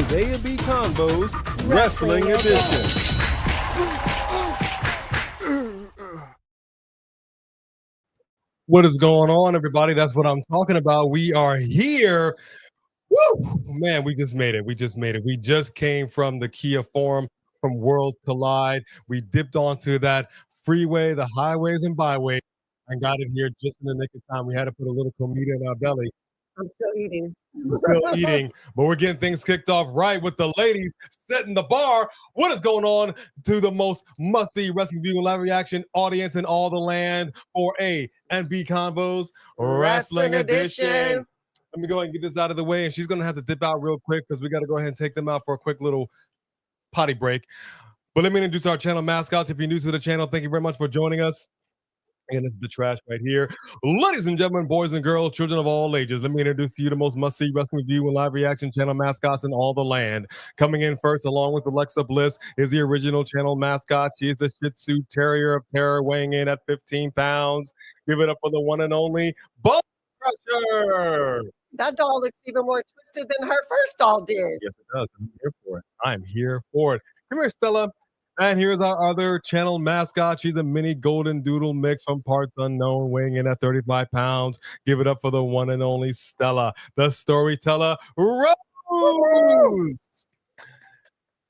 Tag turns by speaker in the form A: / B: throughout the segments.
A: is A&B Combos Wrestling Edition. What is going on, everybody? That's what I'm talking about. We are here. Woo! Man, we just made it. We just came from the Kia Forum from Worlds Collide. We dipped onto that freeway, the highways and byways, and got it here just in the nick of time. We had to put a little comida in our belly.
B: I'm still eating.
A: We're still eating, but we're getting things kicked off right with the ladies setting the bar. What is going on to the most must-see wrestling view and live reaction audience in all the land for A and B Convos Wrestling Edition. Let me go ahead and get this out of the way, and she's going to have to dip out real quick because we got to go ahead and take them out for a quick little potty break. But let me introduce our channel mascots. If you're new to the channel, thank you very much for joining us. And this is the trash right here. Ladies and gentlemen, boys and girls, children of all ages, let me introduce to you the most must-see wrestling view and live reaction channel mascots in all the land. Coming in first, along with Alexa Bliss, is the original channel mascot. She is the Shih Tzu Terrier of Terror, weighing in at 15 pounds. Give it up for the one and only Bone Crusher.
B: That doll looks even more twisted than her first doll did.
A: Yes, it does. I'm here for it. I'm here for it. Come here, Stella. And here's our other channel mascot. She's a mini golden doodle mix from parts unknown, weighing in at 35 pounds. Give it up for the one and only Stella, the storyteller, Rhodes.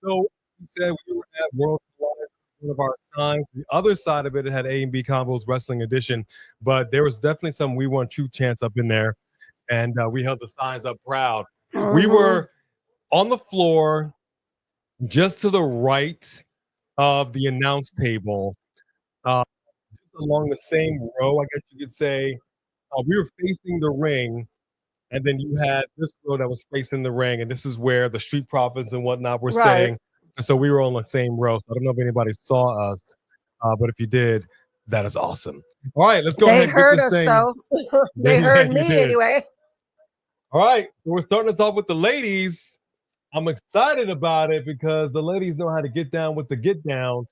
A: So we said we were at World Collide, one of our signs. The other side of it had A&B Combos Wrestling Edition, but there was definitely some We Want You chants up in there, and we held the signs up proud. We were on the floor just to the right of the announce table, just along the same row, I guess you could say. We were facing the ring, and then you had this row that was facing the ring, and this is where the Street Profits and whatnot were sitting. And so we were on the same row. So I don't know if anybody saw us, but if you did, that is awesome. All right, let's go ahead and get this thing.
B: They heard us, though. They heard me anyway.
A: All right, so we're starting us off with the ladies. I'm excited about it because the ladies know how to get down with the get down.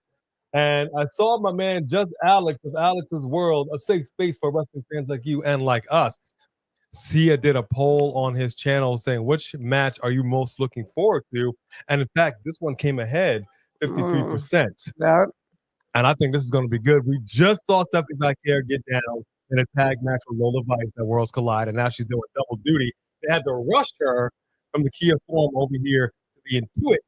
A: And I saw my man Just Alex of Alex's World, a safe space for wrestling fans like you and like us. Sia did a poll on his channel saying, which match are you most looking forward to? And in fact, this one came ahead 53%.
B: Yeah.
A: And I think this is going to be good. We just saw Stephanie back here get down in a tag match with Lola Vice at Worlds Collide, and now she's doing double duty. They had to rush her from the Kia Forum over here to the Intuit.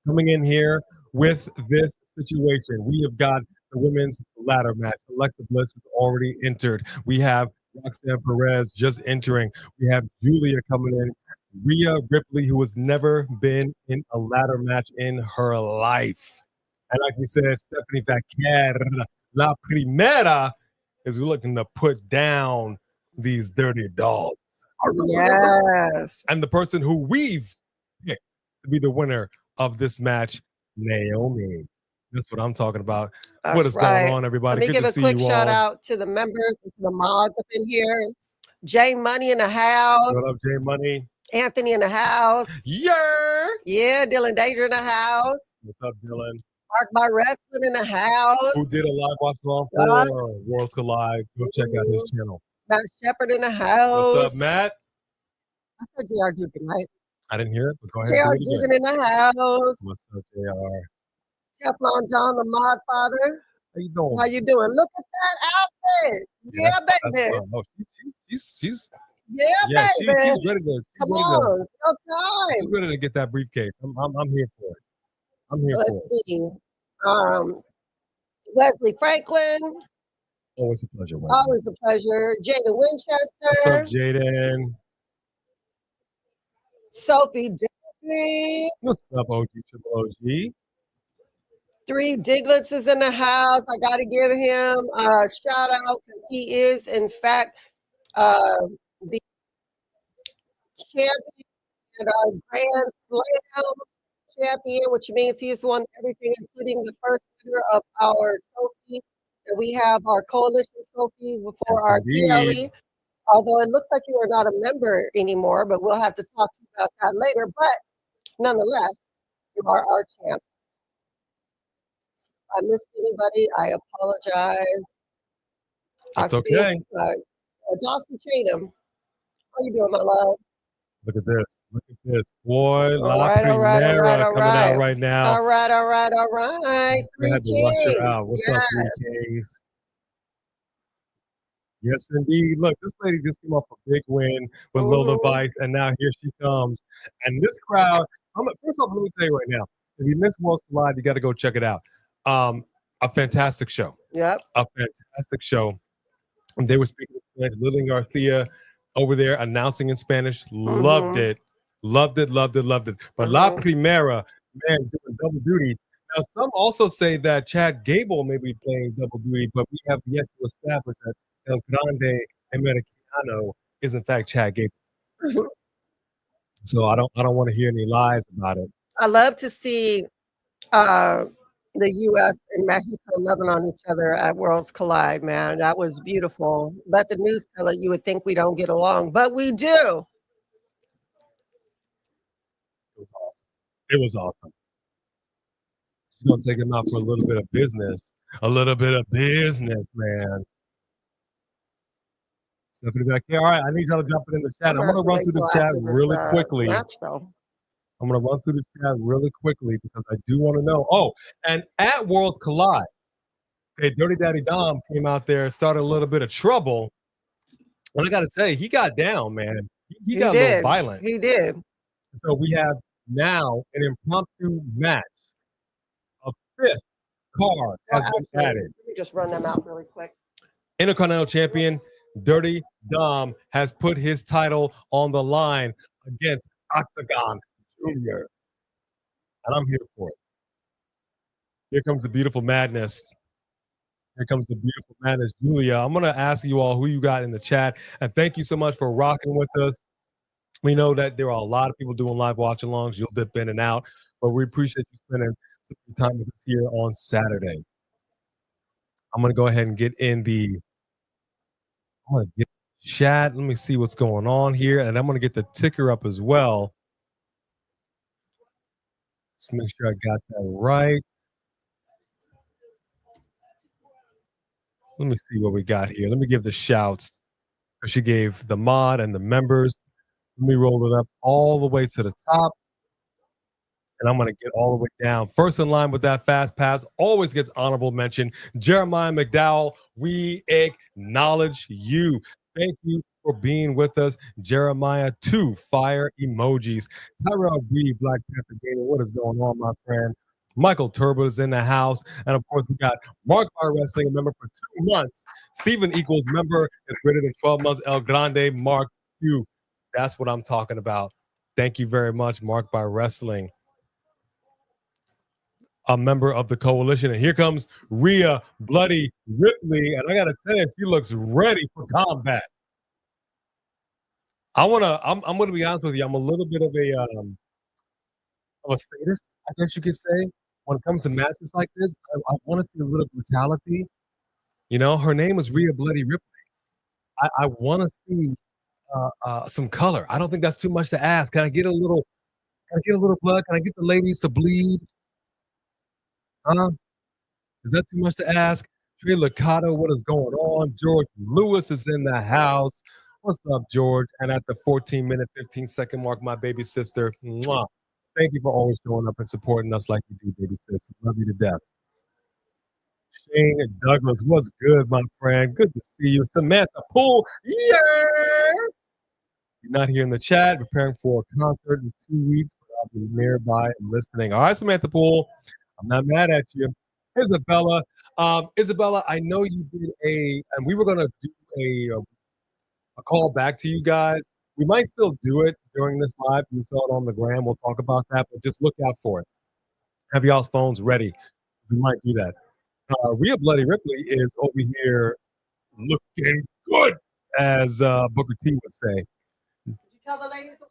A: Coming in here with this situation, we have got the women's ladder match. Alexa Bliss has already entered. We have Roxanne Perez just entering. We have Julia coming in. Rhea Ripley, who has never been in a ladder match in her life. And like we said, Stephanie Vaquer, La Primera, is looking to put down these dirty dogs.
B: Yes.
A: And the person who we've picked to be the winner of this match, Naomi. That's what I'm talking about.
B: That's
A: what is going on, everybody?
B: Let me give a quick shout out to the members, to the mods up in here. Jay Money in the house.
A: What up, Jay Money?
B: Anthony in the house.
A: Yeah.
B: Yeah, Dylan Danger in the house.
A: What's up, Dylan?
B: Mark by Wrestling in the house.
A: Who did a live watch along for Worlds Collide. Go check out his channel.
B: Matt Shepard in the house.
A: What's up, Matt?
B: I said J.R. Dugan, right?
A: I didn't hear it, but go ahead.
B: J.R. Dugan in the house.
A: What's up, J.R.?
B: Teflon John, the mod father.
A: How you doing?
B: How you doing? Look at that outfit. Yeah, baby.
A: No, she's
B: yeah, baby.
A: She's ready to.
B: Come on, it's no time.
A: She's ready to get that briefcase. I'm here for it. I'm here
B: Let's
A: for
B: see. Wesley Franklin.
A: Always a pleasure. Wesley.
B: Always a pleasure. Jaden Winchester.
A: What's up, Jaden?
B: Sophie Dignity.
A: What's up, OG Triple OG?
B: 3 Diglets is in the house. I got to give him a shout out because he is, in fact, the champion at our Grand Slam champion, which means he has won everything, including the first winner of our trophy. And we have our coalition trophy before our PLE. Although it looks like you are not a member anymore, but we'll have to talk to you about that later. But nonetheless, you are our champ. If I missed anybody, I apologize.
A: That's okay.
B: Dawson Chatham. How you doing, my love?
A: Look at this. Look at this, boy.
B: All
A: La
B: right, all right, all right,
A: Primera
B: all
A: coming out
B: right.
A: right now.
B: All right, all right, all right.
A: We had to rush her out. What's up,
B: Yes.
A: 3Ks? Yes, indeed. Look, this lady just came off a big win with Lola
B: Mhm.
A: Vice, and now here she comes. And this crowd, first off, let me tell you right now, if you missed Worlds Collide, you got to go check it out. A fantastic show.
B: Yep.
A: A fantastic show. And they were speaking in Spanish. Lillian Garcia over there announcing in Spanish. Loved
B: Mhm.
A: it. Loved it, loved it, loved it. But La Primera, man, doing double duty. Now, some also say that Chad Gable may be playing double duty, but we have yet to establish that El Grande Americano is in fact Chad Gable. So I don't want to hear any lies about it.
B: I love to see the U.S. and Mexico loving on each other at Worlds Collide, man. That was beautiful. Let the news tell it. You would think we don't get along, but we do.
A: It was awesome. It was awesome. She's gonna take him out for a little bit of business. A little bit of business, man. Stephanie back here. All right, I need y'all to jump it in the chat. I'm gonna run through the chat really quickly.
B: Match, though.
A: I'm gonna run through the chat really quickly because I do want to know. Oh, and at Worlds Collide, okay, Dirty Daddy Dom came out there, started a little bit of trouble. And I gotta tell you, he got down, man. He got a little violent.
B: He did.
A: So we have now an impromptu match. A fifth card has been added.
B: Let me just run them out really quick.
A: Intercontinental Champion Dirty Dom has put his title on the line against Octagon Jr. And I'm here for it. Here comes the beautiful madness. Here comes the beautiful madness. Julia, I'm going to ask you all who you got in the chat. And thank you so much for rocking with us. We know that there are a lot of people doing live watch alongs. You'll dip in and out. But we appreciate you spending some time with us here on Saturday. I'm going to go ahead and get in the chat. Let me see what's going on here. And I'm going to get the ticker up as well. Let's make sure I got that right. Let me see what we got here. Let me give the shouts. She gave the mod and the members. Let me roll it up all the way to the top. And I'm going to get all the way down. First in line with that fast pass always gets honorable mention. Jeremiah McDowell, we acknowledge you. Thank you for being with us. Jeremiah, 2 fire emojis. Tyrell B, Black Panther Gamer, what is going on, my friend? Michael Turbo is in the house. And of course, we got Mark Bar Wrestling, a member for 2 months. Stephen Equals member is greater than 12 months. El Grande, Mark 2. That's what I'm talking about. Thank you very much, Mark by Wrestling, a member of the coalition. And here comes Rhea Bloody Ripley. And I got to tell you, she looks ready for combat. I'm going to be honest with you. I'm a little bit of a sadist, I guess you could say. When it comes to matches like this, I want to see a little brutality. You know, her name is Rhea Bloody Ripley. I want to see some color. I don't think that's too much to ask. Can I get a little blood? Can I get the ladies to bleed? Is that too much to ask? Trey Licata, what is going on? George Lewis is in the house. What's up, George? And at the 14-minute, 15-second mark, my baby sister. Mwah. Thank you for always showing up and supporting us like you do, baby sis. Love you to death. Shane Douglas, what's good, my friend? Good to see you. Samantha Poole, yeah! You're not here in the chat, preparing for a concert in 2 weeks, but I'll be nearby and listening. All right, Samantha Poole, I'm not mad at you. Isabella, I know you did and we were going to do a call back to you guys. We might still do it during this live. You saw it on the gram. We'll talk about that, but just look out for it. Have y'all's phones ready. We might do that. Rhea Bloody Ripley is over here looking good, as Booker T would say.
B: Did you tell the ladies about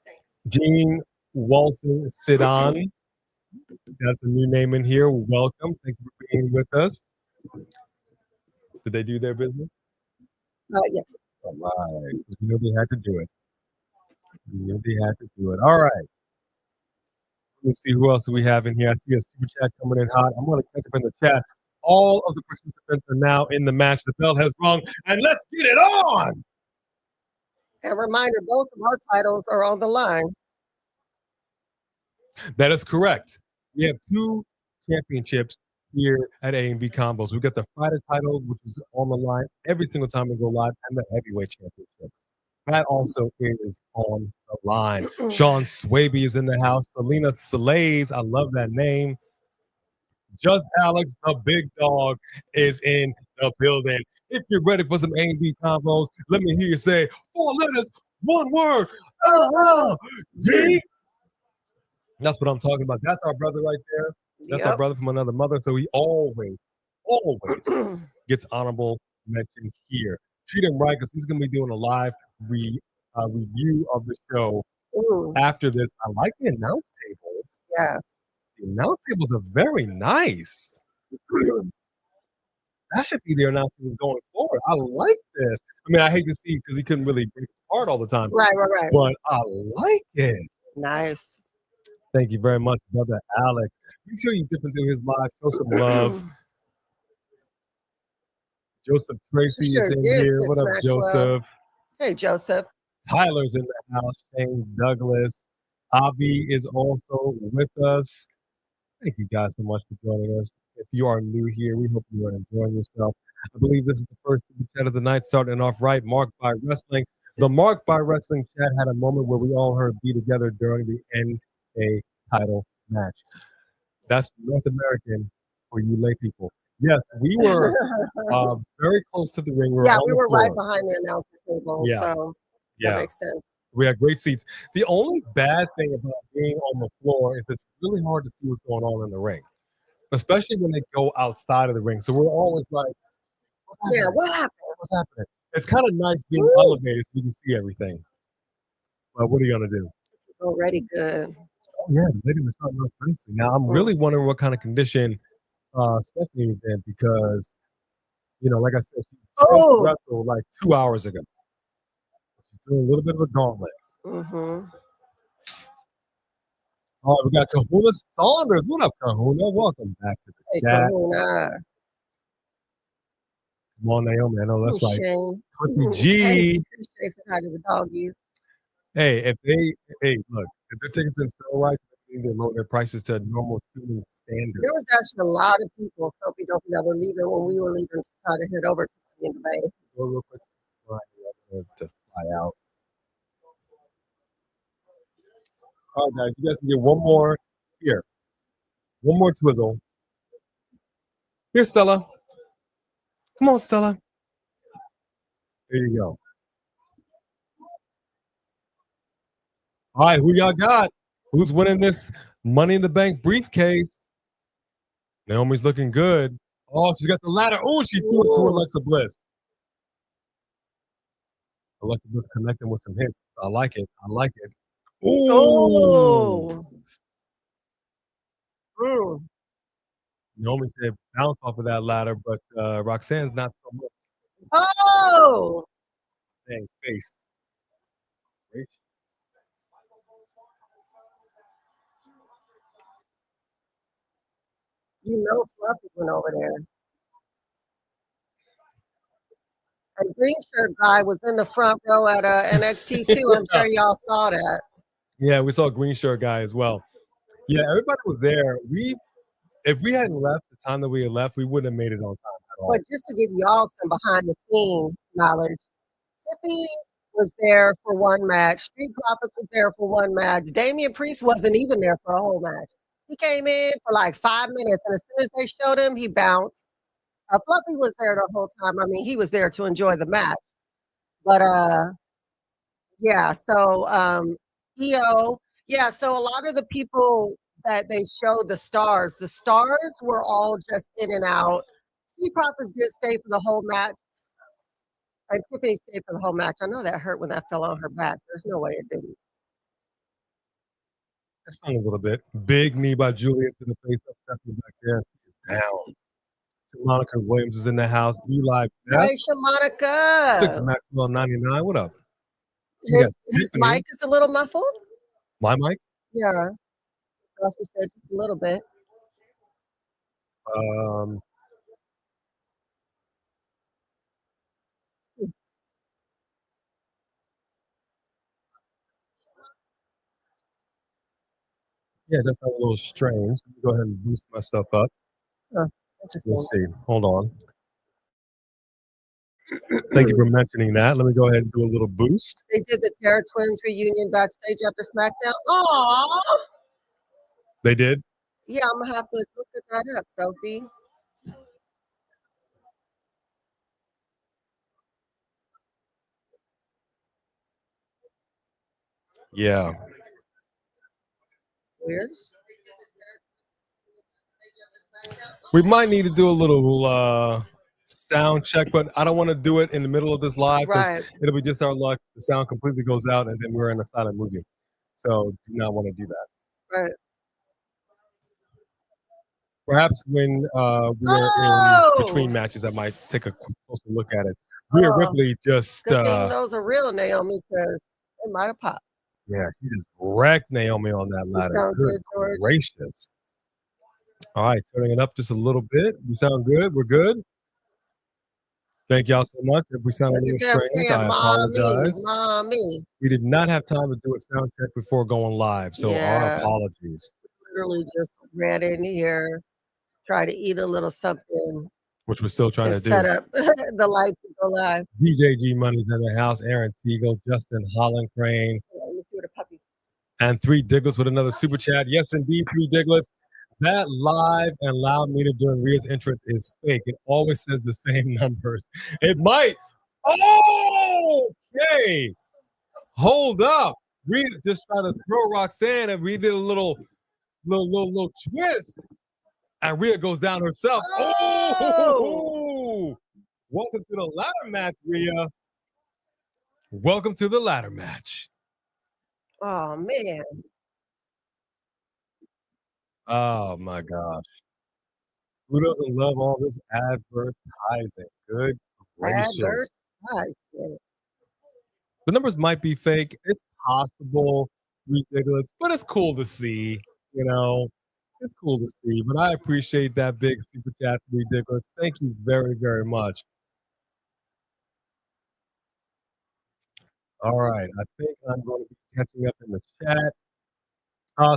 B: it?
A: Jean Walson Sidan. That's a new name in here. Welcome. Thank you for being with us. Did they do their business?
B: Yes.
A: All right. We knew they had to do it. All right. Let's see who else do we have in here. I see a super chat coming in hot. I'm going to catch up in the chat. All of the participants are now in the match. The bell has rung, and let's get it on.
B: And reminder, both of our titles are on the line.
A: That is correct. We have 2 championships here at A&B Combos. We got the fighter title, which is on the line every single time we go live, and the heavyweight championship. That also is on the line. Sean Swaby is in the house. Selena Salays, I love that name. Just Alex, the big dog, is in the building. If you're ready for some A&B combos, let me hear you say 4 letters, 1 word. Z. That's what I'm talking about. That's our brother right there. That's our brother from another mother. So he always gets honorable mention here. Treat him right because he's going to be doing a live review of the show after this. I like the announce tables.
B: Yeah.
A: The announce tables are very nice. That should be the announce tables going forward. I like this. I mean, I hate to see because he couldn't really break it apart all the time.
B: Right.
A: But I like it.
B: Nice.
A: Thank you very much, brother Alex. Make sure you dip into his live, show some love. Joseph Tracy is in here. What up, Joseph?
B: Hey, Joseph.
A: Tyler's in the house. Shane Douglas. Avi is also with us. Thank you guys so much for joining us. If you are new here, we hope you are enjoying yourself. I believe this is the first chat of the night, starting off right, Marked by Wrestling. The Marked by Wrestling chat had a moment where we all heard "Be Together" during the NA title match. That's North American for you lay people. Yes, we were very close to the ring.
B: We were right behind the announcer table, so that makes sense.
A: We had great seats. The only bad thing about being on the floor is it's really hard to see what's going on in the ring, especially when they go outside of the ring. So we're always like,
B: what happened?
A: What's happening? It's kind of nice being elevated so we can see everything. But what are you going to do?
B: It's already good.
A: Oh, yeah, the ladies are starting off nicely. Now, I'm really wondering what kind of condition Stephanie is in because, like I said, she just wrestled like 2 hours ago. She's doing a little bit of a gauntlet. All right, we got Kahuna Saunders. What up, Kahuna? Welcome back to the chat.
B: Kahuna.
A: Come on, Naomi. I know that's right.
B: Shane.
A: G.
B: Hey, hi to the doggies.
A: Hey, look, if their tickets in sale right, they lower their prices to a normal human standard.
B: There was actually a lot of people, Sophie Dopey, that were leaving when we were leaving to try to head over to the Bay.
A: Go real quick to fly out. All right, guys, you guys can get one more here. One more twizzle. Here, Stella. Come on, Stella. There you go. All right, who y'all got? Who's winning this Money in the Bank briefcase? Naomi's looking good. Oh, she's got the ladder. Oh, she threw it to Alexa Bliss. Alexa Bliss connecting with some hits. I like it. Ooh. Naomi said bounce off of that ladder, but Roxanne's not so much.
B: Oh!
A: Dang face.
B: Fluffy went over there. And green shirt guy was in the front row at NXT too. I'm sure y'all saw that.
A: Yeah, we saw green shirt guy as well. Yeah, everybody was there. If we hadn't left the time that we had left, we wouldn't have made it on time at all.
B: But just to give y'all some behind the scene knowledge, Tiffany was there for one match. Street Profits was there for one match. Damian Priest wasn't even there for a whole match. He came in for like 5 minutes, and as soon as they showed him, he bounced. Fluffy was there the whole time. I mean, he was there to enjoy the match. But so EO, so a lot of the people that they showed the stars were all just in and out. Street Profits did stay for the whole match. And Tiffany stayed for the whole match. I know that hurt when that fell on her back. There's no way it didn't.
A: That's on a little bit. Big knee by Julia to the face of Stephanie back there. Down. Monica Williams is in the house. Eli Best.
B: Hey, Monica.
A: 6 Maxwell 99. What up?
B: His mic is a little muffled.
A: My mic?
B: Yeah. That's what said just a little bit.
A: Yeah, that's a little strange. Let me go ahead and boost myself up.
B: Interesting.
A: Let's see. Hold on. Thank you for mentioning that. Let me go ahead and do a little boost.
B: They did the Terror Twins reunion backstage after SmackDown. Aww.
A: They did?
B: Yeah, I'm gonna have to look at that up, Sophie.
A: Yeah.
B: Weird.
A: We might need to do a little sound check, but I don't want to do it in the middle of this live because
B: Right.
A: it'll be just our luck. The sound completely goes out and then we're in a silent movie. So do not want to do that.
B: Right.
A: Perhaps when we are in between matches, I might take a closer look at it. Rhea Ripley just
B: good thing those are real, Naomi, because it might have popped.
A: Yeah, she just wrecked Naomi on that ladder.
B: sound
A: Good
B: good, George.
A: gracious. All right, turning it up just a little bit. We sound good. We're good. Thank y'all so much. If we sound a little strange, I apologize.
B: Mommy.
A: We did not have time to do a sound check before going live, so our
B: Yeah.
A: apologies.
B: Literally just ran in here, try to eat a little something,
A: Which we're still trying to
B: and
A: do.
B: set up the lights to go live.
A: DJG Money's in the house. Aaron Teagle, Justin Holland Crane,
B: Yeah, let me see what the puppies.
A: and Three Diglets with another super chat. Yes, indeed, Three Diglets. That live and loud meter during Rhea's entrance is fake. It always says the same numbers. It might. Okay. Hold up. Rhea just tried to throw Roxanne, and we did a little twist. And Rhea goes down herself. Oh! Welcome to the ladder match, Rhea. Welcome to the ladder match.
B: Oh man.
A: Oh my gosh. Who doesn't love all this advertising? Good gracious.
B: Advertising.
A: The numbers might be fake. It's possible, ridiculous, but it's cool to see. You know, it's cool to see. But I appreciate that big super chat, ridiculous. Thank you very, very much. All right, I think I'm going to be catching up in the chat.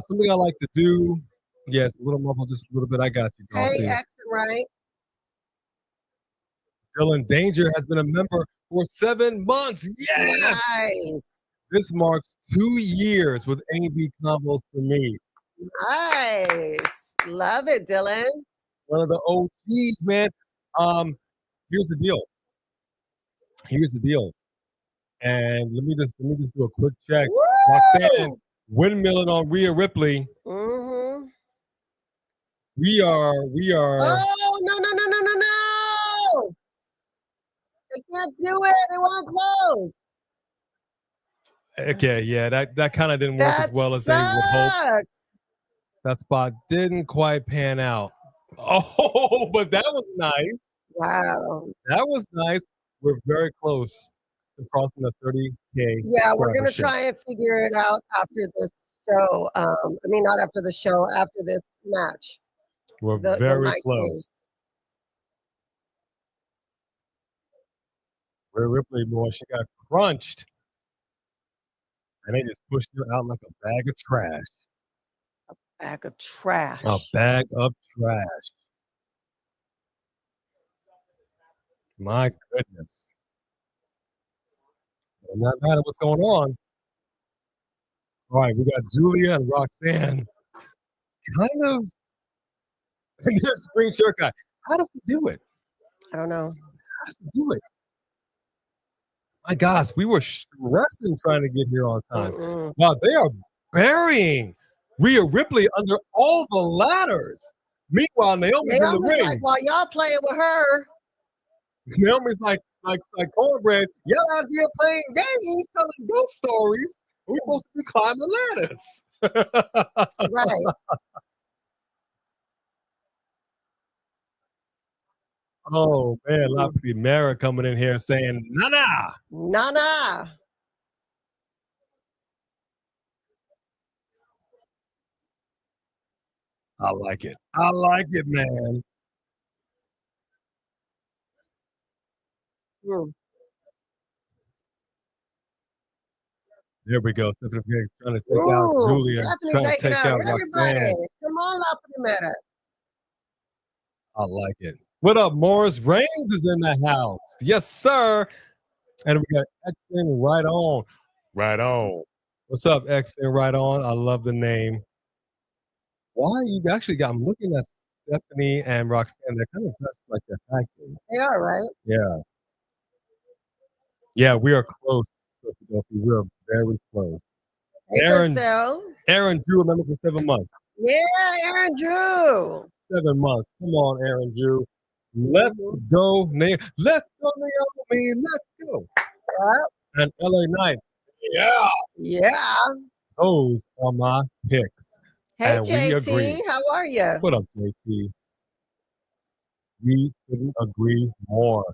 A: Something I like to do. Yes, a little muffled, just a little bit. I got you,
B: Hey,
A: Darcy.
B: accent right.
A: Dylan Danger has been a member for 7 months. Yes!
B: Nice.
A: This marks 2 years with AB combos for me.
B: Nice. Love it, Dylan.
A: One of the OGs, man. Here's the deal. And let me just do a quick check. Roxanne windmilling on Rhea Ripley.
B: Mm-hmm.
A: We are.
B: Oh no! They can't do it. They won't close.
A: Okay, yeah, that kind of didn't work as well as they would hope. That spot didn't quite pan out. Oh, but that was nice.
B: Wow.
A: That was nice. We're very close to crossing the 30K.
B: Yeah, we're gonna try and figure it out after this show. I mean, not after the show, after this match.
A: We're very close.
B: Thing.
A: Rhea Ripley, boy, she got crunched. And they just pushed her out like a bag of trash.
B: A bag of trash.
A: A bag of trash. My goodness. No matter what's going on. All right, we got Julia and Roxanne. Kind of. And there's Green Shirt Guy. How does he do it?
B: I don't know.
A: How does he do it? My gosh, we were stressing trying to get here on time. Wow, they are burying Rhea Ripley under all the ladders. Meanwhile, Naomi's in the ring.
B: Like, while y'all playing with her.
A: Naomi's like cornbread. Y'all out here playing games, telling ghost stories. We're supposed to be climbing ladders.
B: Right.
A: Oh man, La Primera coming in here saying Nana.
B: Nana.
A: I like it. I like it, man. There we go. Stephanie trying to take out
B: Ooh,
A: Julia,
B: Stephanie
A: trying to
B: taking
A: take
B: out
A: out
B: everybody.
A: Roxanne.
B: Come on up in a minute.
A: I like it. What up, Morris Reigns is in the house. Yes, sir. And we got XN right on. Right on. What's up, XN right on? I love the name. Why you actually got? I'm looking at Stephanie and Roxanne. They're kind of dressed like they're tag team.
B: They are, right?
A: Yeah. Yeah, we are close, Philadelphia. We are very close.
B: Hey,
A: Aaron
B: Marcel.
A: Drew, remember for 7 months.
B: Yeah, Aaron Drew.
A: 7 months. Come on, Aaron Drew. Let's go, Let's go, Naomi. Let's go.
B: Yep.
A: And LA Knight. Yeah.
B: Yeah.
A: Those are my picks.
B: Hey,
A: And we
B: JT,
A: agree.
B: how are you?
A: What up, JT? We couldn't agree more.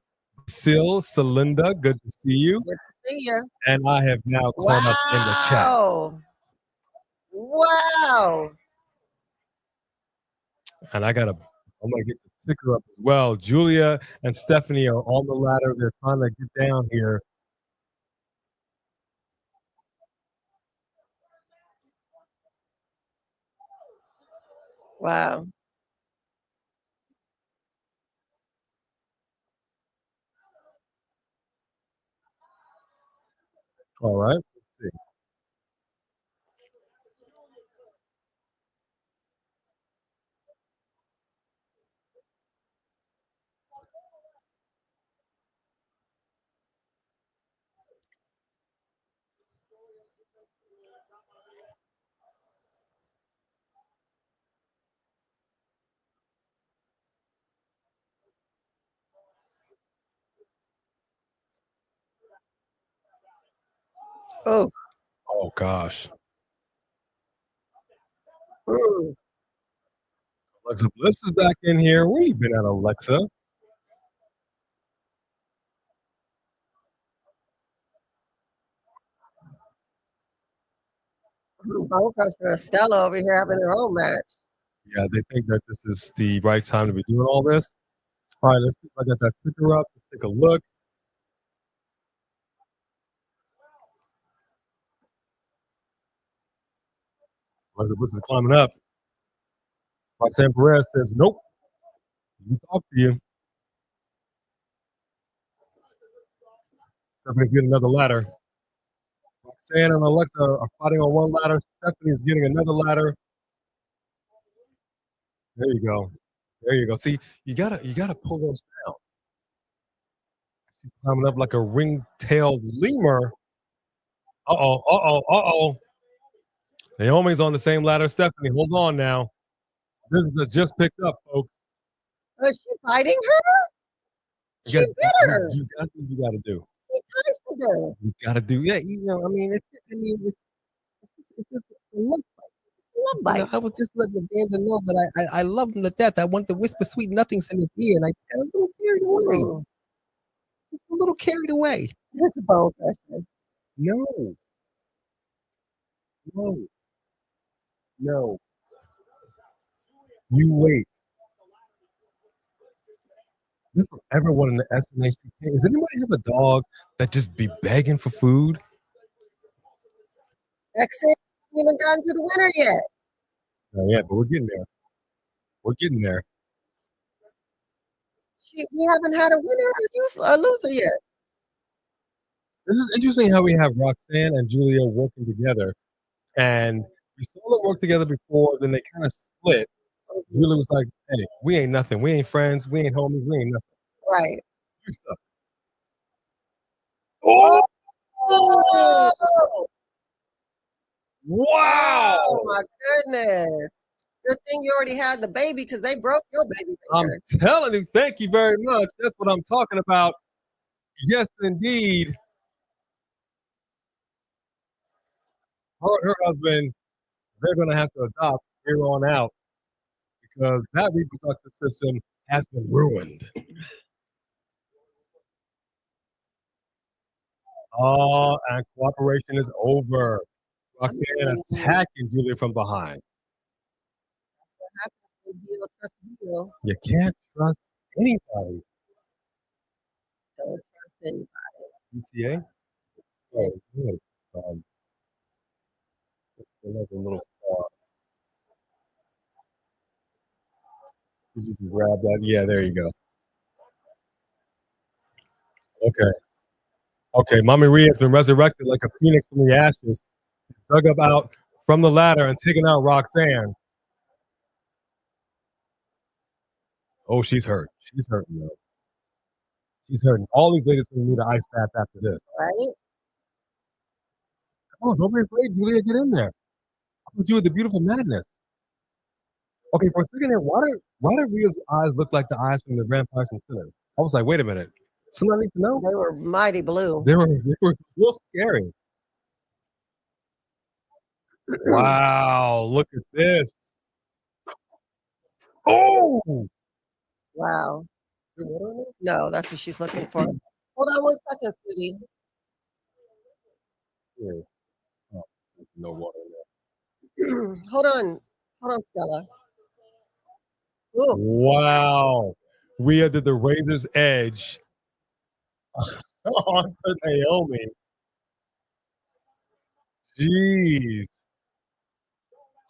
A: Sil, Celinda, good to see you.
B: Good to see you.
A: And I have now caught up in the chat.
B: Wow.
A: And I'm gonna get the ticker up as well. Julia and Stephanie are on the ladder. They're trying to get down here.
B: Wow.
A: All right. Let's see.
B: Oh.
A: Oh gosh.
B: Mm.
A: Alexa Bliss is back in here. Where you been at, Alexa?
B: Both of us are Stella over here having their own match.
A: Yeah, they think that this is the right time to be doing all this. All right, let's see if I got that ticker up. Let's take a look. Alexa Bliss is climbing up. Roxanne Perez says, nope. We talk to you. Stephanie's getting another ladder. Roxanne and Alexa are fighting on one ladder. Stephanie's getting another ladder. There you go. There you go. See, you gotta pull those down. She's climbing up like a ring-tailed lemur. Uh-oh. Naomi's on the same ladder. Stephanie, hold on now. Business has just picked up, folks.
B: Is she fighting her? She bit her.
A: You got what you got to do.
B: She tasted her.
A: You got to do. Yeah, you know, I mean, it's just a look.
B: Love bite.
A: I was just letting the band know that I love him to death. I want to whisper sweet nothings in his ear, and I got a little carried away. A little carried away.
B: It's a bone question.
A: No. You wait. If everyone in the SNACK, does anybody have a dog that just be begging for food?
B: That's it. We haven't gotten to the winner yet.
A: Oh, yeah, but we're getting there. We're getting there.
B: We haven't had a winner or a loser yet.
A: This is interesting how we have Roxanne and Julia working together. And we saw them work together before, then they kind of split. Julia was like, hey, we ain't nothing. We ain't friends. We ain't homies. We ain't nothing.
B: Right.
A: Oh!
B: Oh!
A: Wow!
B: Oh my goodness. Good thing you already had the baby because they broke your baby.
A: I'm telling you, thank you very much. That's what I'm talking about. Yes, indeed. Her husband, they're going to have to adopt here on out because that reproductive system has been ruined. And cooperation is over. Roxanne attacking Julia from behind.
B: That's what happens when you don't trust people.
A: You can't trust anybody.
B: Don't trust anybody.
A: PTA? Oh, good. about that. Yeah, there you go. Okay. Mommy Rhea has been resurrected like a phoenix from the ashes, dug up out from the ladder and taken out Roxanne. Oh, she's hurt. She's hurting, though. She's hurting. All these ladies are going to need an ice bath after this.
B: Right?
A: Come on, don't be afraid, Julia. Get in there. I was you with the beautiful madness. Okay, for a second there, why did Rhea's eyes look like the eyes from the vampires from Sinner? I was like, wait a minute. Somebody needs to know.
B: They were mighty blue.
A: They were a little scary. Wow, look at this. Oh!
B: Wow. No, that's what she's looking for. Hold on 1 second, sweetie.
A: Yeah. Oh, no water in there.
B: Hold on, Stella. Ooh.
A: Wow. Rhea did the razor's edge onto Naomi. Jeez.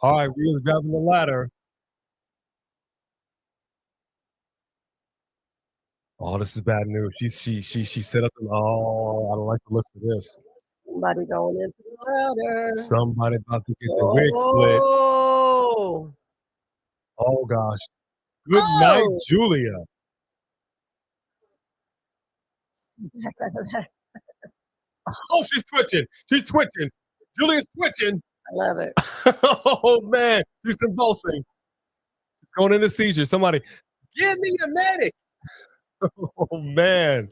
A: All right, Rhea's grabbing the ladder. Oh, this is bad news. She set up. Oh, I don't like the looks of this.
B: Somebody going into the ladder.
A: Somebody about to get the wig split.
B: Oh.
A: Oh gosh. Good night, Julia. Oh, she's twitching. She's twitching. Julia's twitching.
B: I love it.
A: Oh man, she's convulsing. She's going into seizure. Somebody, give me the medic. Oh man.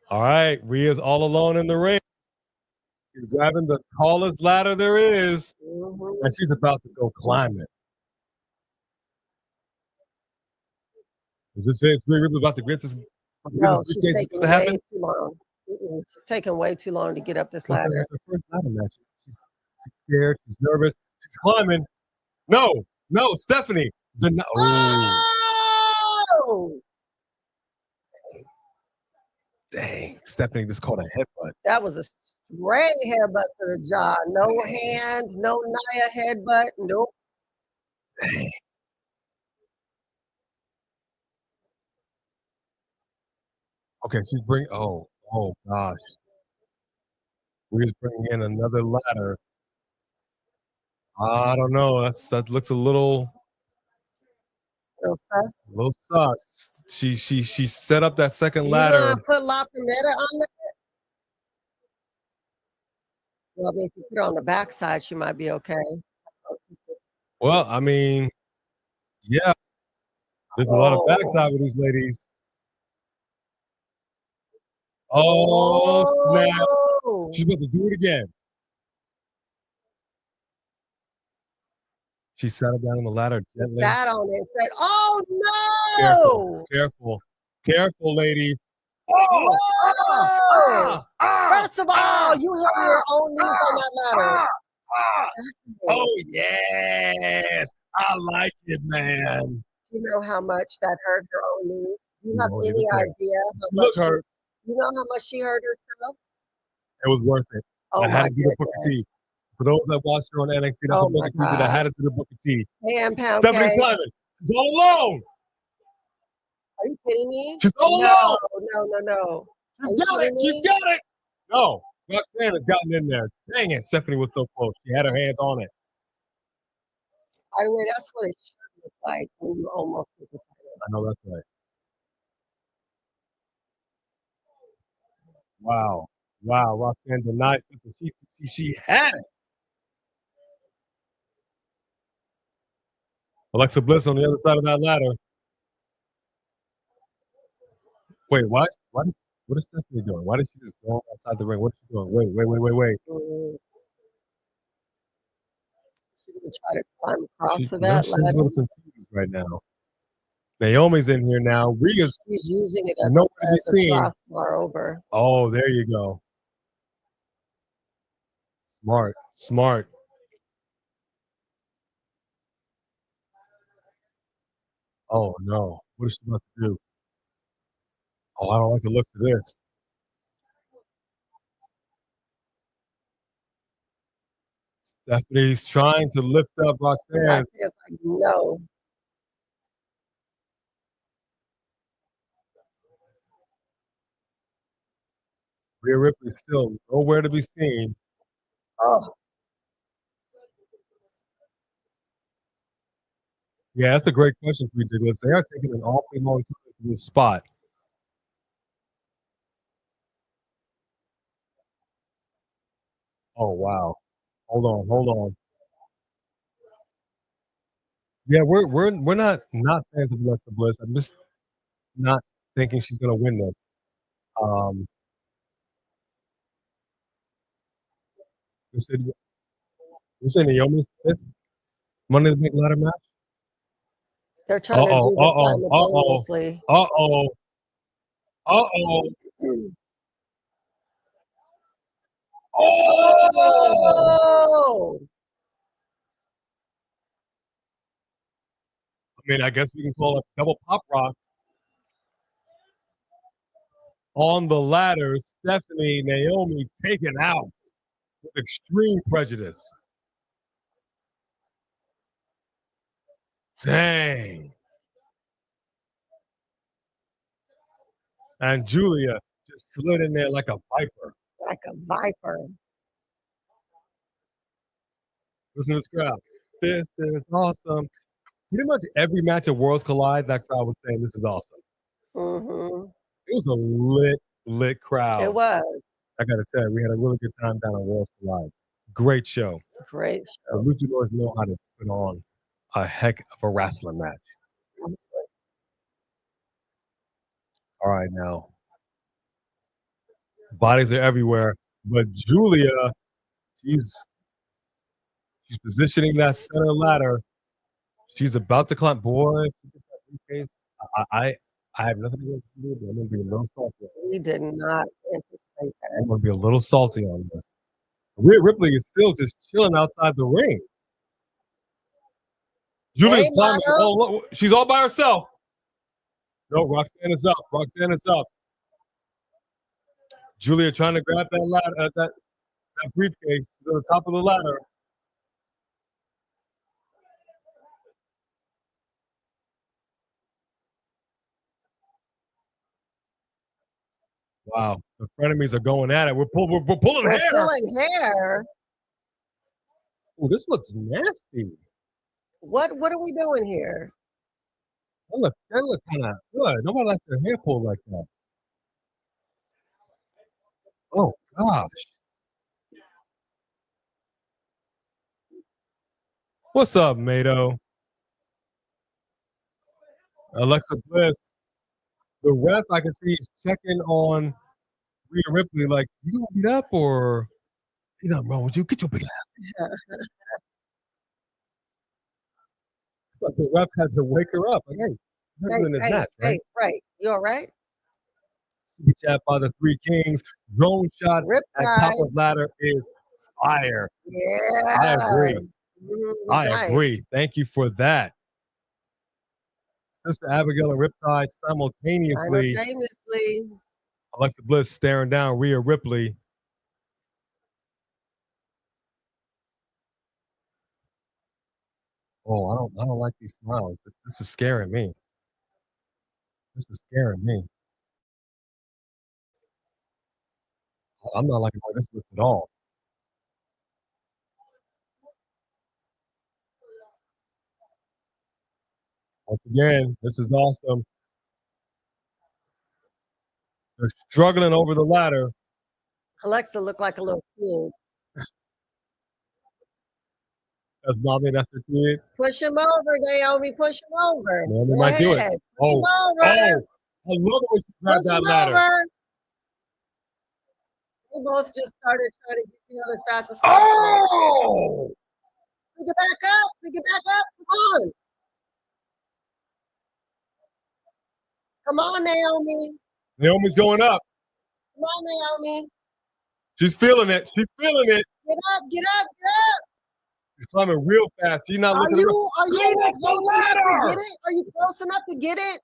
A: All right, Rhea's all alone in the ring. She's grabbing the tallest ladder there is, and she's about to go climb it. Is this it? Is Rhea about to get this?
B: No, she's taking way too long. She's taking way too long to get up this ladder.
A: It's her first ladder match. She's scared. She's nervous. She's climbing. No, Stephanie.
B: Oh!
A: Dang, Stephanie just caught a headbutt.
B: That was a straight headbutt to the jaw. No hands, no Nia headbutt. Nope.
A: Dang. Okay, she's bringing. Oh gosh. We're just bringing in another ladder. I don't know. That looks a little
B: sus.
A: A little sus. She set up that second
B: You
A: ladder.
B: gonna put La Primera on that? Well, if you put her on the backside, she might be okay.
A: Well, I mean, yeah. There's a lot of backside with these ladies. Oh, snap. She's about to do it again. She sat down on the ladder gently.
B: Sat on it and said, oh,
A: no! Careful, ladies.
B: Oh! First of all, you hit your own knees on that ladder.
A: Oh, yes. I like it, man.
B: You know how much that hurt her own knees? Do you have any idea how
A: much hurt?
B: You know how much she hurt herself?
A: It was worth it.
B: Oh,
A: I had to do the Booker T. For those that watched her on NXT, that's what Booker T did. I had to do the Booker T.
B: Pound
A: Stephanie Simon. She's all alone.
B: Are you kidding me?
A: She's all alone.
B: No.
A: She's got it. She's got it. No, Roxanne has gotten in there. Dang it. Stephanie was so close. She had her hands on it.
B: By the way, that's what it should look like when you almost get the title.
A: I know that's right. Wow. Roxanne denied Stephanie. She had it. Alexa Bliss on the other side of that ladder. Wait, what is Stephanie doing? Why did she just go outside the ring? What is she doing? Wait.
B: She's going to try to climb across to that ladder.
A: She's a little confused right now. Naomi's in here now. She's
B: using it as a crossbar over.
A: Oh, there you go. Smart. Oh no, what is she about to do? Oh, I don't like the look of this. Stephanie's trying to lift up Roxanne.
B: Roxanne's like, no.
A: Rhea Ripley still nowhere to be seen.
B: Oh,
A: Yeah, that's a great question for you, Douglas. They are taking an awfully long time to this spot. Oh wow. Hold on. Yeah, we're not fans of Alexa Bliss. I'm just not thinking she's gonna win this. This is this is Naomi's fifth Monday in the Bank ladder match.
B: they're trying to do this simultaneously.
A: Uh-oh.
B: Oh!
A: I mean, I guess we can call it double pop rock. On the ladder, Stephanie, Naomi taken out with extreme prejudice. Dang. And Julia just slid in there like a viper.
B: Like a viper.
A: Listen to this crowd. This is awesome. Pretty much every match at Worlds Collide, that crowd was saying this is awesome.
B: Mm-hmm.
A: It was a lit crowd.
B: It was.
A: I got to tell you, we had a really good time down at Worlds Collide. Great show.
B: Great show.
A: The luchadors know how to put on a heck of a wrestling match. All right, now. Bodies are everywhere, but Julia, she's positioning that center ladder. She's about to climb. Boy, I have nothing to do, but I'm going to be a little salty.
B: We did not anticipate that.
A: I'm going to be a little salty on this. Rhea Ripley is still just chilling outside the ring. Julia's climbing. Oh, look, she's all by herself. No, Roxanne is up. Roxanne is up. Julia trying to grab that ladder, that briefcase to the top of the ladder. Wow, the frenemies are going at it. We're pulling hair.
B: Pulling hair.
A: Oh, this looks nasty.
B: What are we doing here?
A: That look kind of good. Nobody likes their hair pulled like that. Oh gosh. What's up, Mato? Alexa Bliss. The ref I can see is checking on Rhea Ripley, like, you gonna beat up or ain't nothing wrong with you? Get your big ass. But the ref has to wake her up. Like, hey, you're doing this match, right?
B: Right. You all right?
A: Super chat by the Three Kings. Drone shot at top of ladder is fire.
B: Yeah.
A: I agree.
B: I
A: agree. Thank you for that. Sister Abigail and Riptide simultaneously. Alexa Bliss staring down Rhea Ripley. Oh, I don't like these smiles. This is scaring me. I'm not liking this looks at all. Once again, this is awesome. They're struggling over the ladder.
B: Alexa looked like a little kid.
A: That's mommy, that's the kid.
B: Push him over, Naomi. Push him over.
A: Naomi might do it.
B: Push him over.
A: I love the way she grabbed that ladder.
B: Over. We both just started trying to get the other as fast as possible.
A: Oh!
B: We get back up. Come on. Come on, Naomi.
A: Naomi's going up.
B: Come on, Naomi.
A: She's feeling it.
B: Get up.
A: She's climbing real fast. She's not looking.
B: Are you close enough to get it?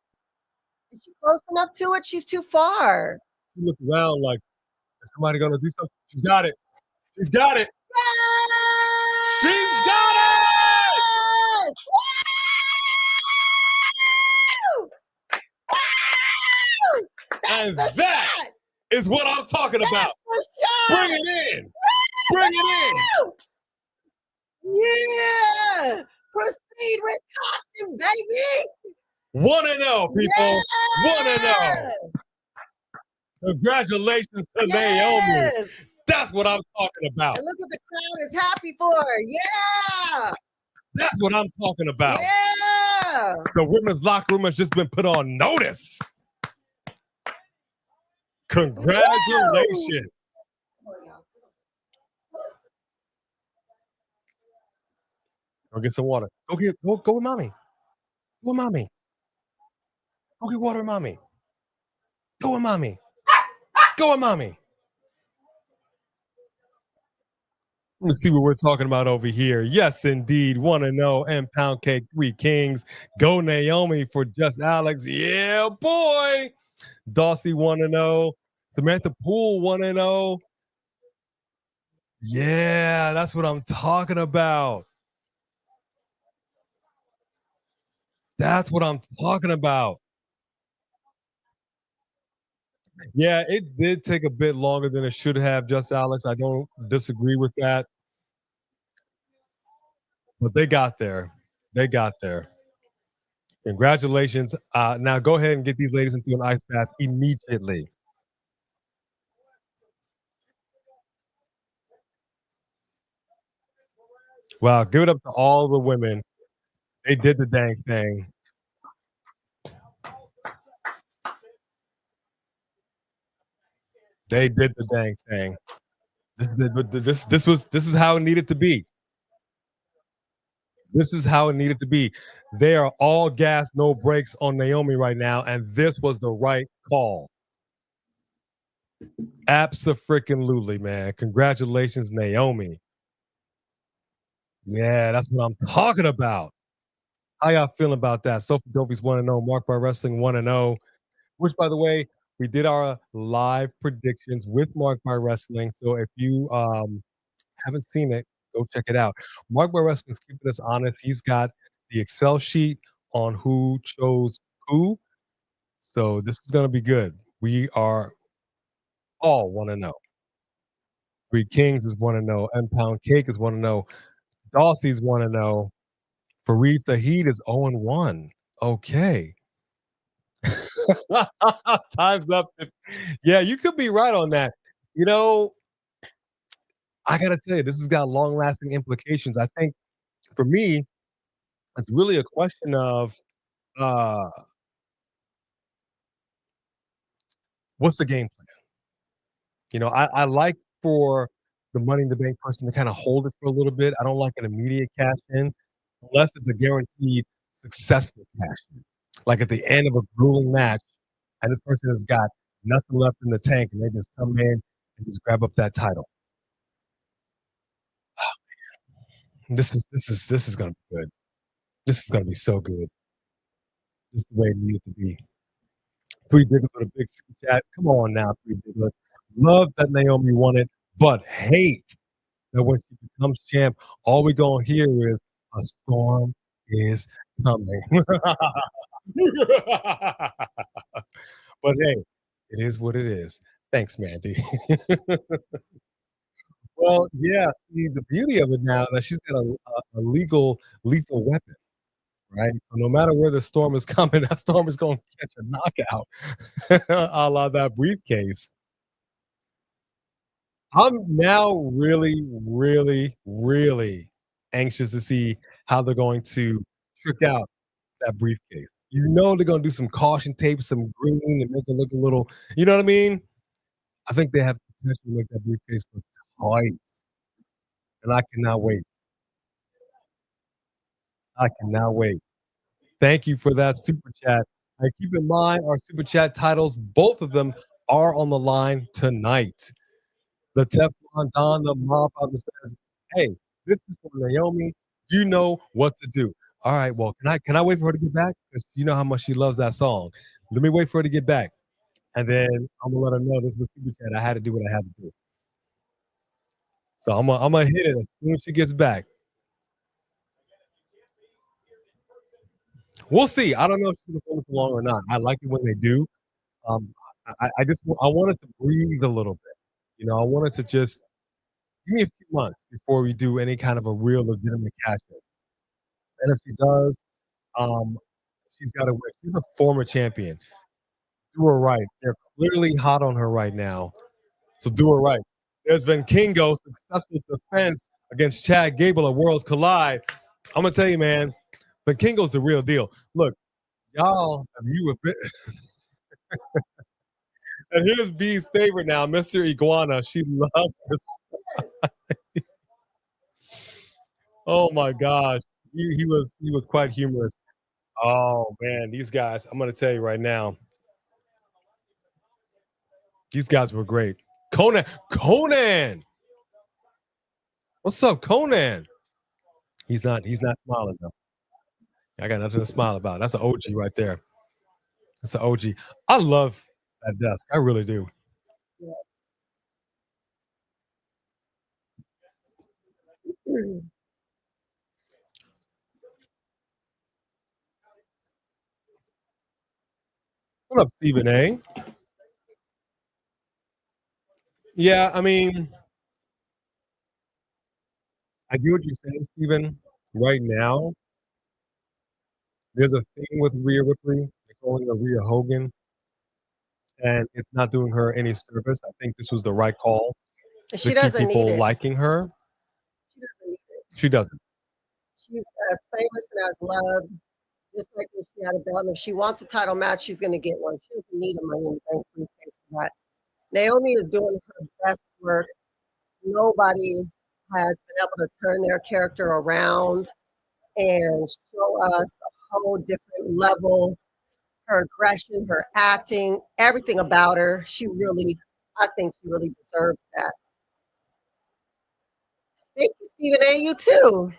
B: Is she close enough to it? She's too far.
A: She looked around like, is somebody gonna do something? She's got it.
B: Yes!
A: And
B: the
A: that
B: shot.
A: is what I'm talking
B: That's
A: about.
B: the shot.
A: Bring it in. Bring it in.
B: Yeah. Proceed with caution, baby.
A: 1-0, people. 1-0. Congratulations to Naomi. That's what I'm talking about.
B: And look what the crowd is happy for. Yeah.
A: That's what I'm talking about.
B: Yeah.
A: The women's locker room has just been put on notice. Congratulations. Go get some water. Go with mommy. Go with mommy. Go get water, mommy. Go with mommy. Go with mommy. Let me see what we're talking about over here. Yes, indeed. 1-0 and Pound Cake 3 Kings. Go Naomi for Just Alex. Yeah, boy. Dawsey 1-0. Samantha Poole 1-0. Yeah, that's what I'm talking about. That's what I'm talking about. Yeah, it did take a bit longer than it should have, Just Alex. I don't disagree with that. But they got there. They got there. Congratulations. Now go ahead and get these ladies into an ice bath immediately. Wow, give it up to all the women. They did the dang thing. They did the dang thing. This is how it needed to be. This is how it needed to be. They are all gas, no brakes on Naomi right now, and this was the right call. Abso-freaking-lutely, man. Congratulations, Naomi. Yeah, that's what I'm talking about. How y'all feeling about that? Sophie Dopey's 1-0, Mark by Wrestling 1-0, which, by the way, we did our live predictions with Mark by Wrestling. So if you haven't seen it, go check it out. Mark by Wrestling is keeping us honest. He's got the Excel sheet on who chose who. So this is going to be good. We are all 1-0. Three Kings is 1-0. M Pound Cake is 1-0. Dawsey's 1-0. Fareed Saheed is 0-1. Okay. Time's up. Yeah, you could be right on that. You know, I gotta tell you, this has got long-lasting implications. I think for me, it's really a question of uh, what's the game plan? You know, I like for the Money in the Bank person to kind of hold it for a little bit. I don't like an immediate cash in unless it's a guaranteed successful cash in. Like at the end of a grueling match, and this person has got nothing left in the tank, and they just come in and just grab up that title. This is gonna be good. This is gonna be so good. This is the way it needed to be. Three Diggers with a big super chat. Come on now, Three Diggers. Love that Naomi won it, but hate that when she becomes champ, all we gonna hear is a storm is coming. But hey, it is what it is. Thanks, Mandy. Well, yeah, see, the beauty of it now that she's got a legal lethal weapon, right? So no matter where the storm is coming, that storm is going to catch a knockout, a la that briefcase. I'm now really, really, really anxious to see how they're going to trick out that briefcase. You know they're gonna do some caution tape, some green, and make it look a little. You know what I mean? I think they have the potential to make that briefcase look tight, and I cannot wait. I cannot wait. Thank you for that super chat. And keep in mind, our super chat titles, both of them are on the line tonight. The Teflon Don, the motherfucker says, "Hey, this is for Naomi. You know what to do." All right. Well, can I wait for her to get back? Because you know how much she loves that song. Let me wait for her to get back, and then I'm gonna let her know this is a super chat. I had to do what I had to do. So I'm gonna hit it as soon as she gets back. We'll see. I don't know if she's gonna hold it for long or not. I like it when they do. I wanted to breathe a little bit. I wanted to just give me a few months before we do any kind of a real legitimate cash in. And if she does, um, she's got to win. She's a former champion. Do her right. They're clearly hot on her right now. So do her right. There's been Kingo's successful defense against Chad Gable at Worlds Collide. I'm gonna tell you, man, but Kingo's the real deal. Look, y'all, and here's B's favorite now, Mr. Iguana. She loves this. Oh my gosh, he was quite humorous. Oh man, these guys, I'm gonna tell you right now, these guys were great. Conan, what's up, Conan? He's not smiling though. I got nothing to smile about. That's an OG right there. That's an OG. I love that desk. I really do. What up, Stephen A? Yeah, I mean, I get what you're saying, Stephen. Right now, there's a thing with Rhea Ripley. They're calling her Rhea Hogan, and it's not doing her any service. I think this was the right call
B: She
A: to keep
B: doesn't need
A: people
B: it.
A: liking her.
B: She doesn't need it.
A: She doesn't.
B: She's as famous and as loved, just like if she had a belt. And if she wants a title match, she's going to get one. She doesn't need a Money in the Bank briefcase for that. Naomi is doing her best work. Nobody has been able to turn their character around and show us a whole different level. Her aggression, her acting, everything about her. I think she really deserves that. Thank you, Stephen A. You too.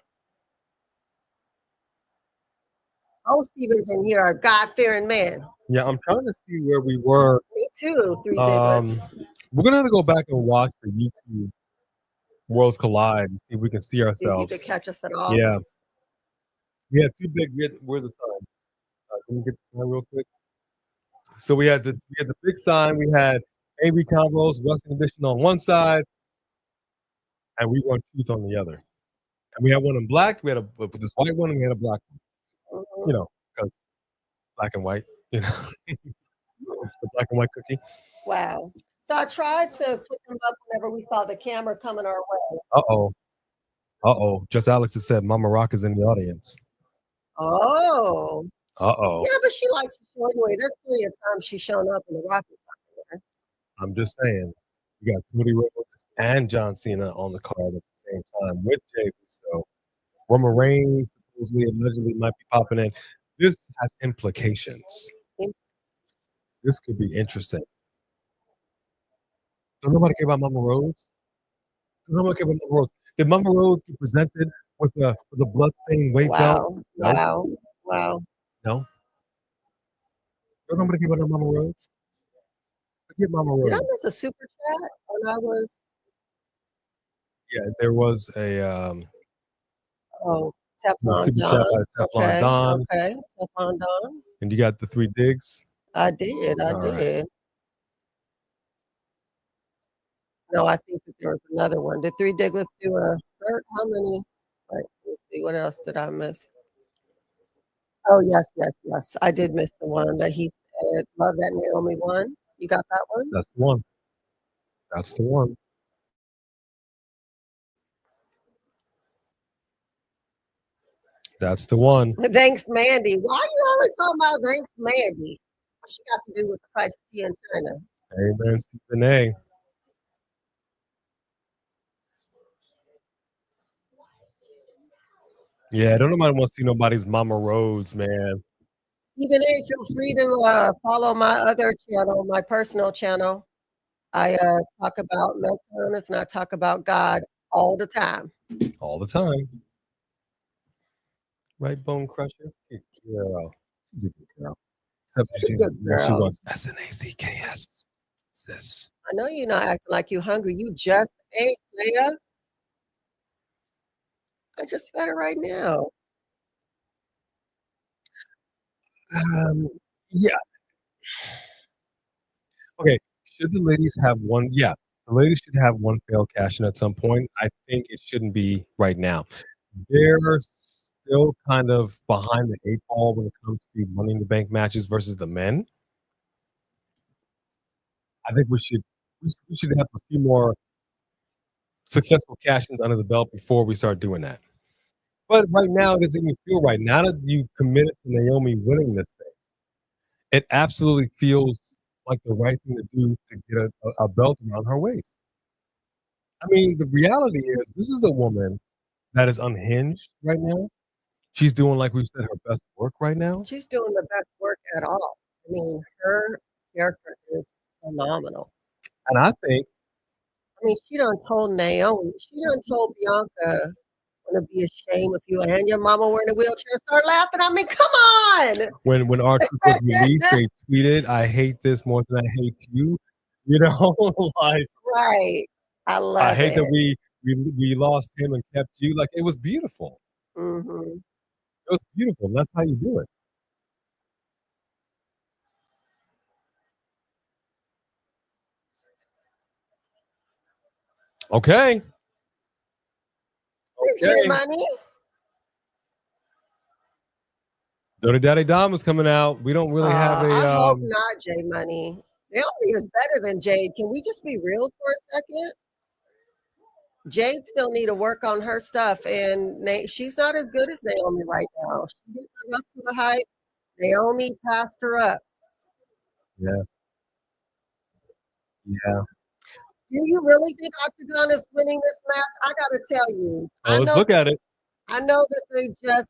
B: All Stevens in here are God-fearing men.
A: Yeah, I'm trying to see where we were.
B: Me too, Three Diglets.
A: We're gonna have to go back and watch the YouTube Worlds Collide and see if we can see
B: If you
A: ourselves.
B: could catch us at all.
A: Yeah. We had two big. Where's the sign? Can we get the sign real quick? So we had the big sign. We had AB Combos Wrestling Edition on one side, and we won Truth on the other. And we had one in black. We had with this white one, and we had a black one.
B: Mhm.
A: Because black and white. The black and white cookie.
B: Wow. So I tried to put them up whenever we saw the camera coming our way.
A: Just Alex just said Mama Rock is in the audience.
B: Oh.
A: Yeah,
B: but she likes to show anyway. There's plenty of times she's shown up and the Rock is not there.
A: I'm just saying. You got Cody Rhodes and John Cena on the card at the same time with Jey Uso. Roman Reigns supposedly allegedly might be popping in. This has implications. This could be interesting. Don't nobody care about Mama Rhodes? Don't nobody care about Mama Rhodes? Did Mama Rhodes get presented with a bloodstained weight belt?
B: Wow.
A: No. Don't nobody care about Mama Rhodes? Forget Mama Rhodes.
B: Did I miss a super chat when I was?
A: Yeah, there was a
B: Teflon
A: super
B: Don.
A: chat by Teflon Don.
B: Okay, Teflon Don.
A: And you got the 3 digs?
B: I did.
A: All right.
B: No, I think that there was another one. Did 3 Diglets do a third? How many? Right, let's see. What else did I miss? Oh, yes. I did miss the one that he said, love that Naomi won. You got that one?
A: That's the one. That's the one. That's the one.
B: Thanks, Mandy. Why are you always talking about thanks, Mandy? What she got to do with the price of tea in China?
A: Amen, Stephen A. Yeah, don't nobody want to see nobody's Mama Rhodes, man.
B: Stephen A, feel free to follow my other channel, my personal channel. I talk about mental illness and I talk about God all the time.
A: All the time. Right, Bone Crusher? Good girl. She's a good girl. Except
B: She's a good
A: she
B: girl.
A: wants SNACKS. Sis.
B: I know you're not acting like you hungry. You just ate, Leia. I just fed her right now.
A: Yeah. Okay, should the ladies have one? Yeah, the ladies should have one failed cash in at some point. I think it shouldn't be right now. They're still kind of behind the eight ball when it comes to Money in the Bank matches versus the men. I think we should have a few more successful cash-ins under the belt before we start doing that. But right now, it doesn't even feel right. Now that you committed to Naomi winning this thing, it absolutely feels like the right thing to do to get a belt around her waist. I mean, the reality is, this is a woman that is unhinged right now. She's doing, like we said, her best work right now.
B: She's doing the best work at all. I mean, her character is phenomenal.
A: And I think,
B: I mean, she done told Naomi, she done told Bianca, "Gonna be a shame if you and your mama were in a wheelchair." Start laughing. I mean, come on.
A: when our truth was released, they tweeted, "I hate this more than I hate you." You know, like
B: Right. I love
A: I hate
B: it.
A: that we lost him and kept you. Like, it was beautiful.
B: Mm-hmm.
A: It was beautiful. That's how you do it. Okay.
B: J Money.
A: Dirty Daddy Dom is coming out. We don't really have a.
B: I hope not, J Money. Naomi is better than Jade. Can we just be real for a second? Jade still need to work on her stuff, and she's not as good as Naomi right now. She didn't live up to the hype. Naomi passed her up.
A: Yeah. Yeah.
B: Do you really think Octagon is winning this match? I gotta tell you.
A: Well, let's look at it.
B: I know that they just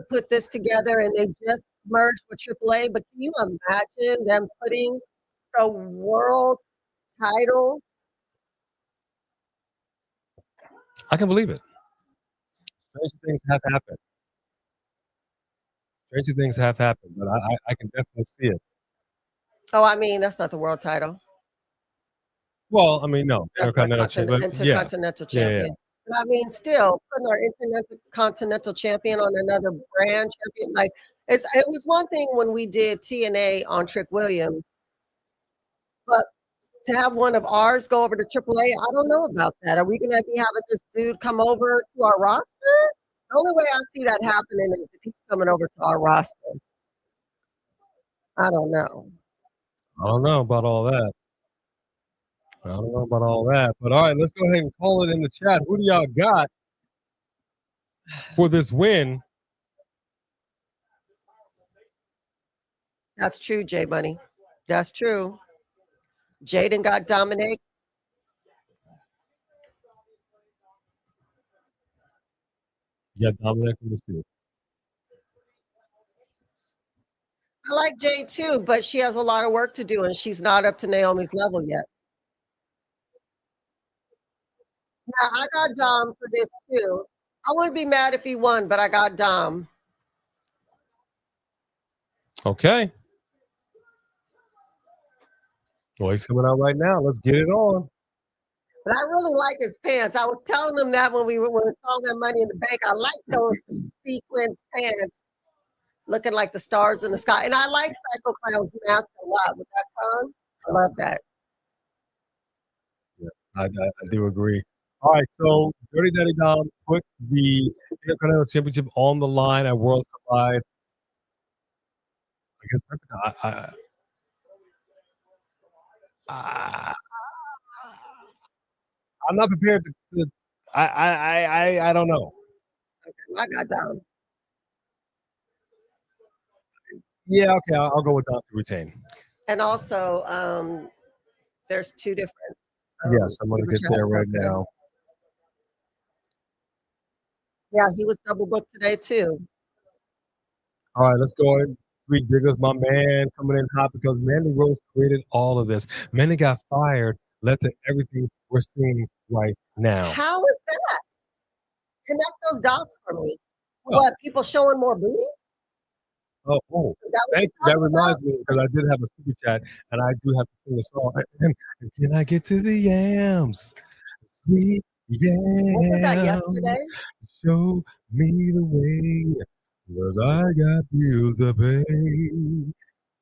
B: put this together and they just merged with AAA, but can you imagine them putting the world title?
A: I can believe it. Stranger things have happened. Stranger things have happened, but I can definitely see it.
B: Oh, I mean, that's not the world title.
A: Well, I mean, no,
B: Intercontinental
A: Yeah.
B: champion. But I mean, still putting our intercontinental champion on another brand champion, like it was one thing when we did TNA on Trick Williams, but to have one of ours go over to AAA, I don't know about that. Are we going to be having this dude come over to our roster? The only way I see that happening is if he's coming over to our roster. I don't know.
A: I don't know about all that. I don't know about all that. But all right, let's go ahead and call it in the chat. Who do y'all got for this win?
B: That's true, J Money. That's true. Jaden got Dominik.
A: Yeah, Dominik from the City.
B: I like Jade too, but she has a lot of work to do and she's not up to Naomi's level yet. Yeah, I got Dom for this too. I wouldn't be mad if he won, but I got Dom.
A: Okay. Well, he's coming out right now. Let's get it on.
B: But I really like his pants. I was telling him that when we saw that Money in the Bank. I like those sequins pants, looking like the stars in the sky. And I like Psycho Clown's mask a lot with that tongue. I love that.
A: Yeah, I do agree. All right, so Dirty Daddy Dom put the Intercontinental Championship on the line at Worlds Collide. I guess I'm not prepared to I don't know.
B: Okay, I got Dom.
A: Yeah, okay, I'll go with Dom to retain.
B: And also, there's two different.
A: Yes, I'm going to get there right now.
B: Yeah, he was double booked today too.
A: All right, let's go ahead. Three Diggers, my man, coming in hot because Mandy Rose created all of this. Mandy got fired, led to everything we're seeing right now.
B: How is that? Connect those dots for me. Well, what, people showing more booty?
A: Oh, thank you. That reminds me, because I did have a super chat, and I do have to sing a song. And can I get to the yams? Sweet yams.
B: What was that yesterday?
A: Show me the way, because I got bills to pay.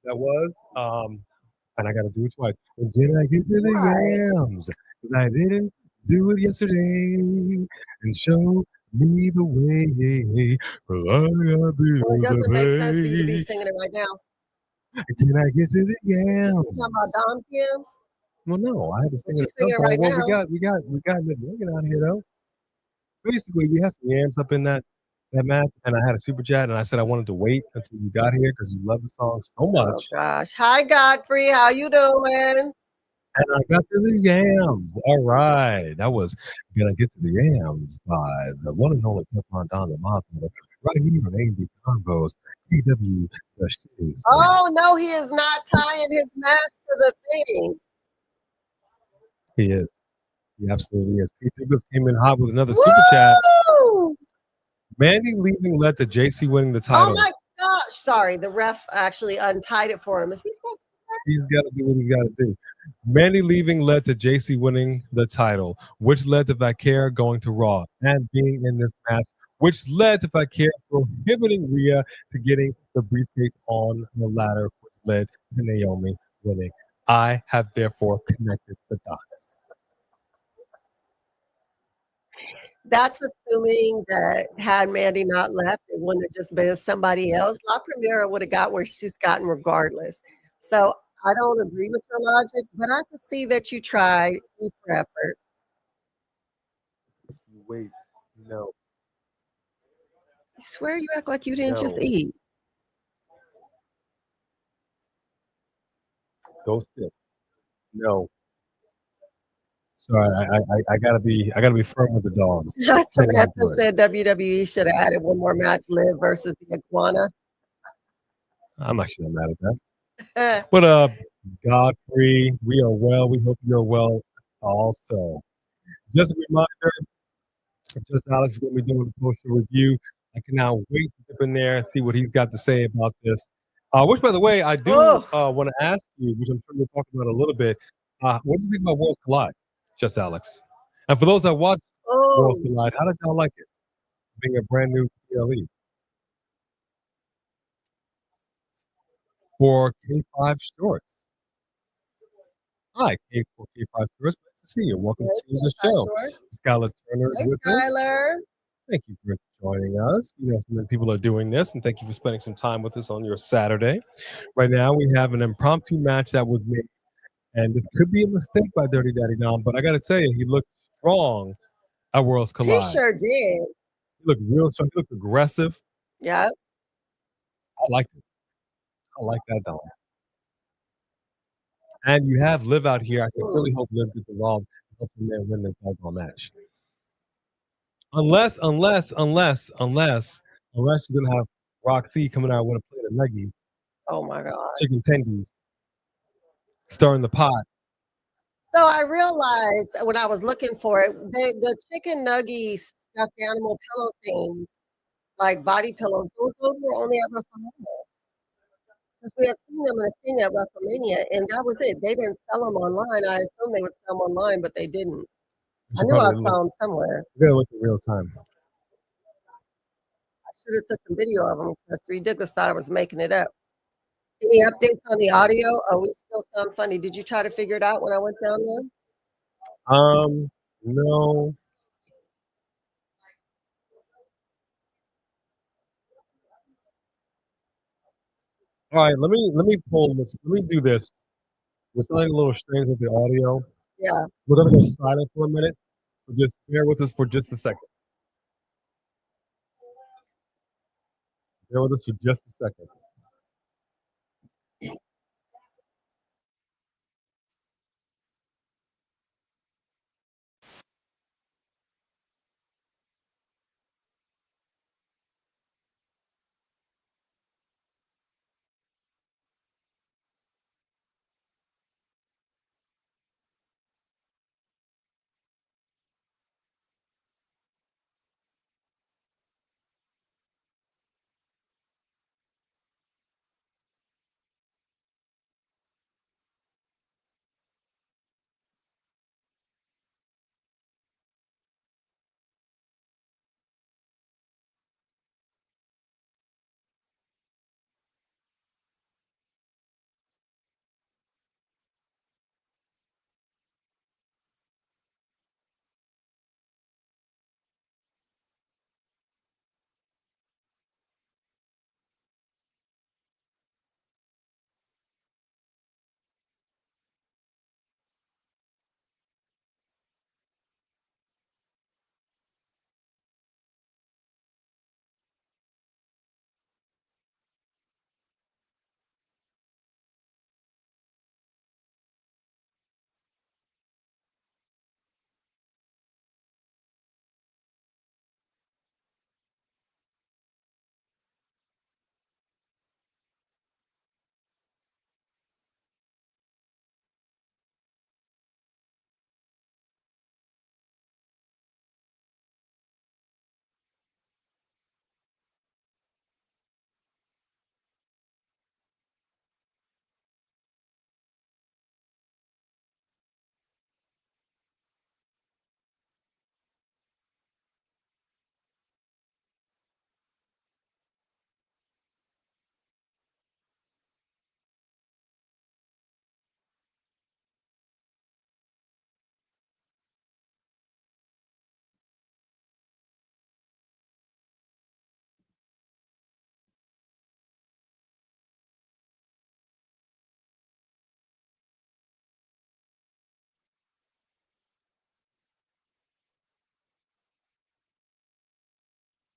A: That was And I got to do it twice. And then I get to the
B: Why?
A: yams. 'Cause I didn't do it yesterday. And show me the way. For I got
B: Well, it
A: bills to
B: doesn't make sense for you to be
A: pay.
B: singing it right now.
A: Can I get to the
B: You talking about
A: yams?
B: Dom's hymns?
A: Well, no, I had to sing
B: But
A: it
B: you
A: at some
B: singing it
A: point.
B: right
A: Well, we
B: now.
A: got, we got, we got Logan out here though. Basically, we had some yams up in that match, and I had a super chat, and I said I wanted to wait until you got here because you love the song so
B: Oh
A: much.
B: gosh. Hi Godfrey, how you doing?
A: And I got to the yams. All right, that was gonna get to the yams by the one and only Teflon Don the Godfather, right here on AD Combos, KW the Shoes.
B: Oh no, he is not tying his mask to the thing.
A: He is. He absolutely is. Pete Douglas came in hot with another super chat.
B: Woo!
A: Mandy leaving led to JC winning the
B: Oh
A: title.
B: my gosh. Sorry, the ref actually untied it for him. Is he supposed
A: He's got to do what he's got to do. Mandy leaving led to JC winning the title, which led to Valkyria going to Raw and being in this match, which led to Valkyria prohibiting Rhea to getting the briefcase on the ladder, which led to Naomi winning. I have therefore connected the dots.
B: That's assuming that had Mandy not left, it wouldn't have just been somebody else. La Primera would have got where she's gotten regardless. So I don't agree with your logic, but I can see that you tried each effort.
A: Wait, no,
B: I swear you act like you didn't just
A: no.
B: eat.
A: Go sit. No. Sorry, I gotta be firm with the dogs.
B: Samantha said WWE should have added one more match, Liv versus the Iguana.
A: I'm actually not mad at that. What up, Godfrey? We are well. We hope you're well also. Just a reminder, just Alex is going to be doing the poster review. I cannot wait to dip in there and see what he's got to say about this. Which, by the way, I do want to ask you, which I'm sure we'll talk about a little bit. What do you think about Worlds Collide, just Alex? And for those that watch Worlds Collide, how did y'all like it? Being a brand new PLE for K5 Shorts. Hi, K4 K5 Shorts. Nice to see you. Welcome to the show. Skylar Turner is with us. Thank you for joining us. You know, so many people are doing this, and thank you for spending some time with us on your Saturday. Right now, we have an impromptu match that was made, and this could be a mistake by Dirty Daddy Dom, but I got to tell you, he looked strong at Worlds Collide.
B: He sure did.
A: He looked real strong. He looked aggressive.
B: Yeah.
A: I liked it. I like that, Dom. And you have Liv out here. I sincerely hope Liv gets involved and helps the man win this doggone match. Unless you're gonna have Roxy coming out with a plate of nuggies.
B: Oh my God.
A: Chicken tendies. Stirring the pot.
B: So I realized when I was looking for it, the chicken nugget stuffed animal pillow things, like body pillows, those were only at WrestleMania. Because we had seen them in a thing at WrestleMania, and that was it. They didn't sell them online. I assumed they would sell them online, but they didn't. I knew I saw them somewhere.
A: You gotta look in real time.
B: I should have took a video of them because Three Diggers thought I was making it up. Any updates on the audio? Oh, we still sound funny. Did you try to figure it out when I went down there?
A: No. All right, let me pull this. Let me do this. We're something a little strange with the audio.
B: Yeah.
A: We're gonna go silent for a minute. So just bear with us for just a second. Bear with us for just a second.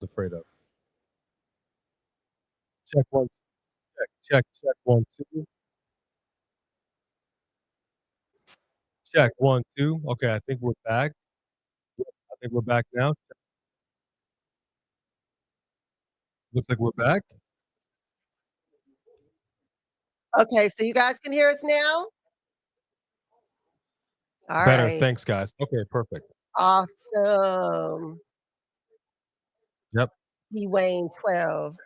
A: Afraid of. Check one. Check 1 2. Check 1 2. Okay, I think we're back. I think we're back now. Looks like we're back.
B: Okay, so you guys can hear us now? All
A: Better.
B: right.
A: Thanks, guys. Okay, perfect.
B: Awesome.
A: Yep.
B: Dwayne 12.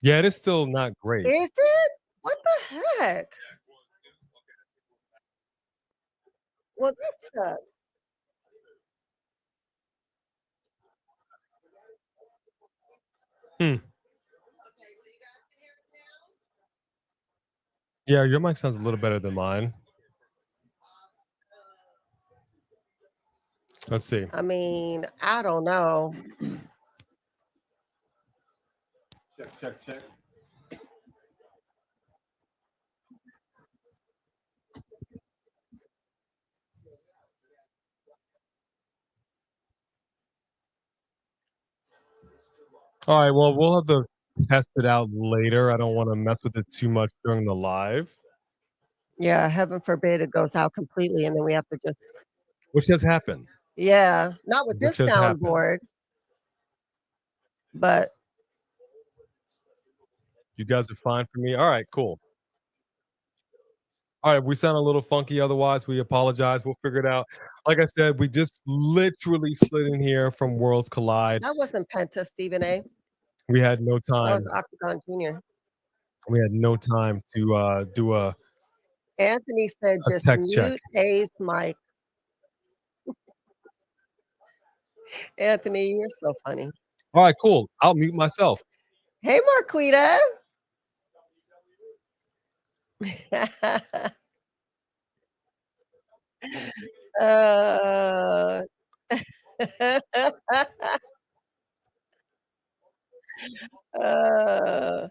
A: Yeah, it is still not great.
B: Is it? What the heck? Well, that sucks.
A: Hmm. Yeah, your mic sounds a little better than mine. Let's see.
B: I mean, I don't know.
A: Check. All right, well, we'll have to test it out later. I don't want to mess with it too much during the live,
B: Yeah, heaven forbid it goes out completely and then we have to just,
A: which has happened.
B: yeah, not with
A: Which
B: this
A: has happened.
B: soundboard, but
A: You guys are fine for me. All right, cool. All right, we sound a little funky. Otherwise, we apologize. We'll figure it out. Like I said, we just literally slid in here from Worlds Collide.
B: that wasn't Penta, Stephen A.
A: We had no
B: That
A: time.
B: was Octagon Jr.
A: We had no time to do a
B: Anthony said just
A: tech check.
B: mute A's mic. Anthony, you're so funny.
A: All right, cool. I'll mute myself.
B: Hey, Marquita. uh, uh,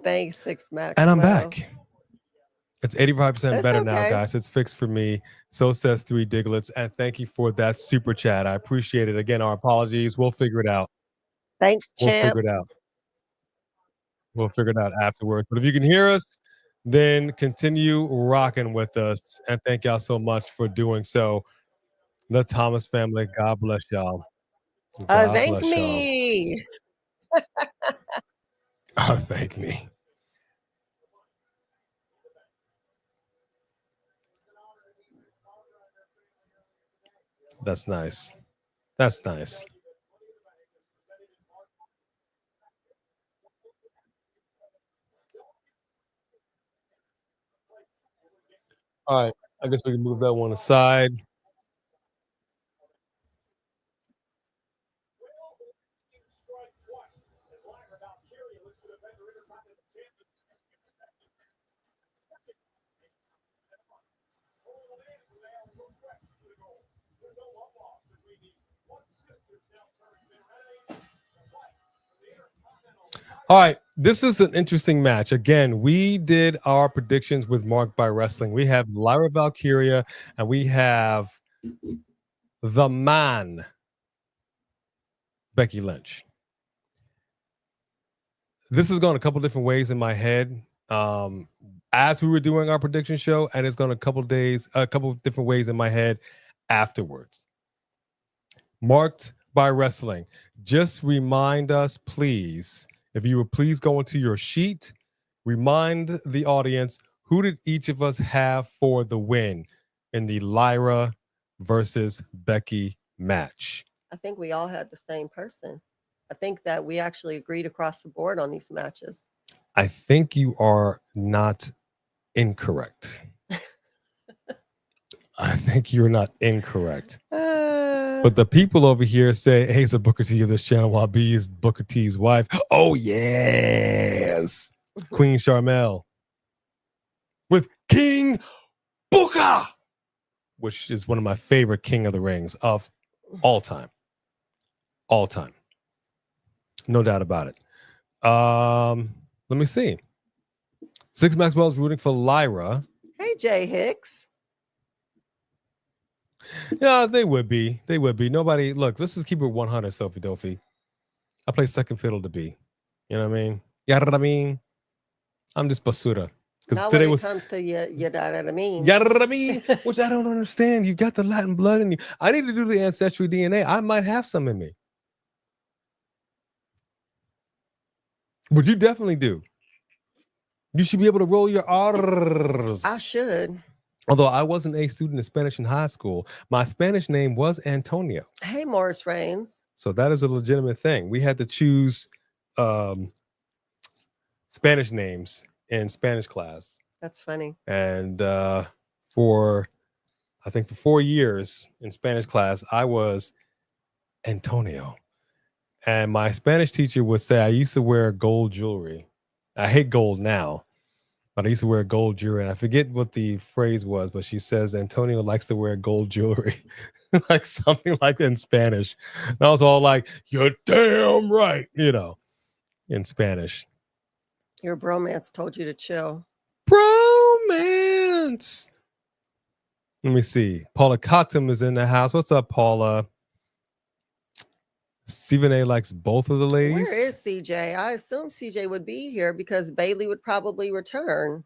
B: thanks, Six Max.
A: And I'm back. It's 85%
B: It's
A: better now,
B: okay.
A: guys. It's fixed for me. So says 3 Diglets. And thank you for that super chat. I appreciate it. Again, our apologies. We'll figure it out.
B: Thanks,
A: We'll
B: champ.
A: figure it out. We'll figure it out afterwards. But if you can hear us, then continue rocking with us. And thank y'all so much for doing so. The Thomas family, God bless y'all. God
B: Thank
A: bless y'all.
B: me.
A: Oh, thank me. That's nice. That's nice. All right. I guess we can move that one aside. All right, this is an interesting match. Again, we did our predictions with Mark by Wrestling. We have Lyra Valkyria and we have the man, Becky Lynch. This has gone a couple different ways in my head as we were doing our prediction show, and it's gone a couple different ways in my head afterwards. Marked by Wrestling. Just remind us, please, if you would please go into your sheet, remind the audience who did each of us have for the win in the Lyra versus Becky match.
B: I think we all had the same person. I think that we actually agreed across the board on these matches.
A: I think you are not incorrect. I think you're not incorrect. But the people over here say A's a Booker T of this channel while B is Booker T's wife. Oh, yes. Queen Charmel with King Booker, which is one of my favorite King of the Rings of all time. All time. No doubt about it. Let me see. Six Maxwell's rooting for Lyra.
B: Hey, Jay Hicks.
A: Yeah, they would be. They would be. Nobody. Look, let's just keep it 100, Sophie Dophie. I play second fiddle to B. You know what I mean? Yeah, what I mean. I'm just basura. Because
B: Not when
A: today
B: it
A: was
B: comes to you know what I mean.
A: yeah, what I mean, which I don't understand. You got the Latin blood in you. I need to do the ancestry DNA. I might have some in me. But you definitely do. You should be able to roll your R's.
B: I should.
A: Although I wasn't a student of Spanish in high school, my Spanish name was Antonio.
B: Hey, Morris Reigns.
A: So that is a legitimate thing. We had to choose Spanish names in Spanish class.
B: That's funny.
A: And for 4 years in Spanish class, I was Antonio. And my Spanish teacher would say I used to wear gold jewelry. I hate gold now, but I used to wear gold jewelry. And I forget what the phrase was, but she says Antonio likes to wear gold jewelry. Like something like in Spanish. And I was all like, you're damn right, in Spanish.
B: Your bromance told you to chill.
A: Bromance. Let me see. Paula Cottom is in the house. What's up, Paula? Stephen A likes both of the ladies.
B: Where is CJ? I assume CJ would be here because Bailey would probably return.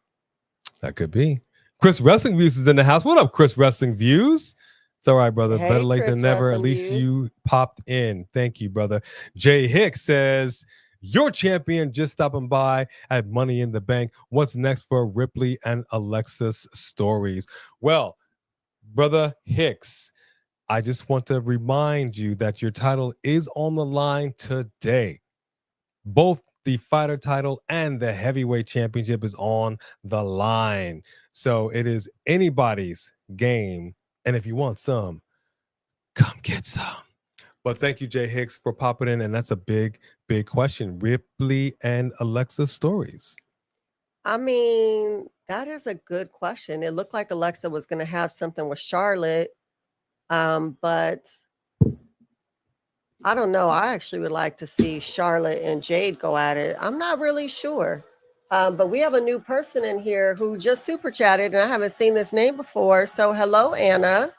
A: That could be. Chris Wrestling Views is in the house. What up, Chris Wrestling Views? It's all right, brother.
B: Hey,
A: better late
B: Chris
A: than never.
B: Wrestling
A: At least
B: Views.
A: you popped in. Thank you, brother. Jay Hicks says, your champion just stopping by at Money in the Bank. What's next for Ripley and Alexa's stories? Well, brother Hicks, I just want to remind you that your title is on the line today. Both the fighter title and the heavyweight championship is on the line. So it is anybody's game. And if you want some, come get some. But thank you, Jay Hicks, for popping in. And that's a big, big question. Ripley and Alexa's stories.
B: I mean, that is a good question. It looked like Alexa was going to have something with Charlotte. But I don't know. I actually would like to see Charlotte and Jade go at it. I'm not really sure. But we have a new person in here who just super chatted, and I haven't seen this name before. So hello, Anna.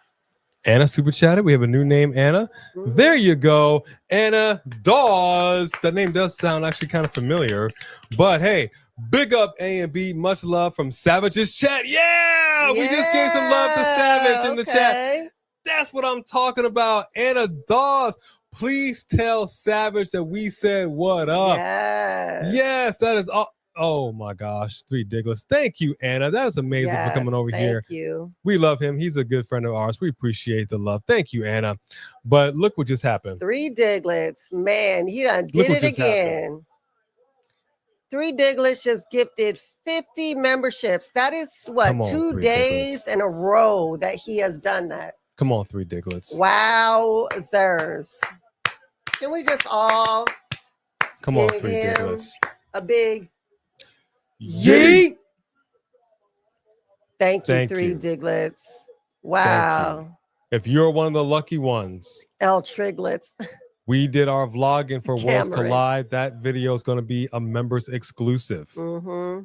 A: Anna super chatted. We have a new name, Anna. Mm-hmm. There you go. Anna Dawes. That name does sound actually kind of familiar. But hey, big up A and B. Much love from Savage's chat. Yeah! We just gave some love to Savage in the chat. That's what I'm talking about. Anna Dawes, please tell Savage that we said what up. Yes, that is all. Oh my gosh, 3 Diglets. Thank you, Anna. That is amazing for coming over here.
B: Thank you.
A: We love him. He's a good friend of ours. We appreciate the love. Thank you, Anna. But look what just happened.
B: 3 Diglets. Man, he done did it again. 3 Diglets just gifted 50 memberships. That is what, 2 days in a row that he has done that.
A: Come on, 3 Diglets.
B: Wowzers. Can we just all
A: come on, 3 Diglets.
B: A big
A: yeet.
B: Thank you, 3 Diglets. Wow.
A: If you're one of the lucky ones,
B: L Triglets.
A: We did our vlogging for Worlds Collide. That video is going to be a members exclusive.
B: Mm-hmm.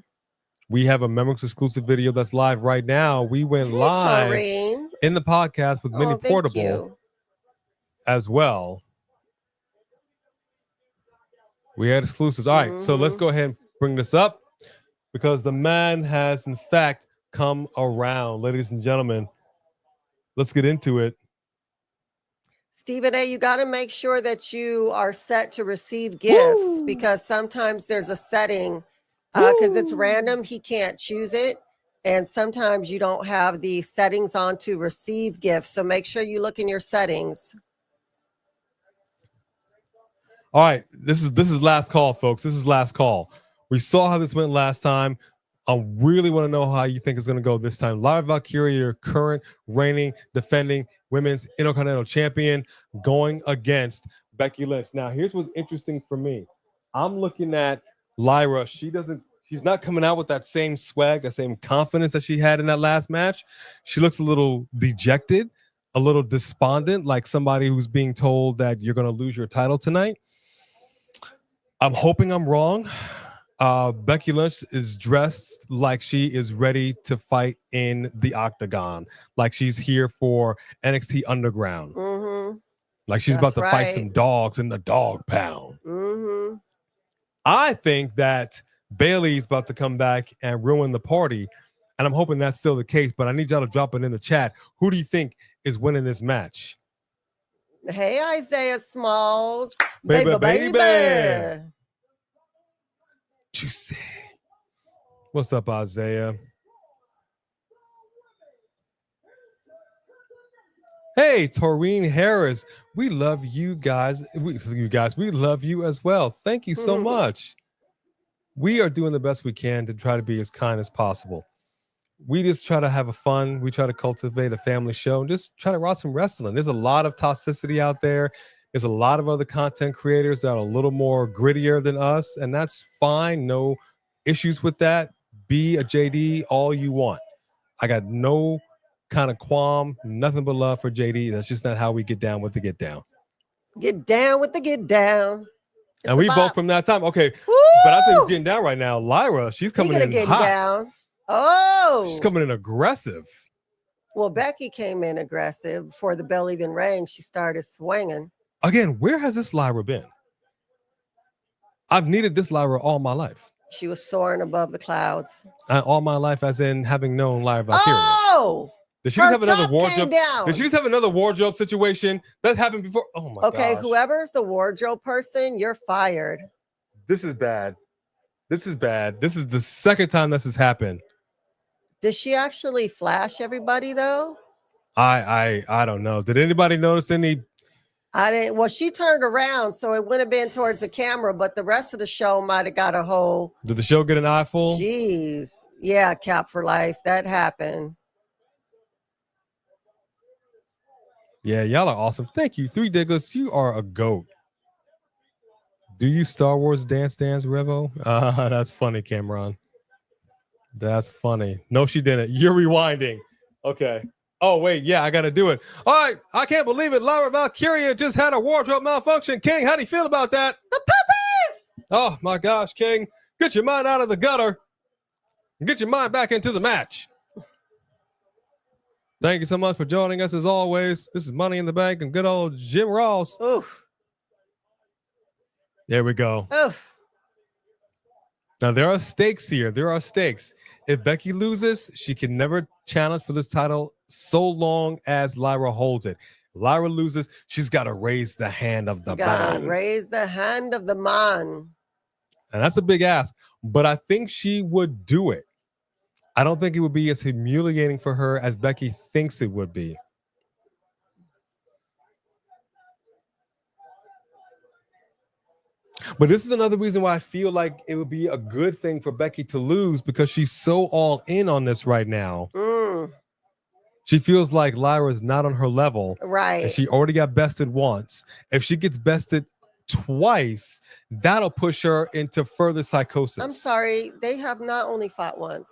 A: We have a members exclusive video that's live right now. We went live in the podcast with Mini Portable as well. We had exclusives. All right, so let's go ahead and bring this up because the man has, in fact, come around. Ladies and gentlemen, let's get into it.
B: Stephen A., you got to make sure that you are set to receive gifts because sometimes there's a setting because it's random. He can't choose it. And sometimes you don't have the settings on to receive gifts. So make sure you look in your settings.
A: All right. This is last call, folks. This is last call. We saw how this went last time. I really want to know how you think it's going to go this time. Lyra Valkyria, your current reigning, defending women's Intercontinental champion, going against Becky Lynch. Now, here's what's interesting for me. I'm looking at Lyra. She's not coming out with that same swag, that same confidence that she had in that last match. She looks a little dejected, a little despondent, like somebody who's being told that you're going to lose your title tonight. I'm hoping I'm wrong. Becky Lynch is dressed like she is ready to fight in the Octagon, like she's here for NXT Underground, like she's about to fight some dogs in the dog pound. I think that Bayley's about to come back and ruin the party, and I'm hoping that's still the case. But I need y'all to drop it in the chat. Who do you think is winning this match?
B: Hey, Isaiah Smalls,
A: baby. Juicy. What's up, Isaiah? Hey, Taurine Harris. We love you guys. We love you as well. Thank you so much. We are doing the best we can to try to be as kind as possible. We just try to have a fun. We try to cultivate a family show and just try to watch some wrestling. There's a lot of toxicity out there. There's a lot of other content creators that are a little more grittier than us, and that's fine. No issues with that. Be a JD all you want. I got no kind of qualm, nothing but love for JD. That's just not how we get down with the get down.
B: Get down with the get down.
A: And we both from that time. Okay. Woo! But I think it's getting down right now. Lyra, she's coming in hot.
B: Down. Oh.
A: She's coming in aggressive.
B: Well, Becky came in aggressive before the bell even rang. She started swinging.
A: Again, where has this Lyra been? I've needed this Lyra all my life.
B: She was soaring above the clouds.
A: All my life, as in having known Lyra Valkyria.
B: Oh!
A: Did she just have another wardrobe? Did she just have another wardrobe situation that happened before? Oh my god.
B: Okay, whoever's the wardrobe person, you're fired.
A: This is bad. This is bad. This is the second time this has happened.
B: Did she actually flash everybody though?
A: I don't know. Did anybody notice any?
B: I didn't. Well, she turned around, so it would have been towards the camera, but the rest of the show might have got a whole.
A: Did the show get an eyeful?
B: Jeez. Yeah, Cap for life. That happened.
A: Yeah, y'all are awesome. Thank you. 3 Digglers, you are a goat. Do you Star Wars dance, Revo? That's funny, Cameron. That's funny. No, she didn't. You're rewinding. Okay. Oh, wait. Yeah, I got to do it. All right. I can't believe it. Lyra Valkyria just had a wardrobe malfunction. King, how do you feel about that?
B: The puppies!
A: Oh, my gosh, King. Get your mind out of the gutter and get your mind back into the match. Thank you so much for joining us as always. This is Money in the Bank and good old Jim Ross.
B: Oof.
A: There we go.
B: Oof.
A: Now, there are stakes here. There are stakes. If Becky loses, she can never challenge for this title so long as Lyra holds it. Lyra loses, she's got to raise the hand of the man.
B: Raise the hand of the man.
A: And that's a big ask, but I think she would do it. I don't think it would be as humiliating for her as Becky thinks it would be. But this is another reason why I feel like it would be a good thing for Becky to lose because she's so all in on this right now. She feels like Lyra is not on her level.
B: Right.
A: And she already got bested once. If she gets bested twice, that'll push her into further psychosis.
B: I'm sorry. They have not only fought once.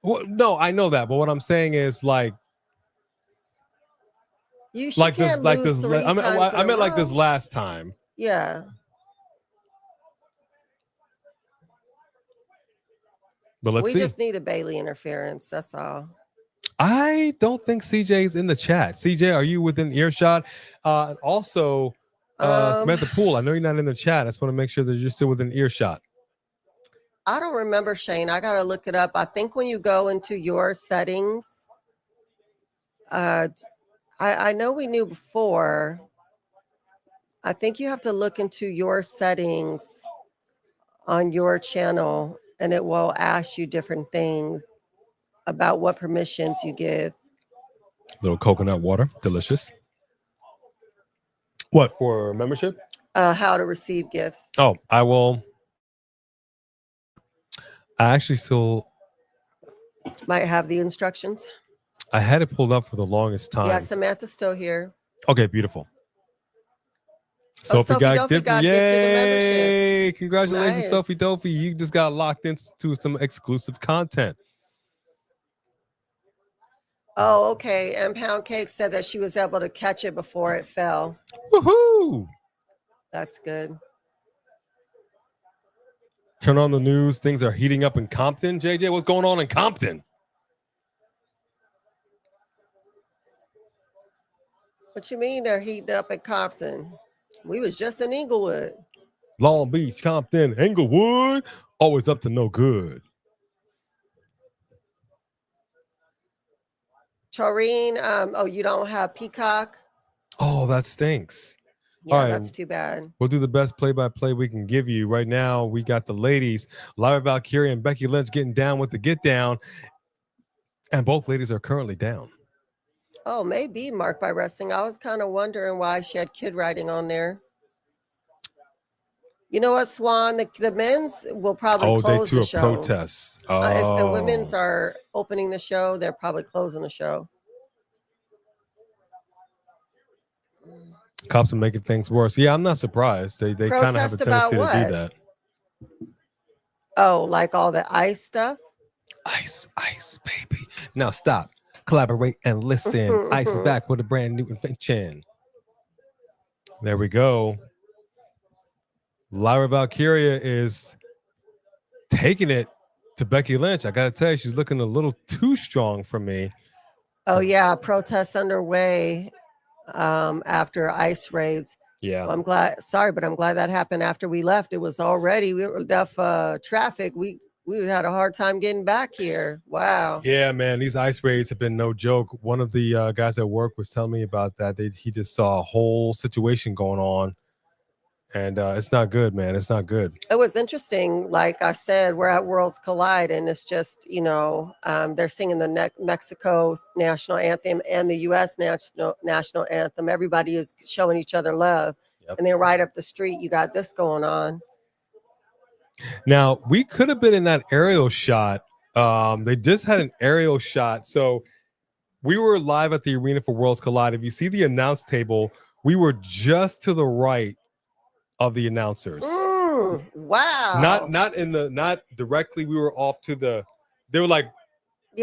A: Well, no, I know that. But what I'm saying is like,
B: I
A: meant like this last time.
B: Yeah.
A: But let's see.
B: We just need a Bayley interference. That's all.
A: I don't think CJ's in the chat. CJ, are you within earshot? Also, Samantha Poole, I know you're not in the chat. I just want to make sure that you're still within earshot.
B: I don't remember, Shane. I got to look it up. I think when you go into your settings, I know we knew before. I think you have to look into your settings on your channel, and it will ask you different things about what permissions you give.
A: Little coconut water, delicious. What, for membership?
B: How to receive gifts.
A: Oh, I will. I actually still
B: might have the instructions.
A: I had it pulled up for the longest time.
B: Yeah, Samantha's still here.
A: Okay, beautiful. Sophie got gifted. Yay! Congratulations, nice. Sophie Dopey. You just got locked into some exclusive content.
B: Oh, okay. And Pound Cake said that she was able to catch it before it fell.
A: Woohoo!
B: That's good.
A: Turn on the news. Things are heating up in Compton. JJ, what's going on in Compton?
B: What you mean they're heating up in Compton? We was just in Inglewood.
A: Long Beach, Compton, Englewood, always up to no good.
B: Taurine, oh, you don't have Peacock?
A: Oh, that stinks.
B: Yeah,
A: All right,
B: that's too bad.
A: We'll do the best play-by-play we can give you. Right now, we got the ladies, Lyra, Valkyria, and Becky Lynch getting down with the get down. And both ladies are currently down.
B: Oh, maybe Marked by Wrestling. I was kind of wondering why she had kid writing on there. You know what, Swan? The men's will probably close the show.
A: Protests.
B: If the women's are opening the show, they're probably closing the show.
A: Cops are making things worse. Yeah, I'm not surprised. They kind of have a tendency to do that.
B: Oh, like all the ICE stuff?
A: ICE, baby. Now stop, collaborate, and listen. ICE is back with a brand new invention. There we go. Lyra Valkyria is taking it to Becky Lynch. I got to tell you, she's looking a little too strong for me.
B: Oh, yeah. Protests underway after ICE raids.
A: Yeah.
B: Well, I'm glad that happened after we left. It was already, we were deaf traffic. We had a hard time getting back here. Wow.
A: Yeah, man, these ICE raids have been no joke. One of the guys at work was telling me about that. He just saw a whole situation going on. And it's not good, man. It's not good.
B: It was interesting. Like I said, we're at Worlds Collide, and it's just, they're singing the Mexico national anthem and the U.S. national anthem. Everybody is showing each other love. Yep. And then right up the street, you got this going on.
A: Now, we could have been in that aerial shot. They just had an aerial shot. So we were live at the arena for Worlds Collide. If you see the announce table, we were just to the right of the announcers.
B: Wow.
A: Not directly. We were off to they were like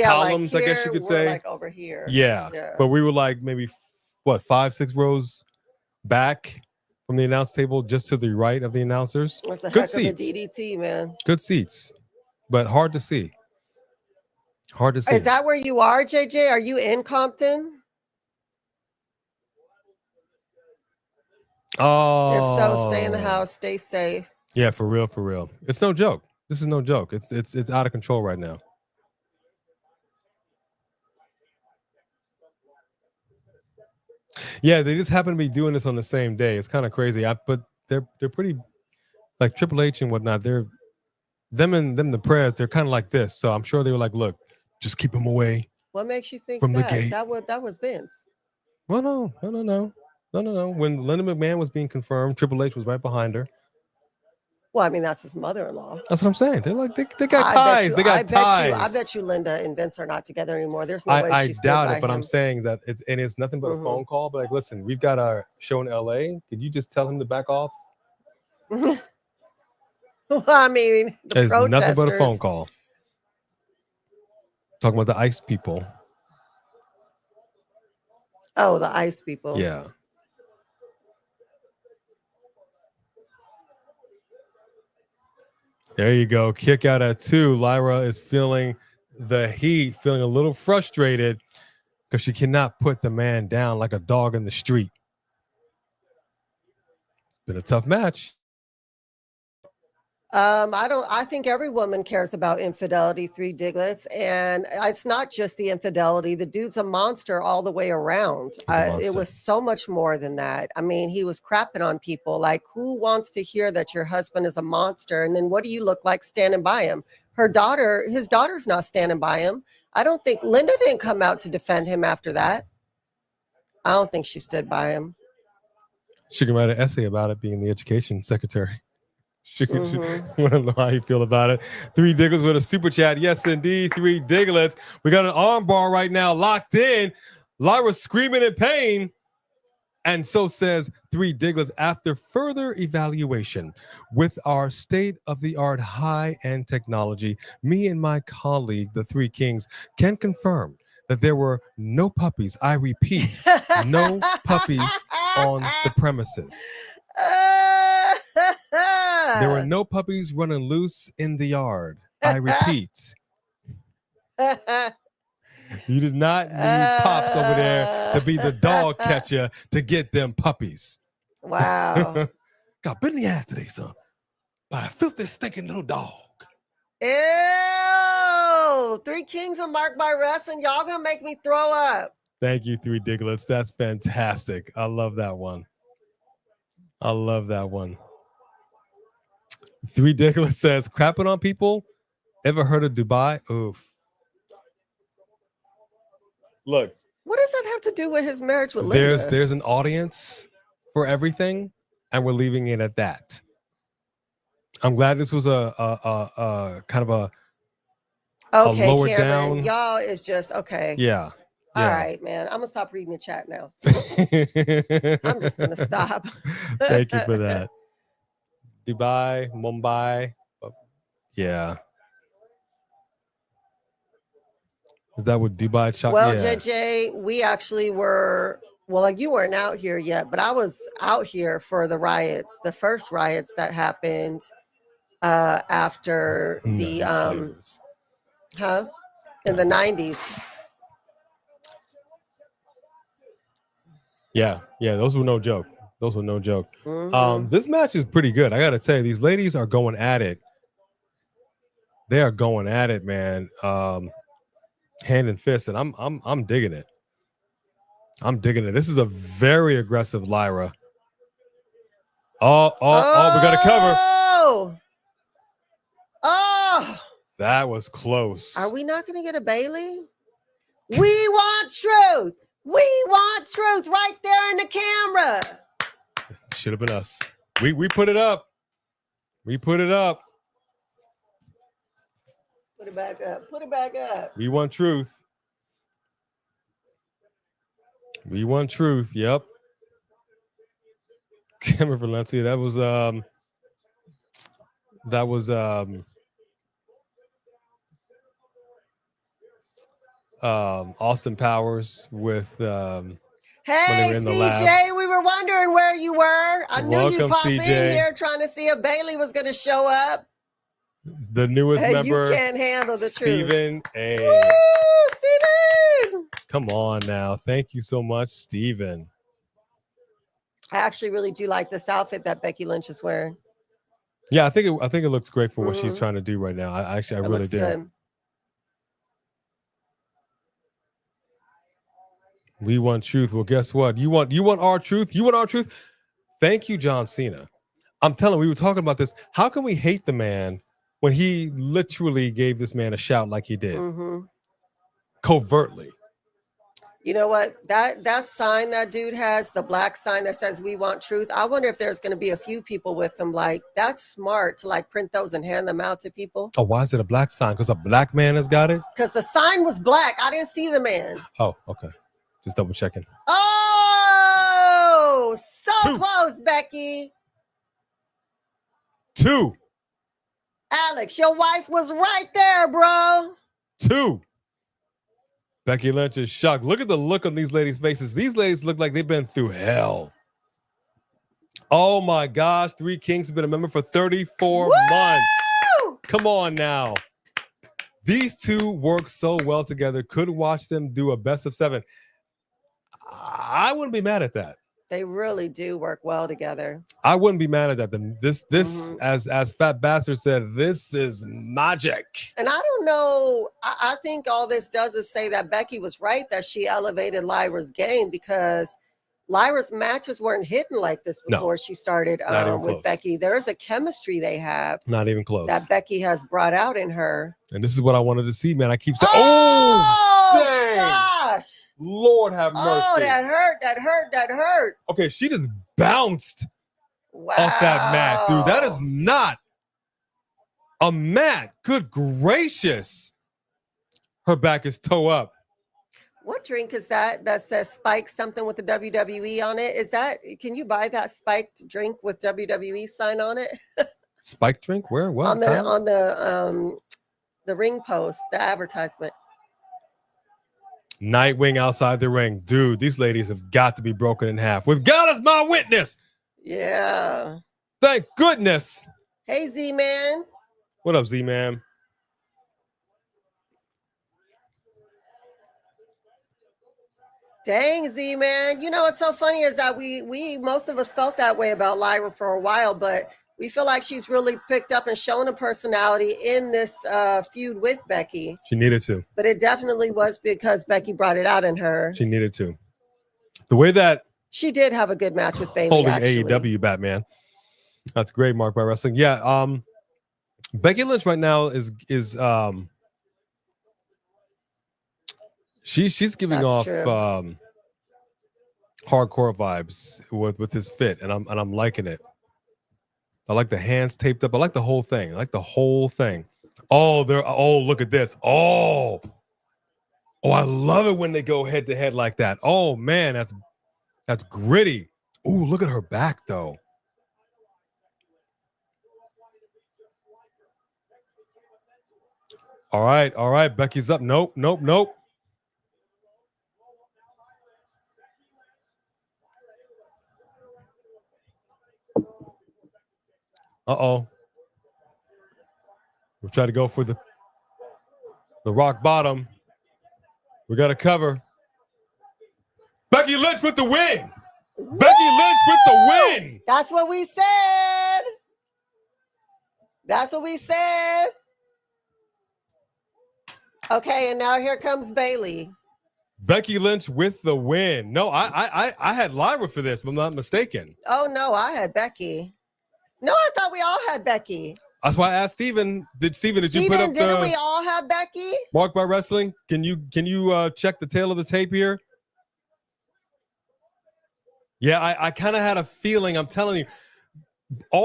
A: columns,
B: like here,
A: I guess you could say.
B: Like over here.
A: Yeah. But we were like maybe 5-6 rows back from the announce table, just to the right of the announcers.
B: That's a heck of a DDT, man.
A: Good seats, but hard to see. Hard to see.
B: Is that where you are, JJ? Are you in Compton?
A: Oh,
B: if so, stay in the house, stay safe.
A: Yeah, for real. It's no joke. This is no joke. It's out of control right now. Yeah, they just happen to be doing this on the same day. It's kind of crazy. But they're pretty, like Triple H and whatnot. Them the prayers. They're kind of like this. So I'm sure they were like, look, just keep them away.
B: What makes you think
A: from
B: that?
A: The gate.
B: That was Vince.
A: Well, no. When Linda McMahon was being confirmed, Triple H was right behind her.
B: Well, I mean, that's his mother-in-law.
A: That's what I'm saying. They're like they got ties. They got ties.
B: I bet you Linda and Vince are not together anymore. There's no way she's
A: doubt it, but I'm saying that it's nothing but a phone call. But like, listen, we've got our show in LA. Could you just tell him to back off?
B: Well, I mean,
A: it's nothing but a phone call. Talking about the ICE people.
B: Oh, the ICE people.
A: Yeah. There you go. Kick out at 2. Lyra is feeling the heat, feeling a little frustrated because she cannot put the man down like a dog in the street. It's been a tough match.
B: I think every woman cares about infidelity, Three Diglets, and it's not just the infidelity. The dude's a monster all the way around. It was so much more than that. I mean, he was crapping on people. Like, who wants to hear that your husband is a monster? And then what do you look like standing by him? His daughter's not standing by him. I don't think Linda didn't come out to defend him after that. I don't think she stood by him.
A: She can write an essay about it, being the education secretary. She want to know how you feel about it. Three Diglets with a super chat. Yes, indeed. Three Diglets. We got an arm bar right now locked in. Lyra screaming in pain. And so says Three Diglets after further evaluation with our state-of-the-art high-end technology. Me and my colleague, the Three Kings, can confirm that there were no puppies. I repeat, no puppies on the premises. There were no puppies running loose in the yard. I repeat. You did not need Pops over there to be the dog catcher to get them puppies.
B: Wow.
A: Got bit in the ass today, son, by a filthy, stinking little dog.
B: Ew! 3 Kings are marked by wrestling. Y'all gonna make me throw up.
A: Thank you, 3 Diglets. That's fantastic. I love that one. I love that one. 3 Diglets says, crapping on people? Ever heard of Dubai? Oof. Look.
B: What does that have to do with his marriage with Linda?
A: There's an audience for everything, and we're leaving it at that. I'm glad this was a kind of a lower
B: Cameron,
A: down.
B: Y'all is just okay.
A: Yeah.
B: All right, man. I'm gonna stop reading the chat now. I'm just gonna stop.
A: Thank you for that. Dubai, Mumbai. Yeah. Is that what Dubai shot?
B: Well, JJ, we actually were. Well, like you weren't out here yet, but I was out here for the riots, the first riots that happened after the in the 90s.
A: Yeah, those were no joke.
B: Mm-hmm.
A: This match is pretty good. I gotta tell you, these ladies are going at it. They are going at it, man. Hand and fist, and I'm digging it. I'm digging it. This is a very aggressive Lyra. Oh, we got a cover.
B: Oh,
A: that was close.
B: Are we not going to get a Bailey? We want truth. We want truth right there in the camera.
A: Should have been us. We put it up. We put it up.
B: Put it back up. Put it back up.
A: We want truth. We want truth. Yep. Cameron Valencia. That was Austin Powers with
B: Hey CJ, we were wondering where you were. I knew you'd pop in here trying to see if Bailey was gonna show up.
A: The newest member.
B: You can't handle the
A: Steven.
B: truth.
A: Hey.
B: Woo, Steven!
A: Come on now. Thank you so much, Steven.
B: I actually really do like this outfit that Becky Lynch is wearing.
A: Yeah, I think it looks great for what she's trying to do right now. I really do. Good. We want truth. Well, guess what? You want our truth? You want our truth? Thank you, John Cena. I'm telling you, we were talking about this. How can we hate the man when he literally gave this man a shout like he did? Covertly.
B: You know what? That sign that dude has, the black sign that says "We want truth." I wonder if there's going to be a few people with him. Like, that's smart to like print those and hand them out to people.
A: Oh, why is it a black sign? Because a black man has got it?
B: Because the sign was black. I didn't see the man.
A: Oh, okay. Just double checking.
B: Oh, so close, Becky.
A: 2.
B: Alex, your wife was right there, bro.
A: 2. Becky Lynch is shocked. Look at the look on these ladies' faces. These ladies look like they've been through hell. Oh my gosh. 3 Kings have been a member for 34 months. Come on now. These two work so well together. Could watch them do a best of 7. I wouldn't be mad at that.
B: They really do work well together.
A: I wouldn't be mad at that. This as Fat Bastard said, this is magic.
B: And I don't know. I think all this does is say that Becky was right that she elevated Lyra's game, because Lyra's matches weren't hitting like this before she started with Becky. There is a chemistry they have.
A: Not even close.
B: That Becky has brought out in her.
A: And this is what I wanted to see, man. I keep saying,
B: dang. Gosh.
A: Lord have mercy.
B: Oh, that hurt.
A: Okay, she just bounced off that mat, dude. That is not a mat. Good gracious. Her back is toe up.
B: What drink is that says Spike something with the WWE on it? Can you buy that spiked drink with WWE sign on it?
A: Spiked drink? Where? What?
B: On the ring post, the advertisement.
A: Nightwing outside the ring. Dude, these ladies have got to be broken in half. With God as my witness.
B: Yeah.
A: Thank goodness.
B: Hey, Z-Man.
A: What up, Z-Man?
B: Dang, Z-Man. You know what's so funny is that we most of us felt that way about Lyra for a while, but we feel like she's really picked up and shown a personality in this feud with Becky.
A: She needed to.
B: But it definitely was because Becky brought it out in her.
A: She needed to. The way that
B: she did have a good match with Bayley.
A: Holy
B: actually.
A: AEW Batman. That's great, Mark by Wrestling. Yeah, Becky Lynch right now is she's giving off hardcore vibes with his fit, and I'm liking it. I like the hands taped up. I like the whole thing. Oh, look at this. Oh, I love it when they go head to head like that. Oh man, that's gritty. Ooh, look at her back though. All right. Becky's up. Nope. Uh-oh. We'll try to go for the rock bottom. We got to cover. Becky Lynch with the win.
B: Woo!
A: Becky Lynch with the win.
B: That's what we said. Okay, and now here comes Bayley.
A: Becky Lynch with the win. No, I had Lyra for this, if I'm not mistaken.
B: Oh no, I had Becky. No, I thought we all had Becky.
A: That's why I asked Steven. Did you put up
B: didn't we all have Becky?
A: Mark by Wrestling? Can you check the tail of the tape here? Yeah, I kind of had a feeling. I'm telling you,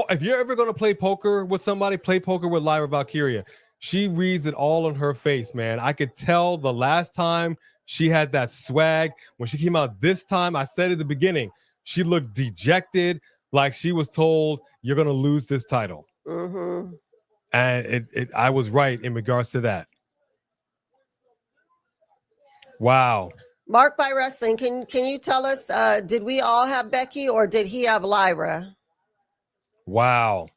A: if you're ever going to play poker with somebody, play poker with Lyra Valkyria. She reads it all on her face, man. I could tell the last time she had that swag. When she came out this time, I said at the beginning, she looked dejected, like she was told, you're going to lose this title.
B: Mm-hmm.
A: And I was right in regards to that. Wow.
B: Mark by Wrestling, can you tell us, did we all have Becky or did he have Lyra?
A: Wow.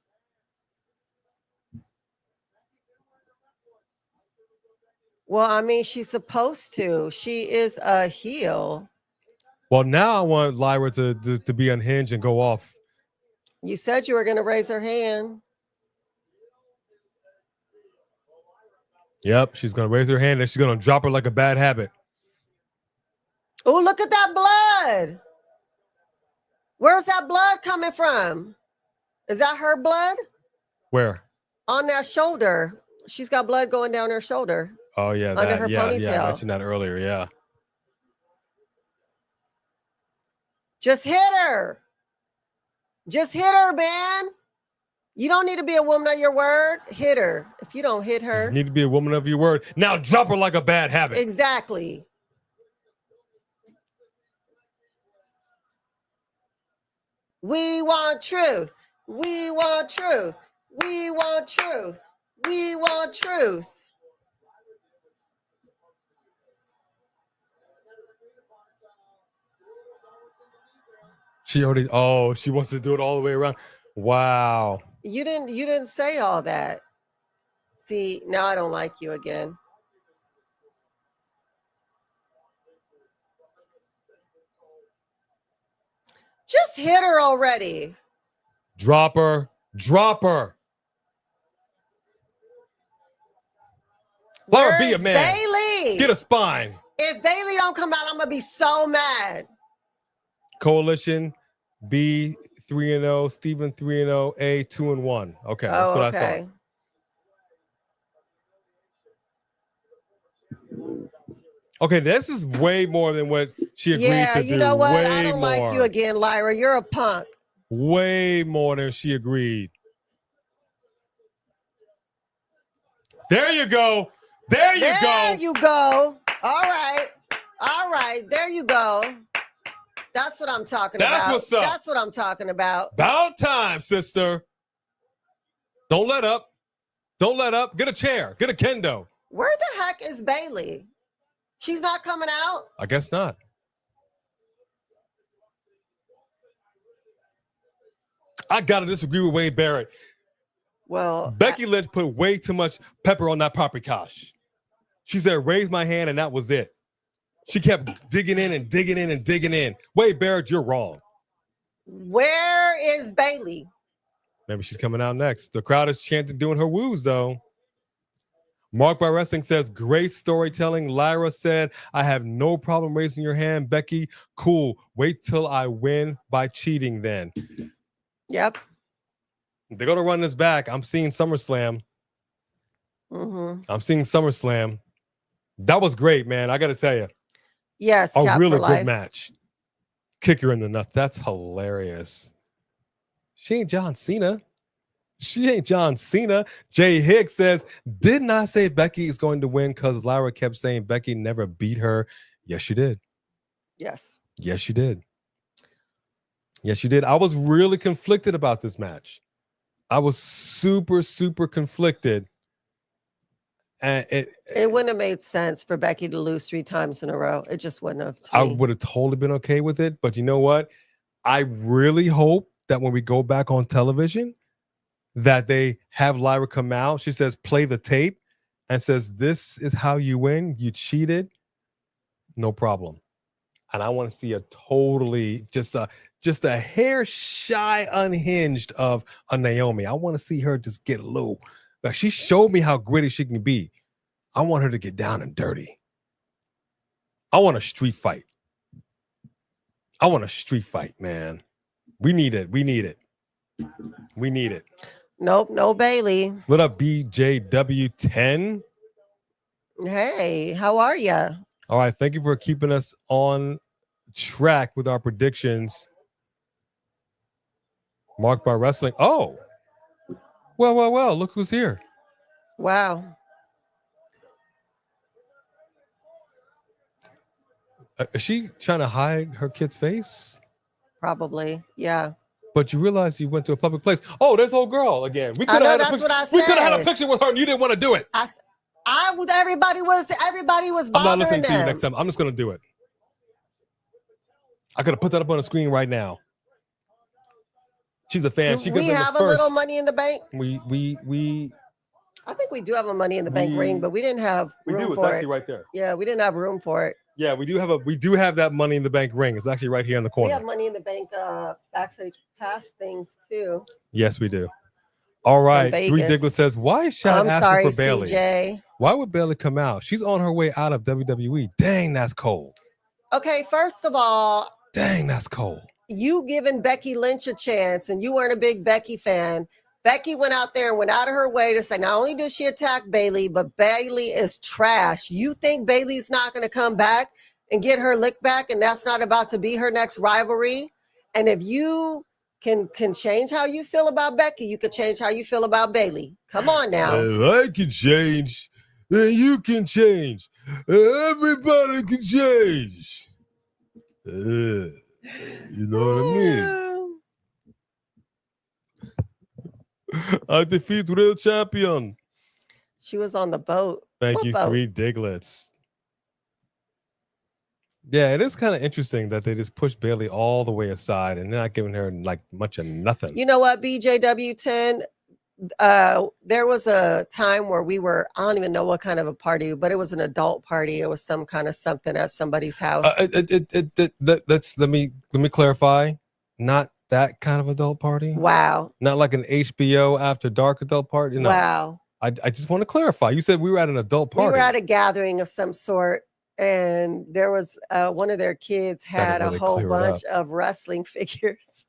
B: Well, I mean, she's supposed to. She is a heel.
A: Well, now I want Lyra to be unhinged and go off.
B: You said you were going to raise her hand.
A: Yep, she's going to raise her hand and she's going to drop her like a bad habit.
B: Oh, look at that blood. Where's that blood coming from? Is that her blood?
A: Where?
B: On that shoulder. She's got blood going down her shoulder.
A: Oh, yeah.
B: Under her ponytail.
A: Yeah, I mentioned that earlier, yeah.
B: Just hit her. Just hit her, man. You don't need to be a woman of your word. Hit her. If you don't hit her.
A: You need to be a woman of your word. Now drop her like a bad habit.
B: Exactly. We want truth. We want truth. We want truth. We want truth.
A: She wants to do it all the way around. Wow.
B: You didn't say all that. See, now I don't like you again. Just hit her already.
A: Drop her. Lyra, be a man.
B: Bayley?
A: Get a spine.
B: If Bayley don't come out, I'm gonna be so mad.
A: Coalition B 3-0, Steven 3-0, A 2-1. Okay, that's what I thought. Okay, this is way more than what she agreed to do.
B: Yeah, you know what?
A: Way
B: I don't like you again, Lyra. You're a punk.
A: Way more than she agreed. There you go. There you go.
B: All right. There you go. That's what I'm talking about.
A: That's what's up.
B: That's what I'm talking about.
A: About time, sister. Don't let up. Get a chair. Get a kendo.
B: Where the heck is Bayley? She's not coming out?
A: I guess not. I gotta disagree with Wade Barrett.
B: Well,
A: Becky Lynch put way too much pepper on that paprikash. She said, raise my hand, and that was it. She kept digging in and digging in and digging in. Wade Barrett, you're wrong.
B: where is Bailey?
A: Maybe she's coming out next. The crowd is chanting, doing her woos, though. Mark by Wrestling says, great storytelling. Lyra said, I have no problem raising your hand. Becky, cool. Wait till I win by cheating then.
B: Yep.
A: They're going to run this back. I'm seeing SummerSlam. I'm seeing SummerSlam. That was great, man. I got to tell you.
B: Yes,
A: a really good match. Kick her in the nuts. That's hilarious. She ain't John Cena. She ain't John Cena. Jay Hicks says, didn't I say Becky is going to win because Lyra kept saying Becky never beat her? Yes, you did.
B: Yes.
A: Yes, you did. Yes, you did. I was really conflicted about this match. I was super, super conflicted. And it
B: wouldn't have made sense for Becky to lose 3 times in a row. It just wouldn't have.
A: I would have totally been okay with it. But you know what? I really hope that when we go back on television, that they have Lyra come out. She says, play the tape, and says, this is how you win. You cheated. No problem. And I want to see a totally just a hair shy unhinged of a Naomi. I want to see her just get low. Like, she showed me how gritty she can be. I want her to get down and dirty. I want a street fight. I want a street fight, man. We need it. We need it. We need it.
B: Nope, no Bailey.
A: What up, BJW10?
B: Hey, how are you?
A: All right, thank you for keeping us on track with our predictions. Mark by Wrestling. Oh, well, look who's here.
B: Wow.
A: Is she trying to hide her kid's face?
B: Probably, yeah.
A: But you realize you went to a public place. Oh, there's old girl again. We could have had a picture with her, and you didn't want to do it.
B: Everybody was bothering
A: I'm not listening
B: them.
A: to you next time. I'm just gonna do it. I could have put that up on the screen right now. She's a fan.
B: Do we have a little Money in the Bank?
A: We.
B: I think we do have a Money in the Bank ring, but we didn't have room for it.
A: It's actually right there.
B: Yeah, we didn't have room for it.
A: Yeah, we do have that Money in the Bank ring. It's actually right here in the corner.
B: We have Money in the Bank backstage pass things too.
A: Yes, we do. All right. Three Diglett says, why is Shad asking for Bailey?
B: CJ.
A: Why would Bailey come out? She's on her way out of WWE. Dang, that's cold.
B: Okay, first of all,
A: dang, that's cold.
B: You giving Becky Lynch a chance, and you weren't a big Becky fan. Becky went out there and went out of her way to say not only did she attack Bailey, but Bailey is trash. You think Bailey's not going to come back and get her lick back, and that's not about to be her next rivalry? And if you can change how you feel about Becky, you could change how you feel about Bailey. Come on now.
A: I can change, and you can change. Everybody can change. You know what I mean? I defeat real champion.
B: She was on the boat.
A: Thank you, boat? Three Diglets. Yeah, it is kind of interesting that they just pushed Bailey all the way aside and not giving her like much of nothing.
B: You know what, BJW10? There was a time where we were, I don't even know what kind of a party, but it was an adult party. It was some kind of something at somebody's house.
A: Let me clarify. Not that kind of adult party.
B: Wow.
A: Not like an HBO after dark adult party. No.
B: Wow.
A: I just want to clarify. You said we were at an adult party.
B: We were at a gathering of some sort, and there was one of their kids had a whole bunch of wrestling figures.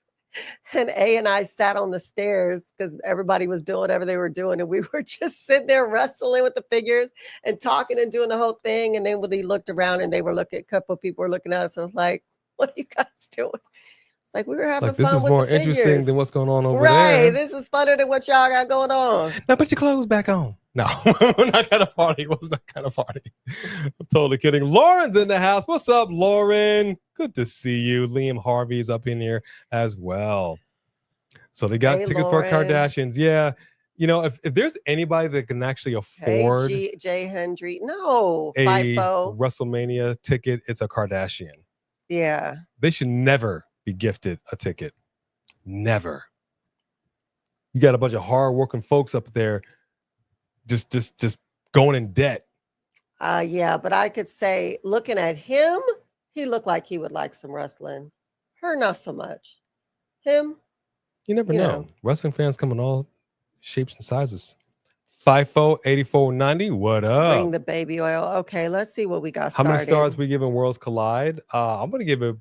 B: And A and I sat on the stairs because everybody was doing whatever they were doing. And we were just sitting there wrestling with the figures and talking and doing the whole thing. And then when they looked around and they were looking, a couple of people were looking at us. I was like, what are you guys doing? It's like we were having fun.
A: This is more interesting than what's going on over there.
B: Right. This is funner than what y'all got going on.
A: Now put your clothes back on. No, we're not gonna party. It wasn't that kind of party. I'm totally kidding. Lauren's in the house. What's up, Lauren? Good to see you. Liam Harvey's up in here as well. So they got tickets for Kardashians. Yeah. You know, if there's anybody that can actually afford
B: Jay Hendry, no,
A: a
B: FIFO.
A: WrestleMania ticket, it's a Kardashian.
B: Yeah.
A: They should never be gifted a ticket. Never. You got a bunch of hard-working folks up there just going in debt.
B: Yeah, but I could say, looking at him, he looked like he would like some wrestling. Her, not so much. Him,
A: You never know. Wrestling fans come in all shapes and sizes. FIFO 8490. What up?
B: Bring the baby oil. Okay, let's see what we got
A: How
B: started.
A: many stars we giving Worlds Collide? I'm gonna give it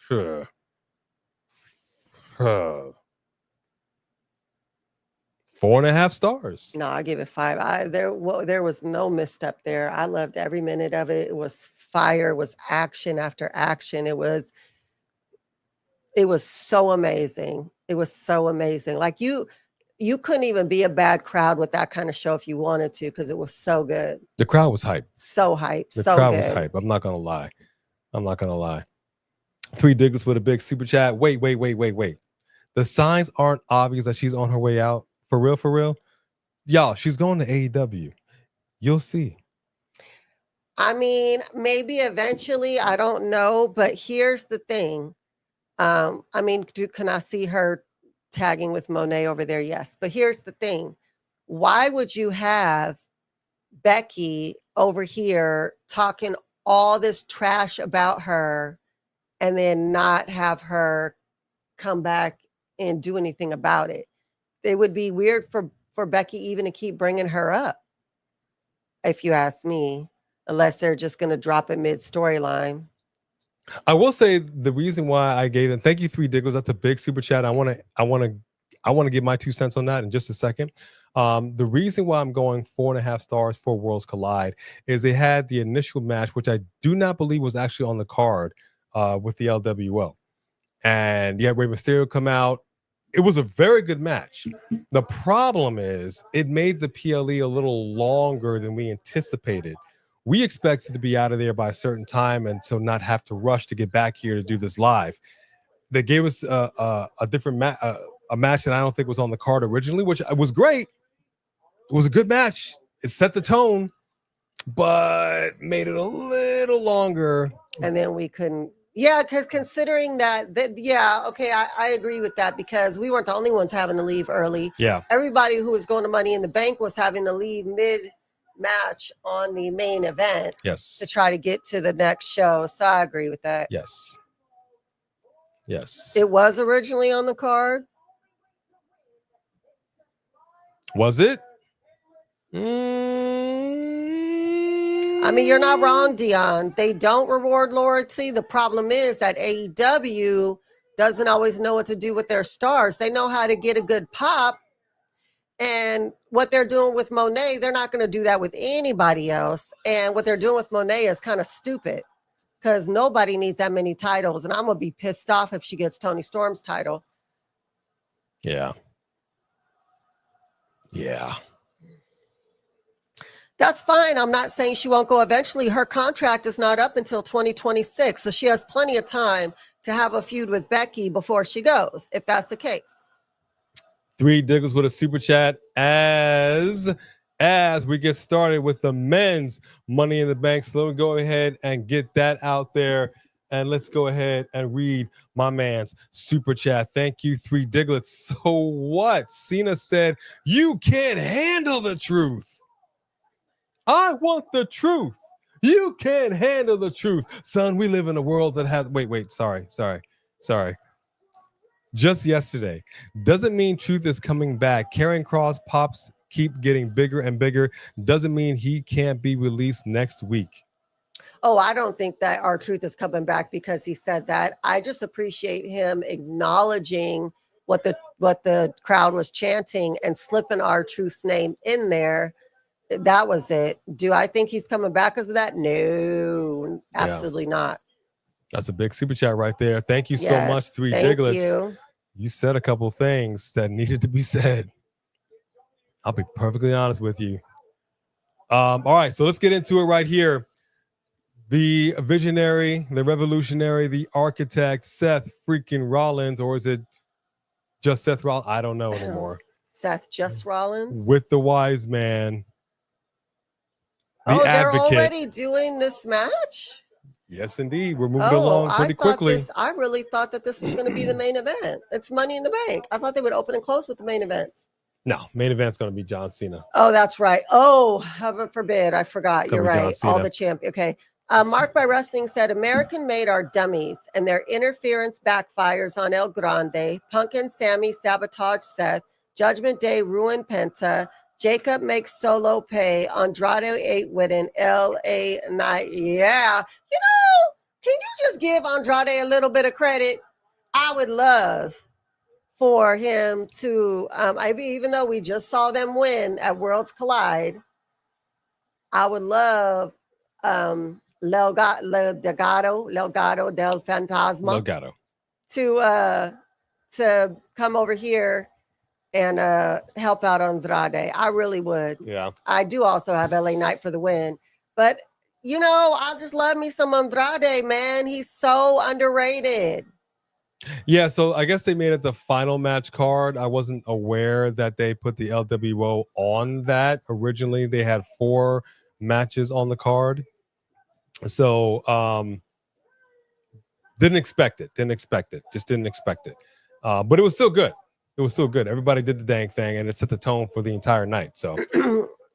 A: 4.5 stars.
B: No, I give it 5. There was no misstep there. I loved every minute of it. It was fire. It was action after action. It was so amazing. It was so amazing. Like you couldn't even be a bad crowd with that kind of show if you wanted to, because it was so good.
A: The crowd was hype.
B: So hype.
A: The
B: so
A: crowd
B: good.
A: was hype. I'm not gonna lie. 3 Diggles with a big super chat. Wait. The signs aren't obvious that she's on her way out. For real. Y'all, she's going to AEW. You'll see.
B: I mean, maybe eventually, I don't know, but here's the thing. I mean, can I see her tagging with Monet over there? Yes. But here's the thing. Why would you have Becky over here talking all this trash about her and then not have her come back and do anything about it? It would be weird for Becky even to keep bringing her up, if you ask me, unless they're just going to drop it mid storyline.
A: I will say the reason why I gave it. Thank you, 3 Diggles. That's a big super chat. I want to give my 2 cents on that in just a second. The reason why I'm going 4.5 stars for Worlds Collide is they had the initial match, which I do not believe was actually on the card with the LWO, and you had Rey Mysterio come out. It was a very good match. The problem is it made the PLE a little longer than we anticipated. We expected to be out of there by a certain time and so not have to rush to get back here to do this live. They gave us a different match, a match that I don't think was on the card originally, which was great. It was a good match. It set the tone, but made it a little longer.
B: And then we couldn't. Yeah, because considering that, okay, I agree with that, because we weren't the only ones having to leave early.
A: Yeah.
B: Everybody who was going to Money in the Bank was having to leave mid-match on the main event.
A: Yes.
B: To try to get to the next show. So I agree with that.
A: Yes.
B: It was originally on the card.
A: Was it?
B: I mean, you're not wrong, Dion. They don't reward loyalty. The problem is that AEW doesn't always know what to do with their stars. They know how to get a good pop. And what they're doing with Monet, they're not going to do that with anybody else. And what they're doing with Monet is kind of stupid, because nobody needs that many titles. And I'm going to be pissed off if she gets Toni Storm's title.
A: Yeah.
B: That's fine. I'm not saying she won't go eventually. Her contract is not up until 2026. So she has plenty of time to have a feud with Becky before she goes, if that's the case.
A: 3 Diggles with a super chat as we get started with the men's Money in the Bank. So let me go ahead and get that out there. And let's go ahead and read my man's super chat. Thank you, 3 Diglets. So what? Cena said, you can't handle the truth. I want the truth. You can't handle the truth. Son, we live in a world that has... Wait. Sorry. Just yesterday. Doesn't mean truth is coming back. Karrion Kross pops keep getting bigger and bigger. Doesn't mean he can't be released next week.
B: Oh, I don't think that our truth is coming back because he said that. I just appreciate him acknowledging what the crowd was chanting and slipping our truth's name in there. That was it. Do I think he's coming back because of that? No, absolutely not.
A: That's a big super chat right there. Thank you so much, 3 Diglets. You said a couple things that needed to be said. I'll be perfectly honest with you. All right, so let's get into it right here. The visionary, the revolutionary, the architect, Seth freaking Rollins, or is it just Seth Rollins? I don't know anymore.
B: Seth just Rollins?
A: With the wise man.
B: They're already doing this match?
A: Yes, indeed. We're moving along pretty quickly.
B: I really thought that this was going to be the main event. It's Money in the Bank. I thought they would open and close with the main events.
A: No, main event's going to be John Cena.
B: Oh, that's right. Oh, heaven forbid. I forgot.
A: It's gonna
B: You're
A: be John
B: right.
A: Cena.
B: All the champion. Okay. Mark by Wrestling said American made are dummies and their interference backfires on El Grande. Punk and Sammy sabotage Seth. Judgment Day ruined Penta. Jacob makes Solo pay. Andrade 8 with an LA Knight. Yeah. You know, can you just give Andrade a little bit of credit? I would love for him to, even though we just saw them win at Worlds Collide, I would love Legado del Fantasma to come over here and help out Andrade. I really would.
A: Yeah.
B: I do also have LA Knight for the win. But, you know, I just love me some Andrade, man. He's so underrated.
A: Yeah, so I guess they made it the final match card. I wasn't aware that they put the LWO on that. Originally, they had 4 matches on the card. So didn't expect it. Just didn't expect it. But it was still good. Everybody did the dang thing, and it set the tone for the entire night. So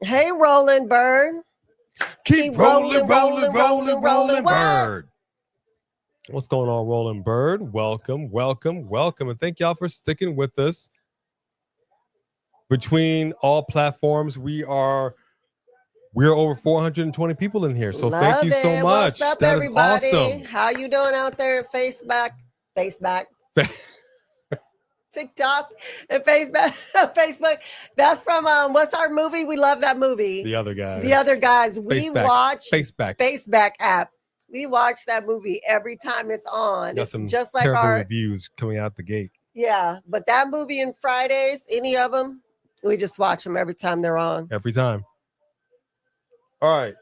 B: hey, Roland Bird.
A: Keep rolling, Bird. What's going on, Roland Bird? Welcome. And thank y'all for sticking with us. Between all platforms, we're over 420 people in here. So thank you so much.
B: What's up,
A: that
B: everybody?
A: Is awesome.
B: How you doing out there in Facebook, TikTok, and Facebook? That's from what's our movie? We love that movie.
A: The Other Guys.
B: We watch Faceback app. We watch that movie every time it's on. It's just like our
A: reviews coming out the gate.
B: Yeah, but that movie and Fridays, any of them, we just watch them every time they're on.
A: Every time. All right.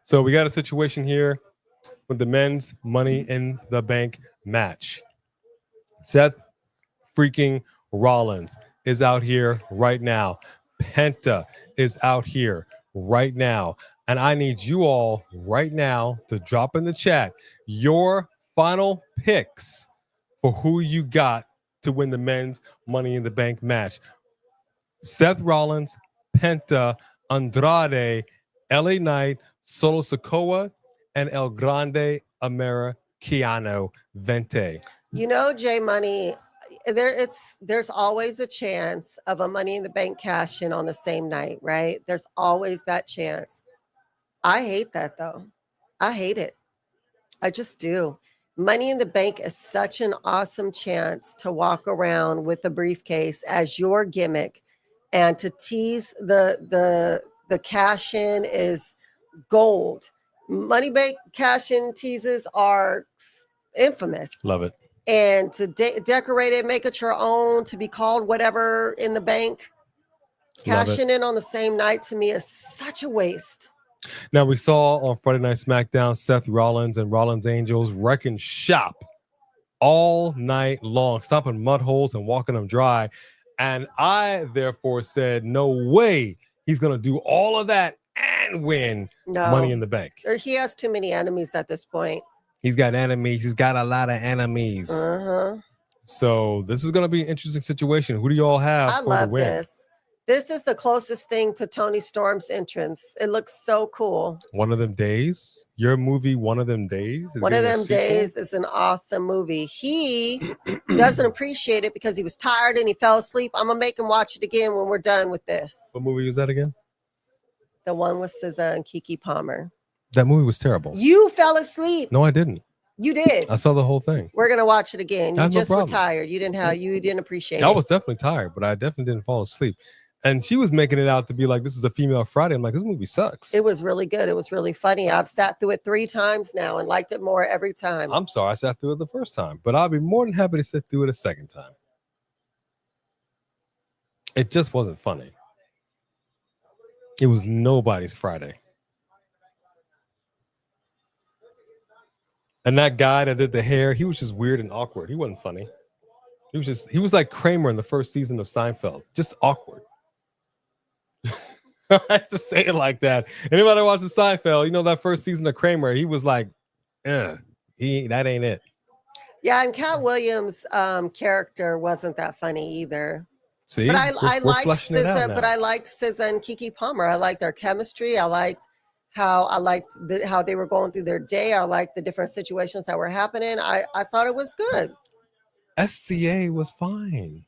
A: So we got a situation here with the men's Money in the Bank match. Seth freaking Rollins is out here right now. Penta is out here right now. And I need you all right now to drop in the chat your final picks for who you got to win the men's Money in the Bank match. Seth Rollins, Penta, Andrade, LA Knight, Solo Sikoa, and El Grande Americano Vente.
B: You know, J Money, there's always a chance of a Money in the Bank cash in on the same night, right? There's always that chance. I hate that though. I hate it. I just do. Money in the Bank is such an awesome chance to walk around with the briefcase as your gimmick, and to tease the cash in is gold. Money Bank cash in teases are infamous.
A: Love it.
B: And to decorate it, make it your own, to be called whatever in the bank, cashing in on the same night to me is such a waste.
A: Now, we saw on Friday Night SmackDown, Seth Rollins and Rollins Angels wrecking shop all night long, stomping mud holes and walking them dry. And I, therefore, said, no way he's going to do all of that and win Money in the Bank.
B: He has too many enemies at this point.
A: He's got enemies. He's got a lot of enemies. So this is going to be an interesting situation. Who do you all have for the win?
B: I love this. This is the closest thing to Tony Storm's entrance. It looks so cool.
A: One of Them Days? Your movie, One of Them Days?
B: One of Them Days is an awesome movie. He doesn't appreciate it because he was tired and he fell asleep. I'm going to make him watch it again when we're done with this.
A: What movie was that again?
B: The one with SZA and Keke Palmer.
A: That movie was terrible.
B: You fell asleep.
A: No, I didn't.
B: You did.
A: I saw the whole thing.
B: We're going to watch it again. You just were
A: problem.
B: tired. You didn't appreciate it.
A: I was definitely tired, but I definitely didn't fall asleep. And she was making it out to be like, this is a female Friday. I'm like, this movie sucks.
B: It was really good. It was really funny. I've sat through it 3 times now and liked it more every time.
A: I'm sorry I sat through it the first time, but I'll be more than happy to sit through it a second time. It just wasn't funny. It was nobody's Friday. And that guy that did the hair, he was just weird and awkward. He wasn't funny. He was like Kramer in the first season of Seinfeld, just awkward. I have to say it like that. Anybody watching Seinfeld, you know that first season of Kramer, he was like, that ain't it.
B: Yeah, and Cat Williams' character wasn't that funny either.
A: See,
B: But I
A: we're
B: liked
A: fleshing it out
B: SZA.
A: now.
B: But I liked SZA and Kiki Palmer. I liked their chemistry. I liked how they were going through their day. I liked the different situations that were happening. I thought it was good.
A: SCA was fine.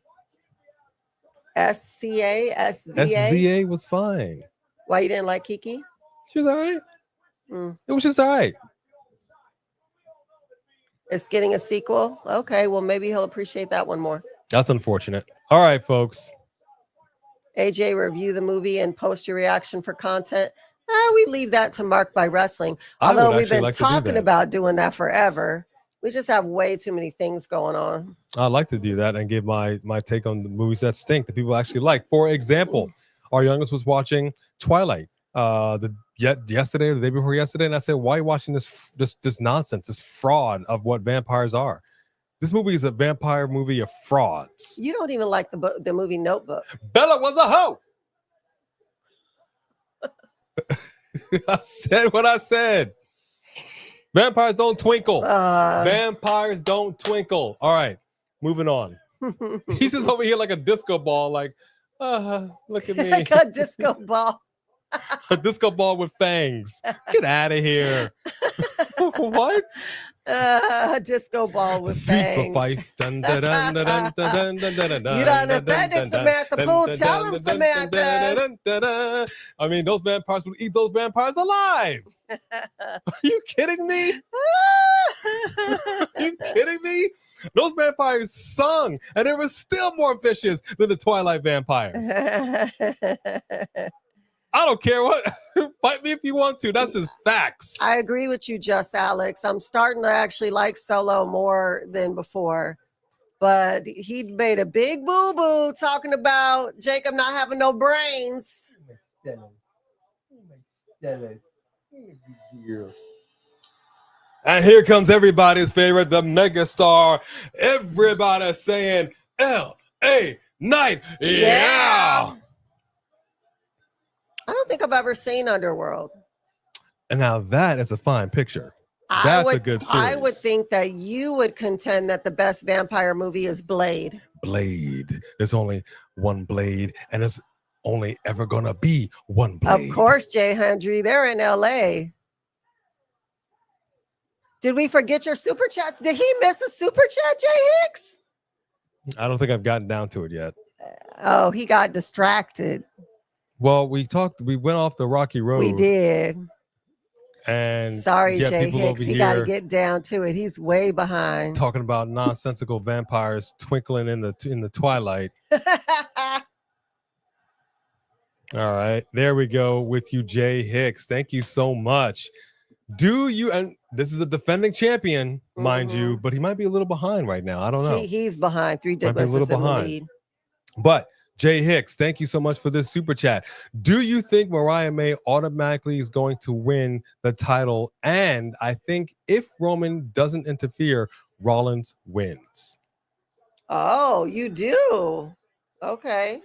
B: SZA
A: was fine.
B: Why you didn't like Kiki?
A: She was all right.
B: Mm.
A: It was just all right.
B: It's getting a sequel. Okay, well maybe he'll appreciate that one more.
A: That's unfortunate. All right, folks.
B: AJ, review the movie and post your reaction for content. We leave that to Mark by Wrestling. Although we've been talking about doing that forever. We just have way too many things going on.
A: I'd like to do that and give my take on the movies that stink that people actually like. For example, our youngest was watching Twilight yesterday or the day before yesterday, and I said, "Why are you watching this nonsense, this fraud of what vampires are?" This movie is a vampire movie of frauds.
B: You don't even like the movie Notebook.
A: Bella was a hoe. I said what I said. Vampires don't twinkle. Vampires don't twinkle. All right, moving on. He's just over here like a disco ball, like, look at me.
B: Like a disco ball.
A: A disco ball with fangs. Get out of here. What?
B: A disco ball with fangs. You done offended Samantha Pooh. Tell him, Samantha.
A: I mean, those vampires would eat those vampires alive. Are you kidding me? Are you kidding me? Those vampires sung, and they were still more vicious than the Twilight vampires. I don't care what. Fight me if you want to. That's just facts.
B: I agree with you, Just Alex. I'm starting to actually like Solo more than before. But he made a big boo-boo talking about Jacob not having no brains.
A: And here comes everybody's favorite, the megastar. Everybody saying L.A. Knight. Yeah.
B: I don't think I've ever seen Underworld.
A: And now that is a fine picture. That's a good series.
B: I would think that you would contend that the best vampire movie is Blade.
A: Blade. There's only one Blade, and there's only ever gonna be one Blade.
B: Of course, Jay Hendry. They're in LA. Did we forget your super chats? Did he miss a super chat, Jay Hicks?
A: I don't think I've gotten down to it yet.
B: Oh, he got distracted.
A: Well, we went off the rocky road.
B: We did.
A: And
B: sorry, Jay Hicks, he got to get down to it. He's way behind.
A: Talking about nonsensical vampires twinkling in the twilight. All right, there we go with you, Jay Hicks. Thank you so much. And this is a defending champion, mind you, but he might be a little behind right now. I don't know.
B: He's behind. 3 Douglas is in the lead.
A: But Jay Hicks, thank you so much for this super chat. Do you think Mariah May automatically is going to win the title? And I think if Roman doesn't interfere, Rollins wins.
B: Oh, you do? Okay.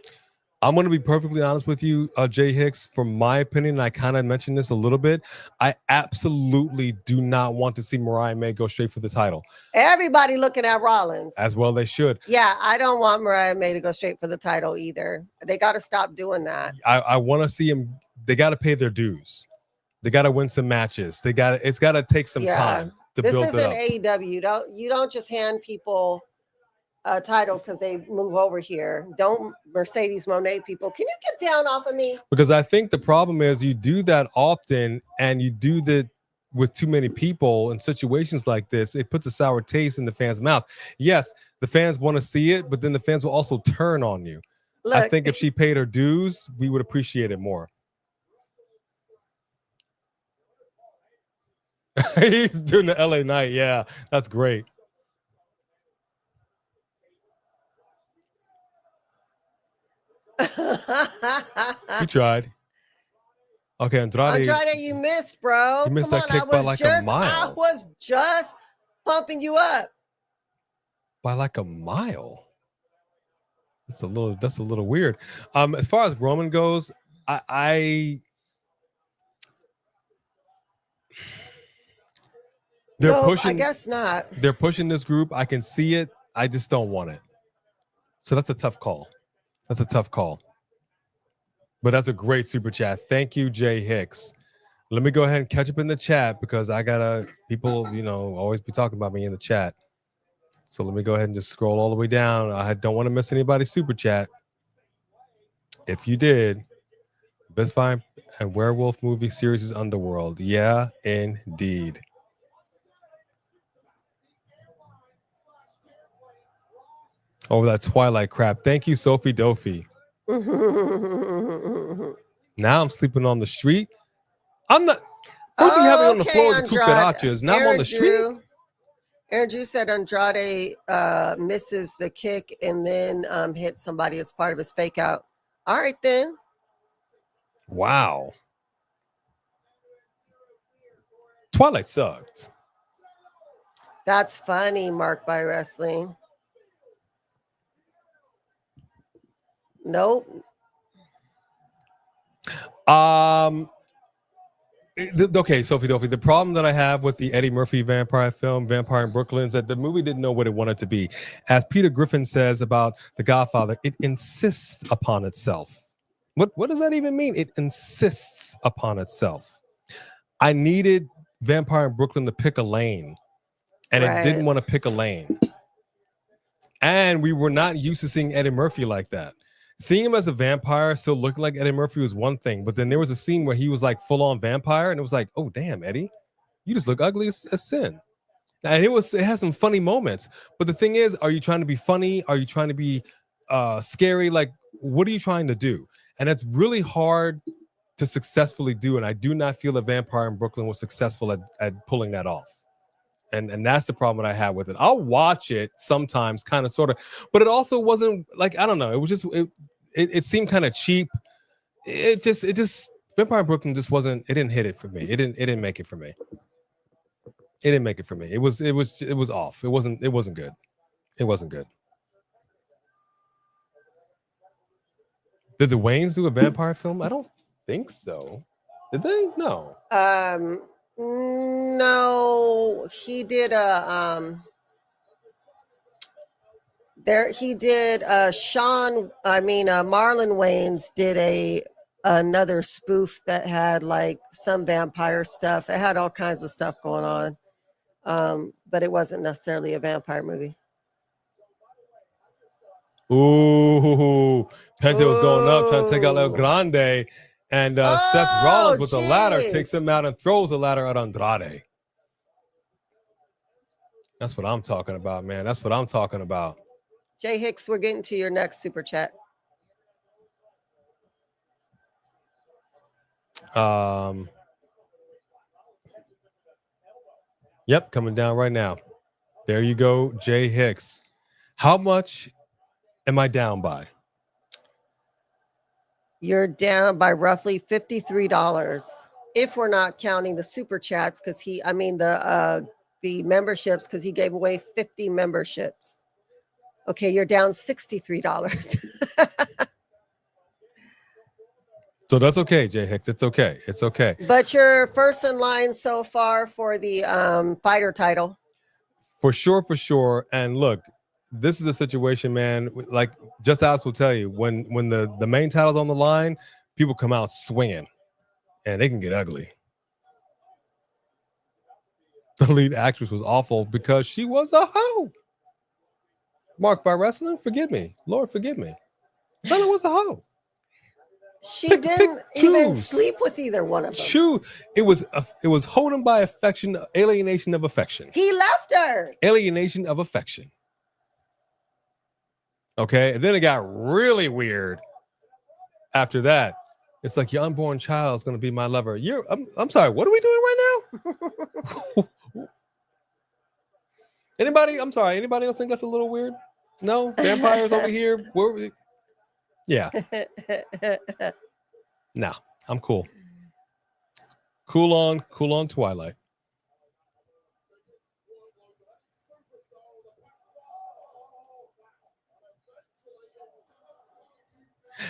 A: I'm going to be perfectly honest with you, Jay Hicks. From my opinion, I kind of mentioned this a little bit. I absolutely do not want to see Mariah May go straight for the title.
B: Everybody looking at Rollins.
A: As well they should.
B: Yeah, I don't want Mariah May to go straight for the title either. They got to stop doing that.
A: I want to see him. They got to pay their dues. They got to win some matches. It's got to take some time to build it up.
B: This isn't AEW. You don't just hand people a title because they move over here. Don't Mercedes Moné people. Can you get down off of me?
A: Because I think the problem is you do that often, and you do that with too many people in situations like this. It puts a sour taste in the fans' mouth. Yes, the fans want to see it, but then the fans will also turn on you. Look, I think if she paid her dues, we would appreciate it more. He's doing the LA Knight. Yeah, that's great. You tried. Okay, Andrade,
B: you missed, bro.
A: You missed that kick by like a mile.
B: I was just pumping you up.
A: By like a mile. That's a little weird. As far as Roman goes, they're
B: No,
A: pushing.
B: I guess not.
A: They're pushing this group. I can see it. I just don't want it. So that's a tough call. That's a tough call. But that's a great super chat. Thank you, Jay Hicks. Let me go ahead and catch up in the chat because I gotta people, always be talking about me in the chat. So let me go ahead and just scroll all the way down. I don't want to miss anybody's super chat. If you did, Best Vampire and Werewolf movie series is Underworld. Yeah, indeed. Oh, that Twilight crap. Thank you, Sophie Dophie. Now I'm sleeping on the street. I'm not. First you have me on the floor with the cucarachas. Now I'm on the street.
B: Aaron Drew said Andrade misses the kick and then hits somebody as part of his fake out. All right, then.
A: Wow. Twilight sucked.
B: That's funny, Mark by Wrestling. Nope.
A: Okay, Sophie Dophie. The problem that I have with the Eddie Murphy vampire film, Vampire in Brooklyn, is that the movie didn't know what it wanted to be. As Peter Griffin says about The Godfather, it insists upon itself. What does that even mean? It insists upon itself. I needed Vampire in Brooklyn to pick a lane, and it didn't want to pick a lane. And we were not used to seeing Eddie Murphy like that. Seeing him as a vampire still looking like Eddie Murphy was one thing, but then there was a scene where he was like full on vampire, and it was like, oh damn, Eddie, you just look ugly as sin. And it has some funny moments, but the thing is, are you trying to be funny? Are you trying to be scary? Like, what are you trying to do? And it's really hard to successfully do. And I do not feel that Vampire in Brooklyn was successful at pulling that off. And that's the problem that I have with it. I'll watch it sometimes, kind of, sort of, but it also wasn't like, I don't know. It was just it seemed kind of cheap. It just Vampire in Brooklyn just wasn't. It didn't hit it for me. It didn't make it for me. It didn't make it for me. It was off. It wasn't good. It wasn't good. Did the Wayans do a vampire film? I don't think so. Did they? No.
B: No, he did Marlon Wayans did another spoof that had like some vampire stuff. It had all kinds of stuff going on. But it wasn't necessarily a vampire movie.
A: Ooh, Penta was going up trying to take out El Grande. And Seth Rollins with the ladder takes him out and throws the ladder at Andrade. That's what I'm talking about, man. That's what I'm talking about.
B: Jay Hicks, we're getting to your next super chat.
A: Yep, coming down right now. There you go, Jay Hicks. How much am I down by?
B: You're down by roughly $53. If we're not counting the super chats, because the memberships, because he gave away 50 memberships. Okay, you're down $63.
A: So that's okay, Jay Hicks. It's okay. It's okay.
B: But you're first in line so far for the fighter title.
A: For sure. And look, this is a situation, man. Like Just Alex will tell you, when the main title's on the line, people come out swinging, and they can get ugly. The lead actress was awful because she was a hoe. Marked by Wrestling, forgive me, Lord, forgive me. Bella was a hoe.
B: She didn't even sleep with either one of them.
A: It was holding by affection, alienation of affection.
B: He left her.
A: Alienation of affection. Okay, and then it got really weird. After that, it's like your unborn child is going to be my lover. I'm sorry. What are we doing right now? Anybody? I'm sorry. Anybody else think that's a little weird? No, vampires over here. Yeah. Nah, I'm cool. Cool on Twilight.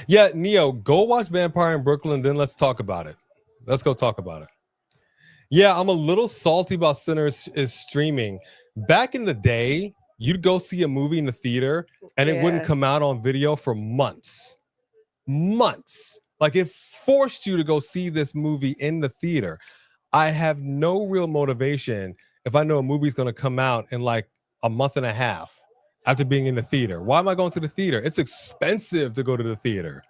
A: Yeah, Neo, go watch Vampire in Brooklyn, then let's talk about it. Let's go talk about it. Yeah, I'm a little salty about Sinners is streaming. Back in the day, you'd go see a movie in the theater and it wouldn't come out on video for months. Months. Like it forced you to go see this movie in the theater. I have no real motivation if I know a movie's going to come out in like a month and a half after being in the theater. Why am I going to the theater? It's expensive to go to the theater.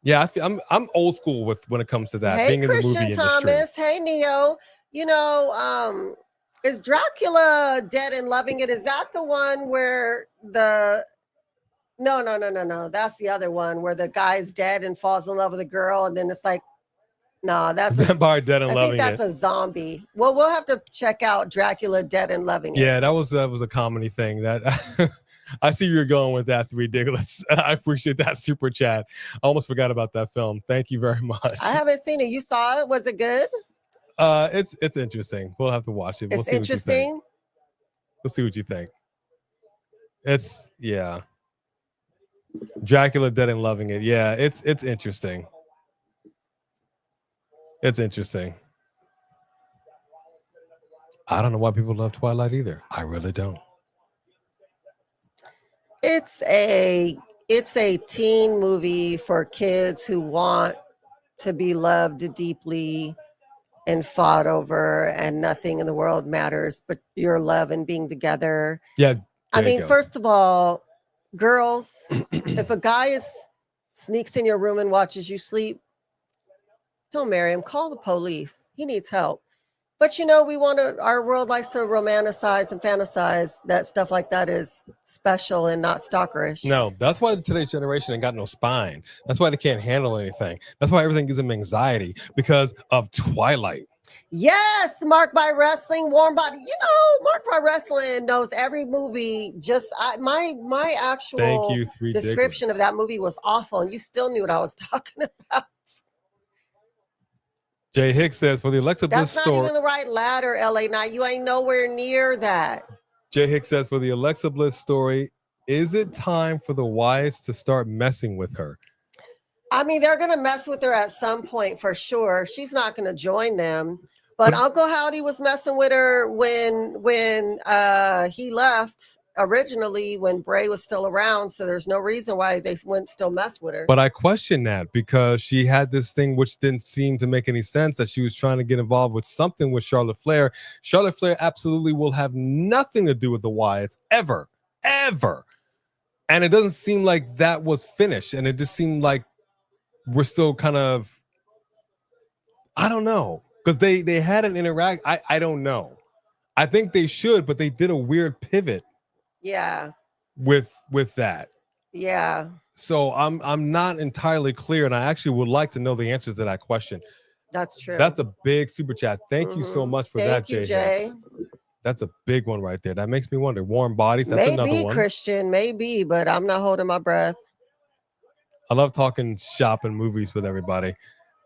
A: Yeah, I'm old school with when it comes to that.
B: Hey,
A: being in the movie
B: Christian
A: industry.
B: Thomas. Hey, Neo. You know, is Dracula Dead and Loving It? Is that the one where the no. That's the other one where the guy's dead and falls in love with a girl, and then it's like, no, that's
A: Vampire Dead and
B: I
A: Loving
B: think that's
A: It.
B: a zombie. Well, we'll have to check out Dracula Dead and Loving It.
A: Yeah, that was a comedy thing. That I see you're going with that. Ridiculous. I appreciate that super chat. I almost forgot about that film. Thank you very much.
B: I haven't seen it. You saw it? Was it good?
A: It's interesting. We'll have to watch it. We'll
B: It's
A: see
B: interesting.
A: What you think. We'll see what you think. It's yeah. Dracula Dead and Loving It. Yeah, it's interesting. It's interesting. I don't know why people love Twilight either. I really don't.
B: It's a teen movie for kids who want to be loved deeply and fought over, and nothing in the world matters but your love and being together.
A: Yeah.
B: I mean, first of all, girls, if a guy sneaks in your room and watches you sleep, don't marry him. Call the police. He needs help. But you know, our world likes to romanticize and fantasize that stuff like that is special and not stalkerish.
A: No, that's why today's generation ain't got no spine. That's why they can't handle anything. That's why everything gives them anxiety because of Twilight.
B: Yes, Marked by Wrestling, Warm Body. You know, Marked by Wrestling knows every movie. My actual description of that movie was awful, and you still knew what I was talking about.
A: Jay Hicks says for the Alexa Bliss
B: story. That's not even the right ladder, LA Knight. You ain't nowhere near that.
A: Jay Hicks says for the Alexa Bliss story, is it time for the Wyatts to start messing with her?
B: I mean, they're going to mess with her at some point for sure. She's not going to join them. But Uncle Howdy was messing with her when he left originally, when Bray was still around. So there's no reason why they wouldn't still mess with her.
A: But I question that because she had this thing which didn't seem to make any sense, that she was trying to get involved with something with Charlotte Flair. Charlotte Flair absolutely will have nothing to do with the Wyatts ever. And it doesn't seem like that was finished. And it just seemed like we're still kind of, I don't know. Because they had an interact. I don't know. I think they should, but they did a weird pivot.
B: Yeah.
A: With that.
B: Yeah.
A: So I'm not entirely clear, and I actually would like to know the answer to that question.
B: That's true.
A: That's a big super chat. Thank you so much for that, Jay. That's a big one right there. That makes me wonder. Warm Bodies. That's another one.
B: Christian, maybe, but I'm not holding my breath.
A: I love talking shop and movies with everybody.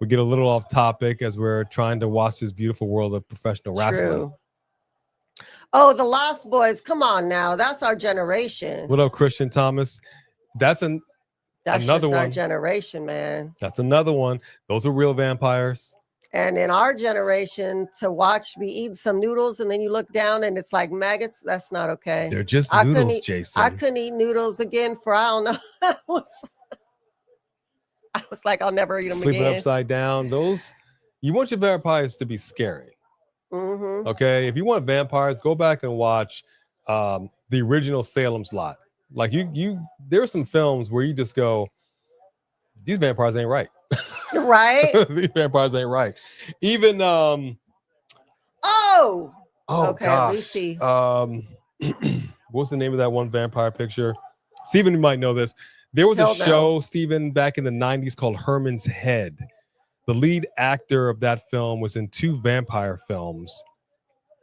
A: We get a little off topic as we're trying to watch this beautiful world of professional wrestling.
B: True. Oh, the Lost Boys. Come on now. That's our generation.
A: What up, Christian Thomas? That's another
B: just
A: one.
B: Our generation, man.
A: That's another one. Those are real vampires.
B: And in our generation, to watch me eat some noodles and then you look down and it's like maggots, that's not okay.
A: They're just noodles, Jason.
B: I couldn't eat noodles again for, I don't know. I was like, I'll never eat them
A: Sleeping
B: again.
A: upside down. Those, you want your vampires to be scary.
B: Mm-hmm.
A: Okay, if you want vampires, go back and watch the original Salem's Lot. Like there are some films where you just go, these vampires ain't right.
B: Right?
A: These vampires ain't right. Even
B: okay,
A: gosh.
B: we see.
A: What's the name of that one vampire picture? Steven, you might know this. There was a show, Steven, back in the 90s called Herman's Head. The lead actor of that film was in 2 vampire films.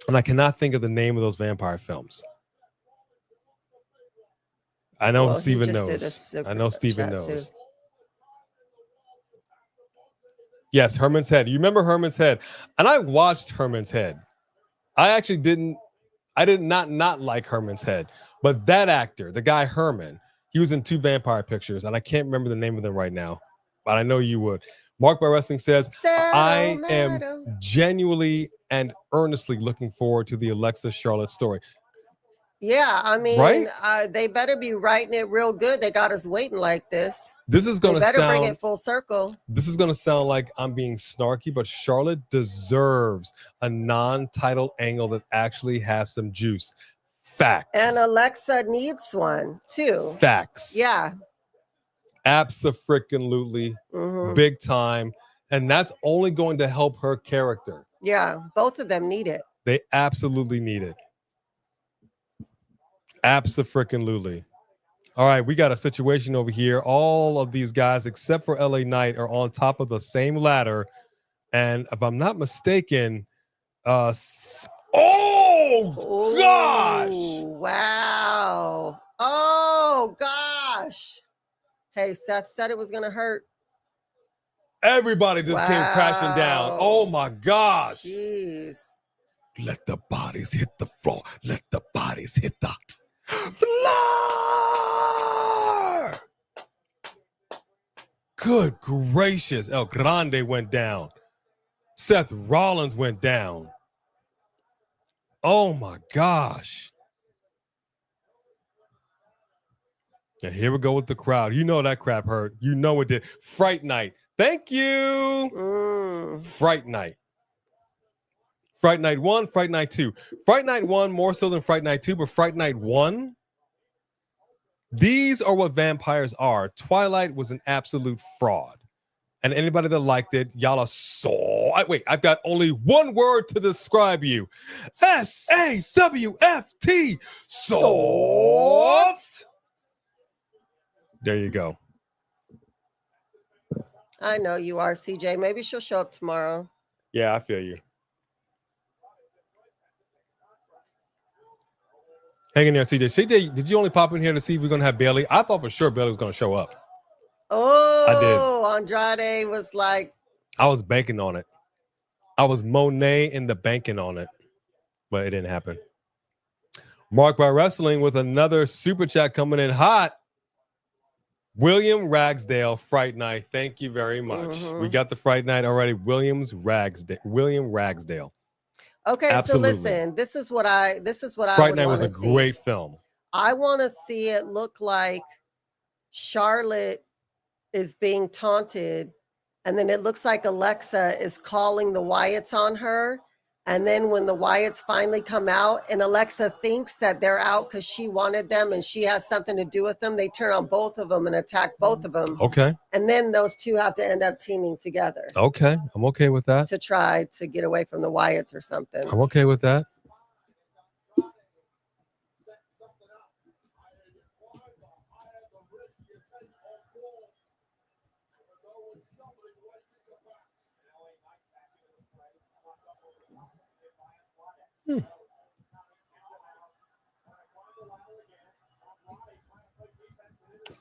A: And I cannot think of the name of those vampire films. I know Steven knows. I know Steven knows. Too. Yes, Herman's Head. You remember Herman's Head? And I watched Herman's Head. I did not like Herman's Head. But that actor, the guy Herman, He was in 2 vampire pictures, and I can't remember the name of them right now, but I know you would. Mark by Wrestling says, I am genuinely and earnestly looking forward to the Alexa Charlotte story.
B: Yeah, I mean,
A: right?
B: They better be writing it real good. They got us waiting like this.
A: This is going to
B: better bring
A: sound
B: it full circle.
A: This is going to sound like I'm being snarky, but Charlotte deserves a non-title angle that actually has some juice. Facts.
B: And Alexa needs one too.
A: Facts.
B: Yeah.
A: Abso-freaking-lutely. Big time. And that's only going to help her character.
B: Yeah, both of them need it.
A: They absolutely need it. Abso-freaking-lutely. All right, we got a situation over here. All of these guys, except for LA Knight, are on top of the same ladder. And if I'm not mistaken, oh gosh!
B: Wow! Oh gosh! Hey, Seth said it was gonna hurt.
A: Everybody just came crashing down. Oh my gosh!
B: Jeez!
A: Let the bodies hit the floor. Let the bodies hit the floor. Good gracious. El Grande went down. Seth Rollins went down. Oh my gosh. And here we go with the crowd. You know that crap hurt. You know it did. Fright Night. Thank you. Fright Night. Fright Night 1, Fright Night 2. Fright Night 1 more so than Fright Night 2, but Fright Night 1, these are what vampires are. Twilight was an absolute fraud. And anybody that liked it, y'all are wait, I've got only one word to describe you. SAWFT. Soft. There you go.
B: I know you are, CJ. Maybe she'll show up tomorrow.
A: Yeah, I feel you. Hang in there, CJ. CJ, did you only pop in here to see if we're going to have Bailey? I thought for sure Bailey was going to show up.
B: Oh,
A: I did.
B: Andrade was like...
A: I was banking on it. I was Monet in the banking on it, but it didn't happen. Mark by Wrestling with another super chat coming in hot. William Ragsdale, Fright Night. Thank you very much. We got the Fright Night already. William Ragsdale.
B: Okay,
A: absolutely.
B: So listen, this is what I
A: Fright Night was a great film.
B: I want to see it look like Charlotte is being taunted, and then it looks like Alexa is calling the Wyatts on her. And then when the Wyatts finally come out and Alexa thinks that they're out because she wanted them and she has something to do with them, they turn on both of them and attack both of them.
A: Okay.
B: And then those two have to end up teaming together.
A: Okay. I'm okay with that.
B: To try to get away from the Wyatts or something.
A: I'm okay with that.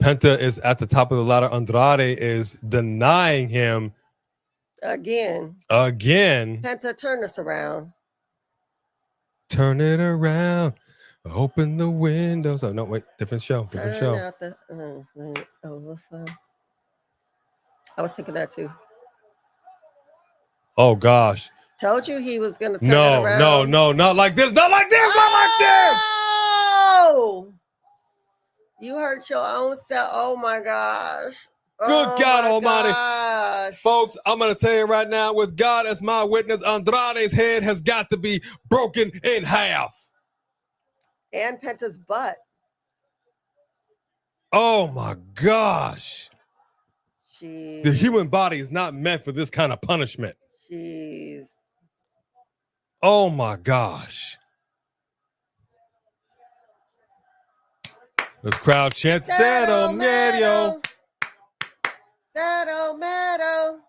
A: Penta is at the top of the ladder. Andrade is denying him.
B: Again.
A: Penta,
B: turn this around.
A: Turn it around. Open the windows. Oh, no, wait. Different show. Different show.
B: Out the I was thinking that too.
A: Oh, gosh.
B: Told you he was going to turn it around.
A: No. Not like this. Not like this. Not like this.
B: Oh! You hurt your own self. Oh, my gosh.
A: Good God Almighty.
B: Gosh.
A: Folks, I'm going to tell you right now, with God as my witness, Andrade's head has got to be broken in half.
B: And Penta's butt.
A: Oh, my gosh.
B: Jeez.
A: The human body is not meant for this kind of punishment.
B: Jeez.
A: Oh, my gosh. This crowd chants, Settle Meadow.
B: Settle Meadow.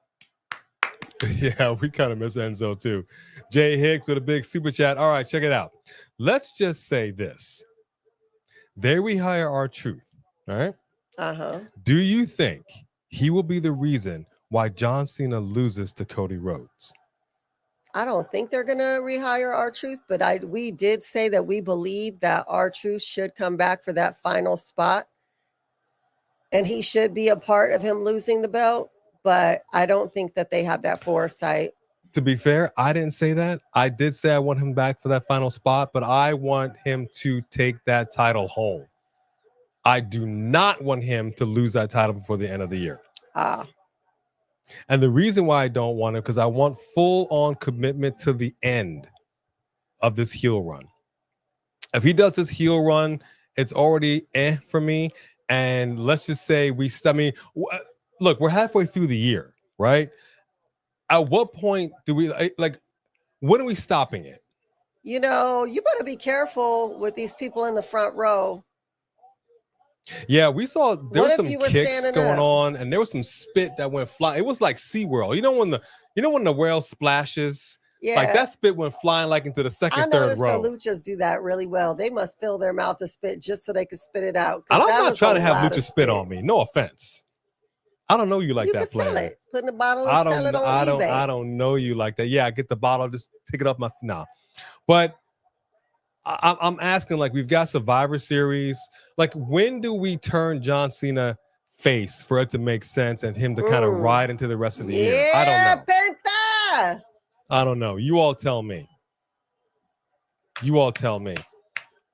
A: Yeah, we kind of miss Enzo too. Jay Hicks with a big super chat. All right, check it out. Let's just say this. There we hire R-Truth. All right.
B: Uh-huh.
A: Do you think he will be the reason why John Cena loses to Cody Rhodes?
B: I don't think they're going to rehire R-Truth, but we did say that we believe that R-Truth should come back for that final spot. And he should be a part of him losing the belt, but I don't think that they have that foresight.
A: To be fair, I didn't say that. I did say I want him back for that final spot, but I want him to take that title home. I do not want him to lose that title before the end of the year. And the reason why I don't want him, because I want full-on commitment to the end of this heel run. If he does this heel run, it's already for me. And let's just say look, we're halfway through the year, right? At what point do we when are we stopping it?
B: You better be careful with these people in the front row.
A: Yeah, we saw there were some kicks going on, and there was some spit that went flying. It was like SeaWorld. You know when the whale splashes? Yeah. Like that spit went flying like into the second, third row.
B: I noticed the luchas do that really well. They must fill their mouth of spit just so they can spit it out.
A: And I'm not trying to have lucha spit on me. No offense. I don't know you like that, player.
B: Sell it. Put in a bottle and sell it on eBay.
A: I don't know you like that. Yeah, I get the bottle, just take it off my But I'm asking, like, we've got Survivor Series. Like, when do we turn John Cena face for it to make sense and him to kind of ride into the rest of the year? I don't know.
B: Penta!
A: I don't know. You all tell me.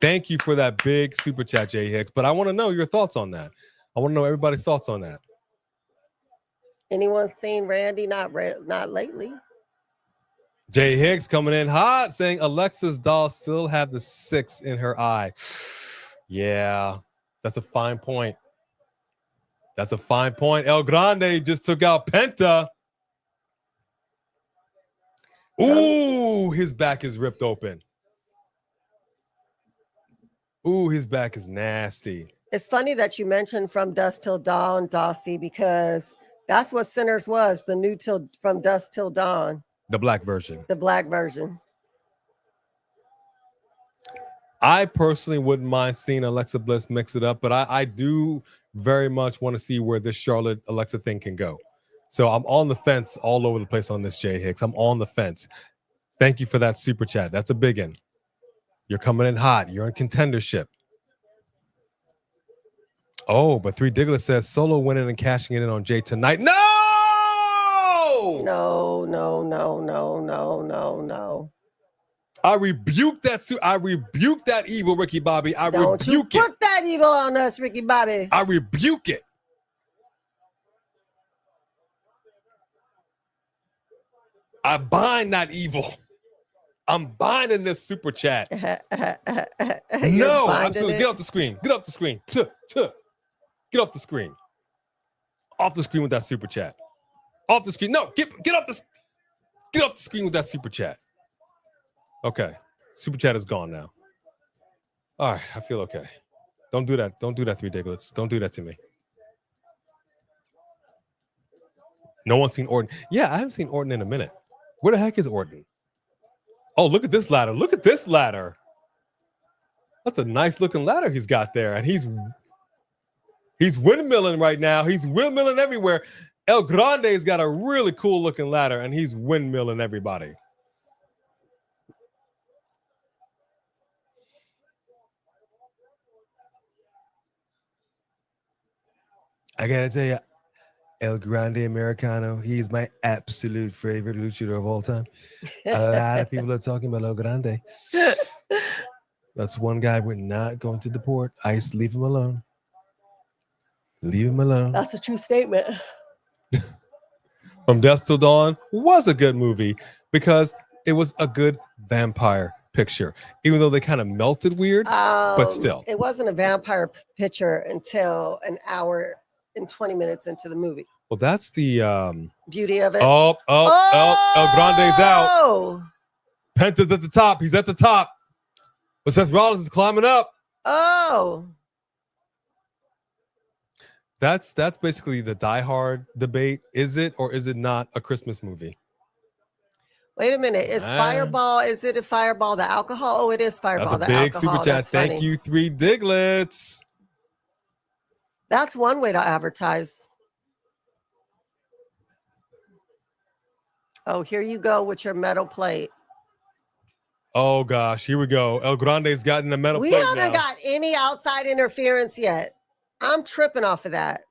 A: Thank you for that big super chat, Jay Hicks. But I want to know your thoughts on that. I want to know everybody's thoughts on that.
B: Anyone seen Randy? Not lately.
A: Jay Hicks coming in hot, saying Alexa's doll still have the 6 in her eye. Yeah, that's a fine point. El Grande just took out Penta. Ooh, his back is ripped open. Ooh, his back is nasty.
B: It's funny that you mentioned From Dusk Till Dawn, Dossie, because that's what Sinners was, the new From Dusk Till Dawn.
A: The black version. I personally wouldn't mind seeing Alexa Bliss mix it up, but I do very much want to see where this Charlotte Alexa thing can go. So I'm on the fence all over the place on this, Jay Hicks. I'm on the fence. Thank you for that super chat. That's a big one. You're coming in hot. You're in contendership. Oh, but 3 Diglett says Solo winning and cashing it in on Jay tonight. No!
B: No.
A: I rebuke that evil, Ricky Bobby.
B: Don't you put that evil on us, Ricky Bobby.
A: I rebuke it. I bind that evil. I'm binding this super chat. No, absolutely. Get off the screen. Get off the screen. Get off the screen. Off the screen with that super chat. Off the screen. No, get off the screen with that super chat. Okay. Super chat is gone now. All right, I feel okay. Don't do that. Don't do that, 3 Diglets. Don't do that to me. No one's seen Orton. Yeah, I haven't seen Orton in a minute. Where the heck is Orton? Oh, look at this ladder. Look at this ladder. That's a nice looking ladder he's got there. And he's windmilling right now. He's windmilling everywhere. El Grande's got a really cool looking ladder and he's windmilling everybody. I gotta tell you, El Grande Americano, he's my absolute favorite luchador of all time. A lot of people are talking about El Grande. That's one guy we're not going to deport. ICE, leave him alone. Leave him alone.
B: That's a true statement.
A: From Dusk Till Dawn was a good movie because it was a good vampire picture, even though they kind of melted weird, but still.
B: It wasn't a vampire picture until an hour and 20 minutes into the movie.
A: Well, that's the
B: beauty of it.
A: El Grande's out. Penta's at the top. He's at the top. But Seth Rollins is climbing up.
B: Oh.
A: That's basically the Die Hard debate. Is it or is it not a Christmas movie?
B: Wait a minute. Is Fireball, is it a Fireball the alcohol? Oh, it is Fireball
A: the alcohol. That's a big super chat. Thank you, 3 Diglets.
B: That's one way to advertise. Oh, here you go with your metal plate.
A: Oh, gosh. Here we go. El Grande's gotten the metal plate now.
B: We haven't got any outside interference yet. I'm tripping off of that.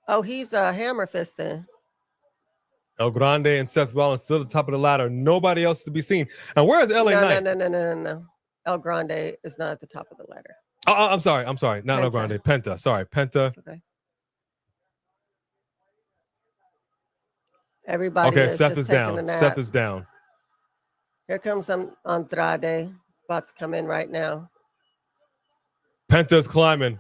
B: Oh, he's a hammer fisting.
A: El Grande and Seth Rollins still at the top of the ladder. Nobody else to be seen. And where is LA Knight?
B: No. El Grande is not at the top of the ladder.
A: Oh, I'm sorry. Not
B: Penta.
A: El Grande. Penta. Sorry, Penta.
B: It's okay. Everybody
A: Okay,
B: is
A: Seth
B: just
A: is
B: taking a
A: down.
B: nap.
A: Seth is down.
B: Here comes Andrade. It's about to come in right now.
A: Penta's climbing.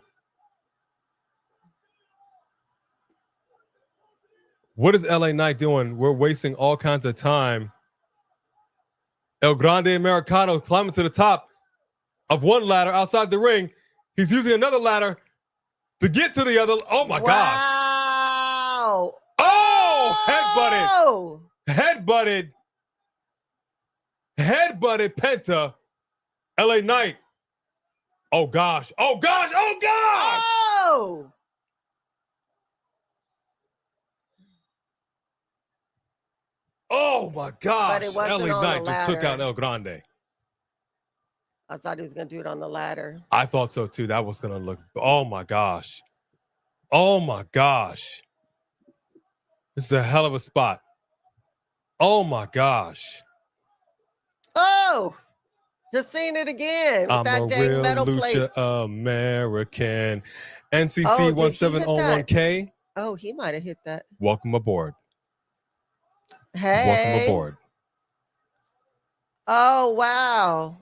A: What is LA Knight doing? We're wasting all kinds of time. El Grande Americano climbing to the top of one ladder outside the ring. He's using another ladder to get to the other. Oh my gosh.
B: Wow.
A: Oh, headbutted Penta. LA Knight. Oh gosh.
B: Oh!
A: Oh my gosh.
B: But it wasn't
A: LA
B: on
A: Knight
B: the
A: just took out
B: ladder.
A: El Grande.
B: I thought he was going to do it on the ladder.
A: I thought so too. That was going to look. Oh my gosh. Oh my gosh. This is a hell of a spot. Oh my gosh.
B: Oh, just seeing it again with
A: I'm
B: that
A: a
B: dang
A: real
B: metal plate.
A: Lucha American.
B: Oh,
A: NCC
B: did he hit
A: 1701K.
B: Oh, he might have hit that.
A: Welcome aboard.
B: Hey.
A: Welcome aboard.
B: Oh, wow.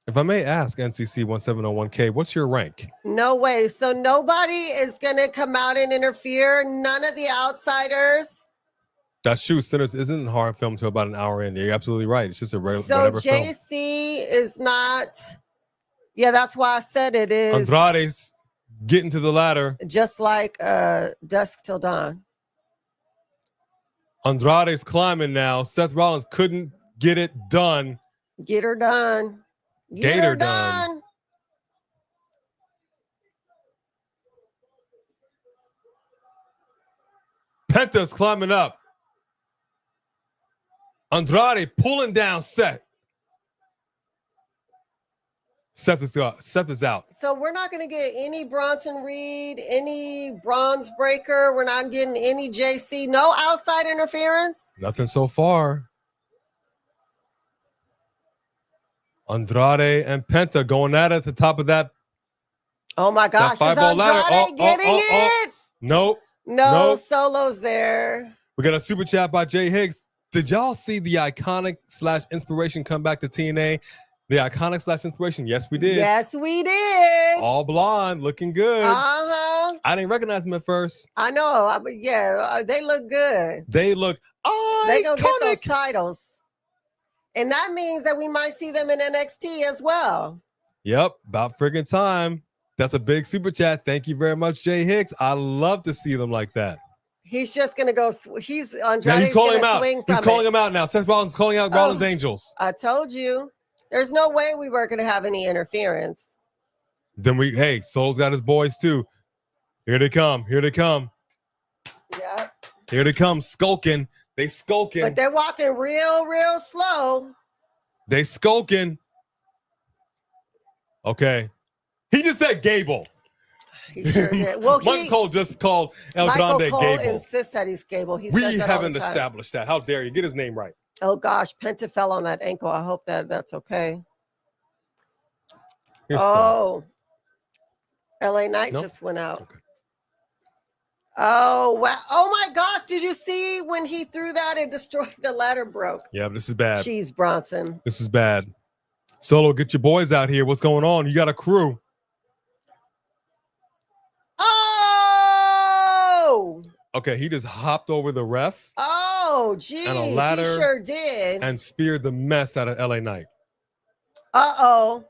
A: If I may ask, NCC 1701K, what's your rank?
B: No way. So nobody is going to come out and interfere. None of the outsiders.
A: That's true. Sinners isn't a horror film until about an hour in. You're absolutely right. It's just a
B: So
A: whatever film.
B: JC is not. Yeah, that's why I said it is.
A: Andrade's getting to the ladder.
B: Just like Dusk Till Dawn.
A: Andrade's climbing now. Seth Rollins couldn't get it done.
B: Get her done.
A: Get her done. Penta's climbing up. Andrade pulling down Seth. Seth is out.
B: So we're not going to get any Bronson Reed, any Bronze Breaker. We're not getting any JC. No outside interference.
A: Nothing so far. Andrade and Penta going at the top of that.
B: Oh my gosh, is Andrade getting it?
A: Nope.
B: No, Solo's there.
A: We got a super chat by Jay Higgs. Did y'all see the iconic / inspiration come back to TNA? The iconic / inspiration. Yes, we did.
B: Yes, we did.
A: All blonde, looking good.
B: Uh-huh.
A: I didn't recognize them at first.
B: I know. Yeah, they look good.
A: They look iconic.
B: They gonna get those titles. And that means that we might see them in NXT as well.
A: Yep, about friggin' time. That's a big super chat. Thank you very much, Jay Hicks. I love to see them like that.
B: He's just gonna go. He's Andrade's
A: now he's calling him out.
B: Swing
A: he's calling him out now. Seth Rollins calling out Rollins Angels.
B: I told you. There's no way we weren't gonna have any interference.
A: Then Soul's got his boys too. Here they come.
B: Yeah.
A: Here they come, skulking. They skulking.
B: But they're walking real slow.
A: They skulking. Okay. He just said Gable.
B: He sure did. Well,
A: Michael Cole just called El Grande
B: Cole
A: Gable.
B: insists that he's Gable. He
A: we
B: says that
A: haven't
B: all the time.
A: established that. How dare you? Get his name right.
B: Oh gosh, Penta fell on that ankle. I hope that's okay.
A: Here's
B: LA Knight just went out.
A: Okay.
B: Oh wow! Oh my gosh! Did you see when he threw that? It destroyed the ladder. Broke.
A: Yeah, but this is bad.
B: Jeez, Bronson.
A: This is bad. Solo, get your boys out here. What's going on? You got a crew.
B: Oh!
A: Okay, he just hopped over the ref.
B: Oh, geez,
A: and a ladder,
B: he sure did.
A: And speared the mess out of LA Knight.
B: Uh-oh.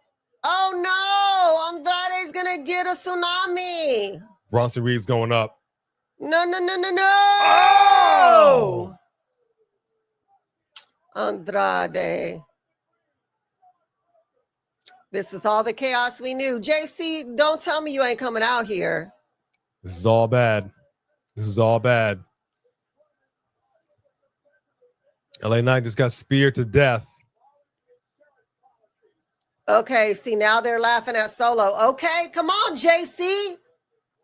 B: Oh, no. Andrade's going to get a tsunami.
A: Bronson Reed's going up.
B: No.
A: Oh!
B: Andrade. This is all the chaos we knew. JC, don't tell me you ain't coming out here.
A: This is all bad. LA Knight just got speared to death.
B: Okay, see, now they're laughing at Solo. Okay, come on, JC.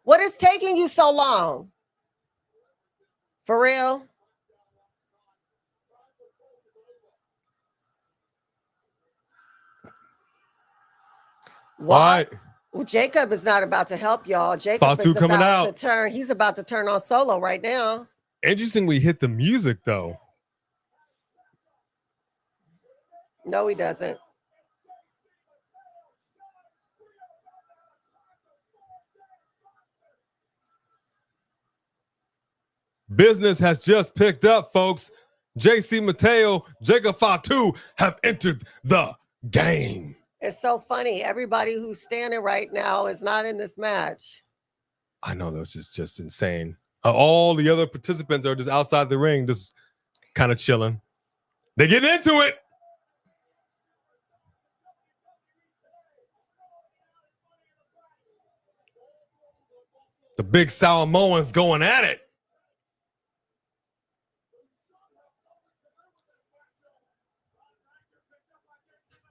B: What is taking you so long? For real?
A: What?
B: Well, Jacob is not about to help y'all. Jacob
A: Fatu
B: is
A: coming
B: about
A: out.
B: to turn. He's about to turn on Solo right now.
A: Interesting we hit the music, though.
B: No, he doesn't.
A: Business has just picked up, folks. JC Mateo, Jacob Fatu have entered the game.
B: It's so funny. Everybody who's standing right now is not in this match.
A: I know, that's just insane. All the other participants are just outside the ring, just kind of chilling. They get into it. The big Samoans going at it.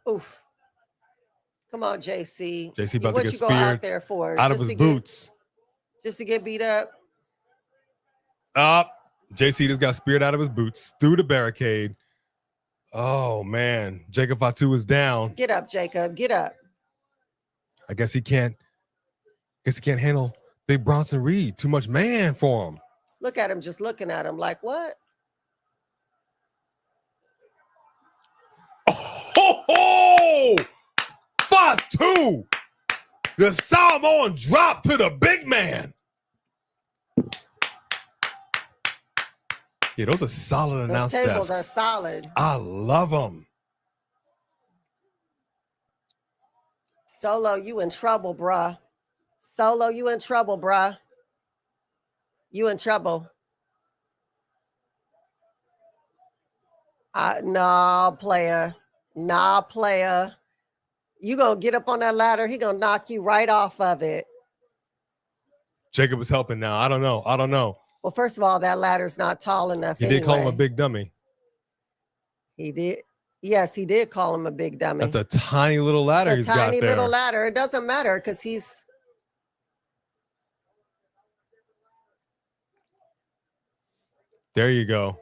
B: Oof. Come on, JC.
A: JC about
B: what
A: to get
B: you go out
A: speared
B: there for?
A: out of his boots.
B: Just to get beat up?
A: JC just got speared out of his boots through the barricade. Oh, man. Jacob Fatu is down.
B: Get up, Jacob. Get up.
A: I guess he can't handle big Bronson Reed. Too much man for him.
B: Look at him, just looking at him like, what?
A: Oh, Fatu! The Samoan drop to the big man. Yeah, those are solid announce
B: Those tables
A: desks.
B: are solid.
A: I love them.
B: Solo, you in trouble, bruh. Solo, you in trouble, bruh. You in trouble. Nah, player. Nah, player. You gonna get up on that ladder, he gonna knock you right off of it.
A: Jacob is helping now. I don't know.
B: Well, first of all, that ladder's not tall enough.
A: He did call him a big dummy.
B: He did. Yes, he did call him a big dummy.
A: That's a tiny little ladder he's got there.
B: Tiny little ladder. It doesn't matter because he's.
A: There you go.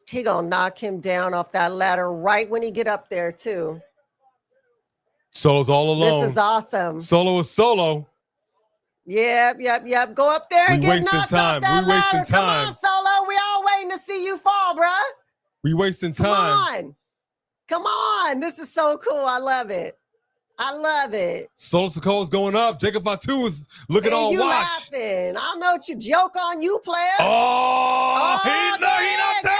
B: He gonna knock him down off that ladder right when he get up there too.
A: Solo's all alone.
B: This is awesome.
A: Solo is solo.
B: Yep. Go up there and get knocked off that ladder.
A: Come
B: on, Solo. We all waiting to see you fall, bruh.
A: We wasting time.
B: Come on. This is so cool. I love it.
A: Solo Sikoa's going up. Jacob Fatu is looking all watch.
B: Laughing. I know what you joke on, you player.
A: He done turned.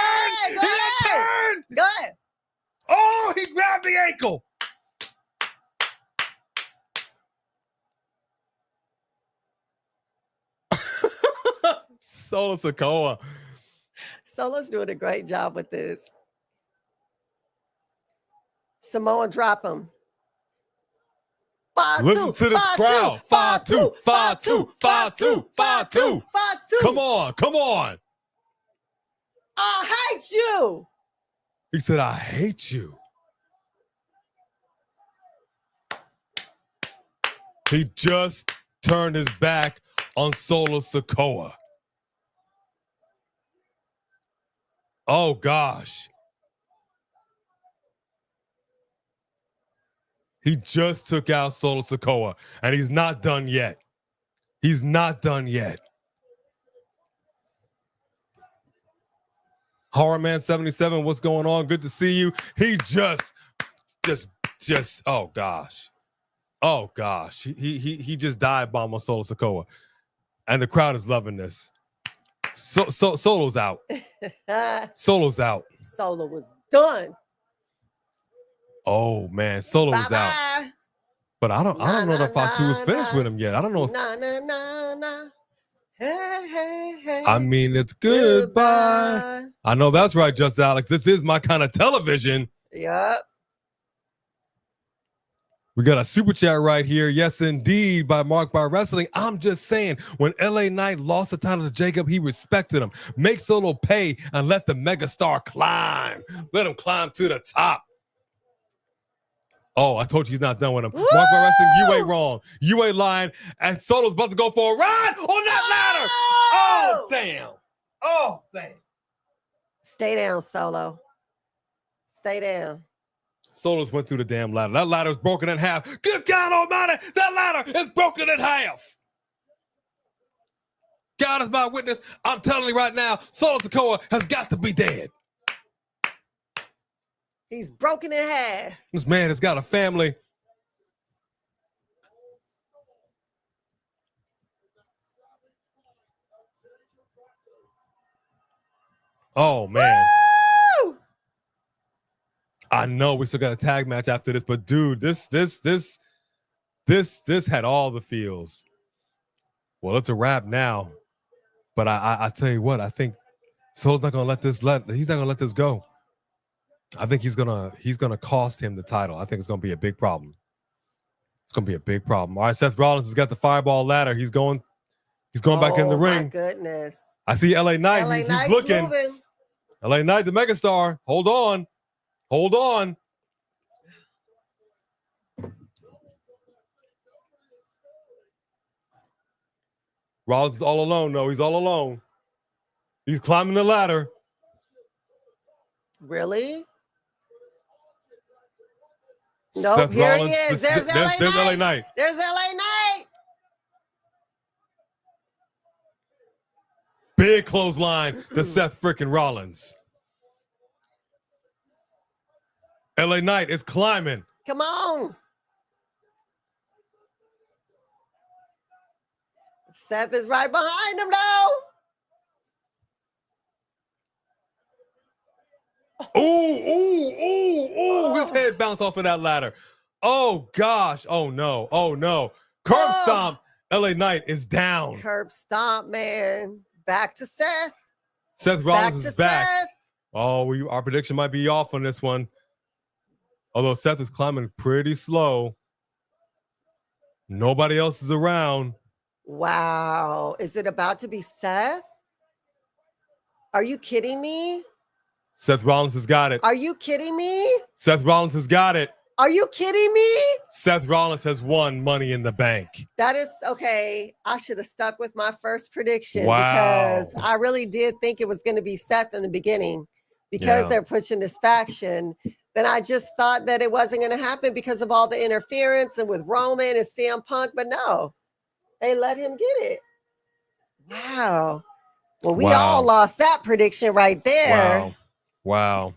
A: He done turned.
B: Go ahead.
A: Oh, he grabbed the ankle. Solo Sikoa.
B: Solo's doing a great job with this. Samoa, drop him.
A: Listen to this crowd. Fatu. Come on.
B: I hate you.
A: He said, I hate you. He just turned his back on Solo Sikoa. Oh, gosh. He just took out Solo Sikoa, and he's not done yet. Horror Man 77, what's going on? Good to see you. He just, oh gosh. He just dive bomb on Solo Sikoa, and the crowd is loving this. Solo's out. Solo's out.
B: Solo was done.
A: Oh man, Solo's out. But I don't know that Fatu is finished with him yet. I don't know if
B: Hey.
A: I mean, it's goodbye. I know that's right, Just Alex. This is my kind of television.
B: Yep.
A: We got a super chat right here. Yes, indeed, by Mark by Wrestling. I'm just saying, when LA Knight lost the title to Jacob, he respected him. Make Solo pay and let the megastar climb. Let him climb to the top. Oh, I told you he's not done with him.
B: Woo!
A: Mark by Wrestling, you ain't wrong. You ain't lying. And Solo's about to go for a ride on that ladder. Oh, damn. Oh, damn.
B: Stay down, Solo. Stay down.
A: Solo's went through the damn ladder. That ladder is broken in half. Good God almighty, that ladder is broken in half. God is my witness. I'm telling you right now, Solo Sikoa has got to be dead.
B: He's broken in half.
A: This man has got a family. Oh, man.
B: Woo!
A: I know we still got a tag match after this, but dude, this had all the feels. Well, it's a wrap now. But I tell you what, I think Solo's not gonna he's not gonna let this go. I think he's gonna cost him the title. I think it's gonna be a big problem. It's gonna be a big problem. All right, Seth Rollins has got the fireball ladder. He's going back in the ring.
B: Oh my goodness.
A: I see LA Knight. He's looking.
B: Moving.
A: LA Knight, the megastar. Hold on. Hold on. Rollins is all alone. No, he's all alone. He's climbing the ladder.
B: Really? Nope,
A: Seth
B: here
A: Rollins,
B: he is. There's LA
A: Knight.
B: There's LA Knight.
A: Big clothesline to Seth freaking Rollins. LA Knight is climbing.
B: Come on. Seth is right behind him now.
A: Ooh. His head bounced off of that ladder. Oh, gosh. Oh, no. Curb stomp. LA Knight is down.
B: Curb stomp, man. Back to Seth.
A: Seth Rollins is back.
B: Seth.
A: Oh, our prediction might be off on this one. Although Seth is climbing pretty slow. Nobody else is around.
B: Wow. Is it about to be Seth? Are you kidding me?
A: Seth Rollins has got it.
B: Are you kidding me?
A: Seth Rollins has got it.
B: Are you kidding me?
A: Seth Rollins has won Money in the Bank.
B: That is okay. I should have stuck with my first prediction
A: Wow.
B: because I really did think it was going to be Seth in the beginning because they're pushing this faction. Then I just thought that it wasn't going to happen because of all the interference and with Roman and CM Punk, but no, they let him get it. Wow. Well, we all lost that prediction right there.
A: Wow.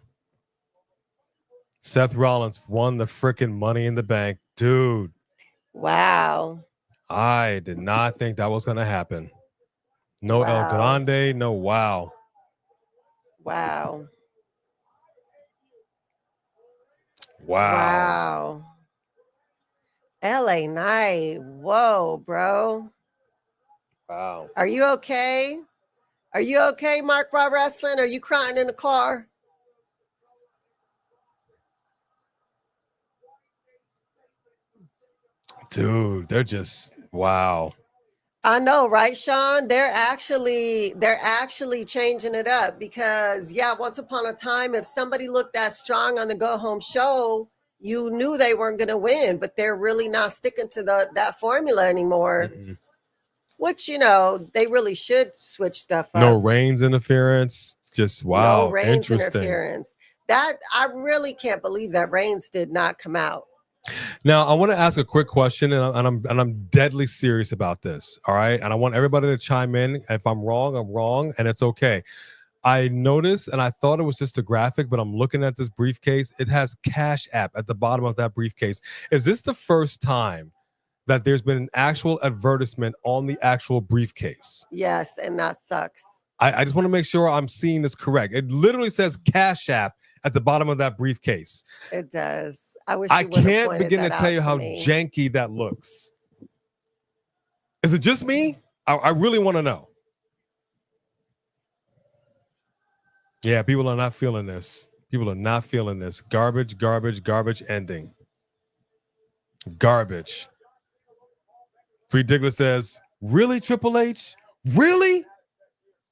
A: Seth Rollins won the freaking Money in the Bank. Dude.
B: Wow.
A: I did not think that was going to happen. No El Grande, no wow.
B: Wow. LA Knight. Whoa, bro.
A: Wow.
B: Are you okay? Are you okay, Mark Raw Wrestling? Are you crying in the car?
A: Dude, they're just wow.
B: I know, right, Sean? They're actually changing it up because once upon a time, if somebody looked that strong on the go home show, you knew they weren't going to win, but they're really not sticking to that formula anymore. Mm-hmm. Which, they really should switch stuff up.
A: No Reigns interference. Just wow.
B: No Reigns interference. That I really can't believe that Reigns did not come out.
A: Now, I want to ask a quick question, and I'm deadly serious about this. All right, and I want everybody to chime in. If I'm wrong, and it's okay. I noticed, and I thought it was just a graphic, but I'm looking at this briefcase. It has Cash App at the bottom of that briefcase. Is this the first time that there's been an actual advertisement on the actual briefcase?
B: Yes, and that sucks.
A: I just want to make sure I'm seeing this correct. It literally says Cash App at the bottom of that briefcase.
B: It does. I
A: can't begin to tell you how janky that looks. Is it just me? I really want to know. Yeah, people are not feeling this. Garbage ending. Garbage. Free Diggler says, really, Triple H? Really?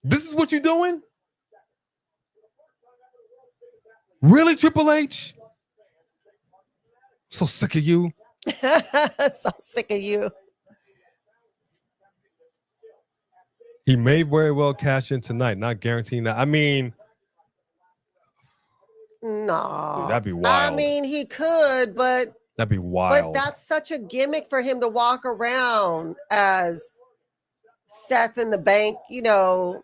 A: This is what you're doing? Really, Triple H? So sick of you.
B: So sick of you.
A: He may very well cash in tonight. Not guaranteeing that. I mean,
B: no,
A: dude, that'd be wild.
B: I mean, he could, but
A: that'd be wild.
B: But that's such a gimmick for him to walk around as Seth in the Bank. You know,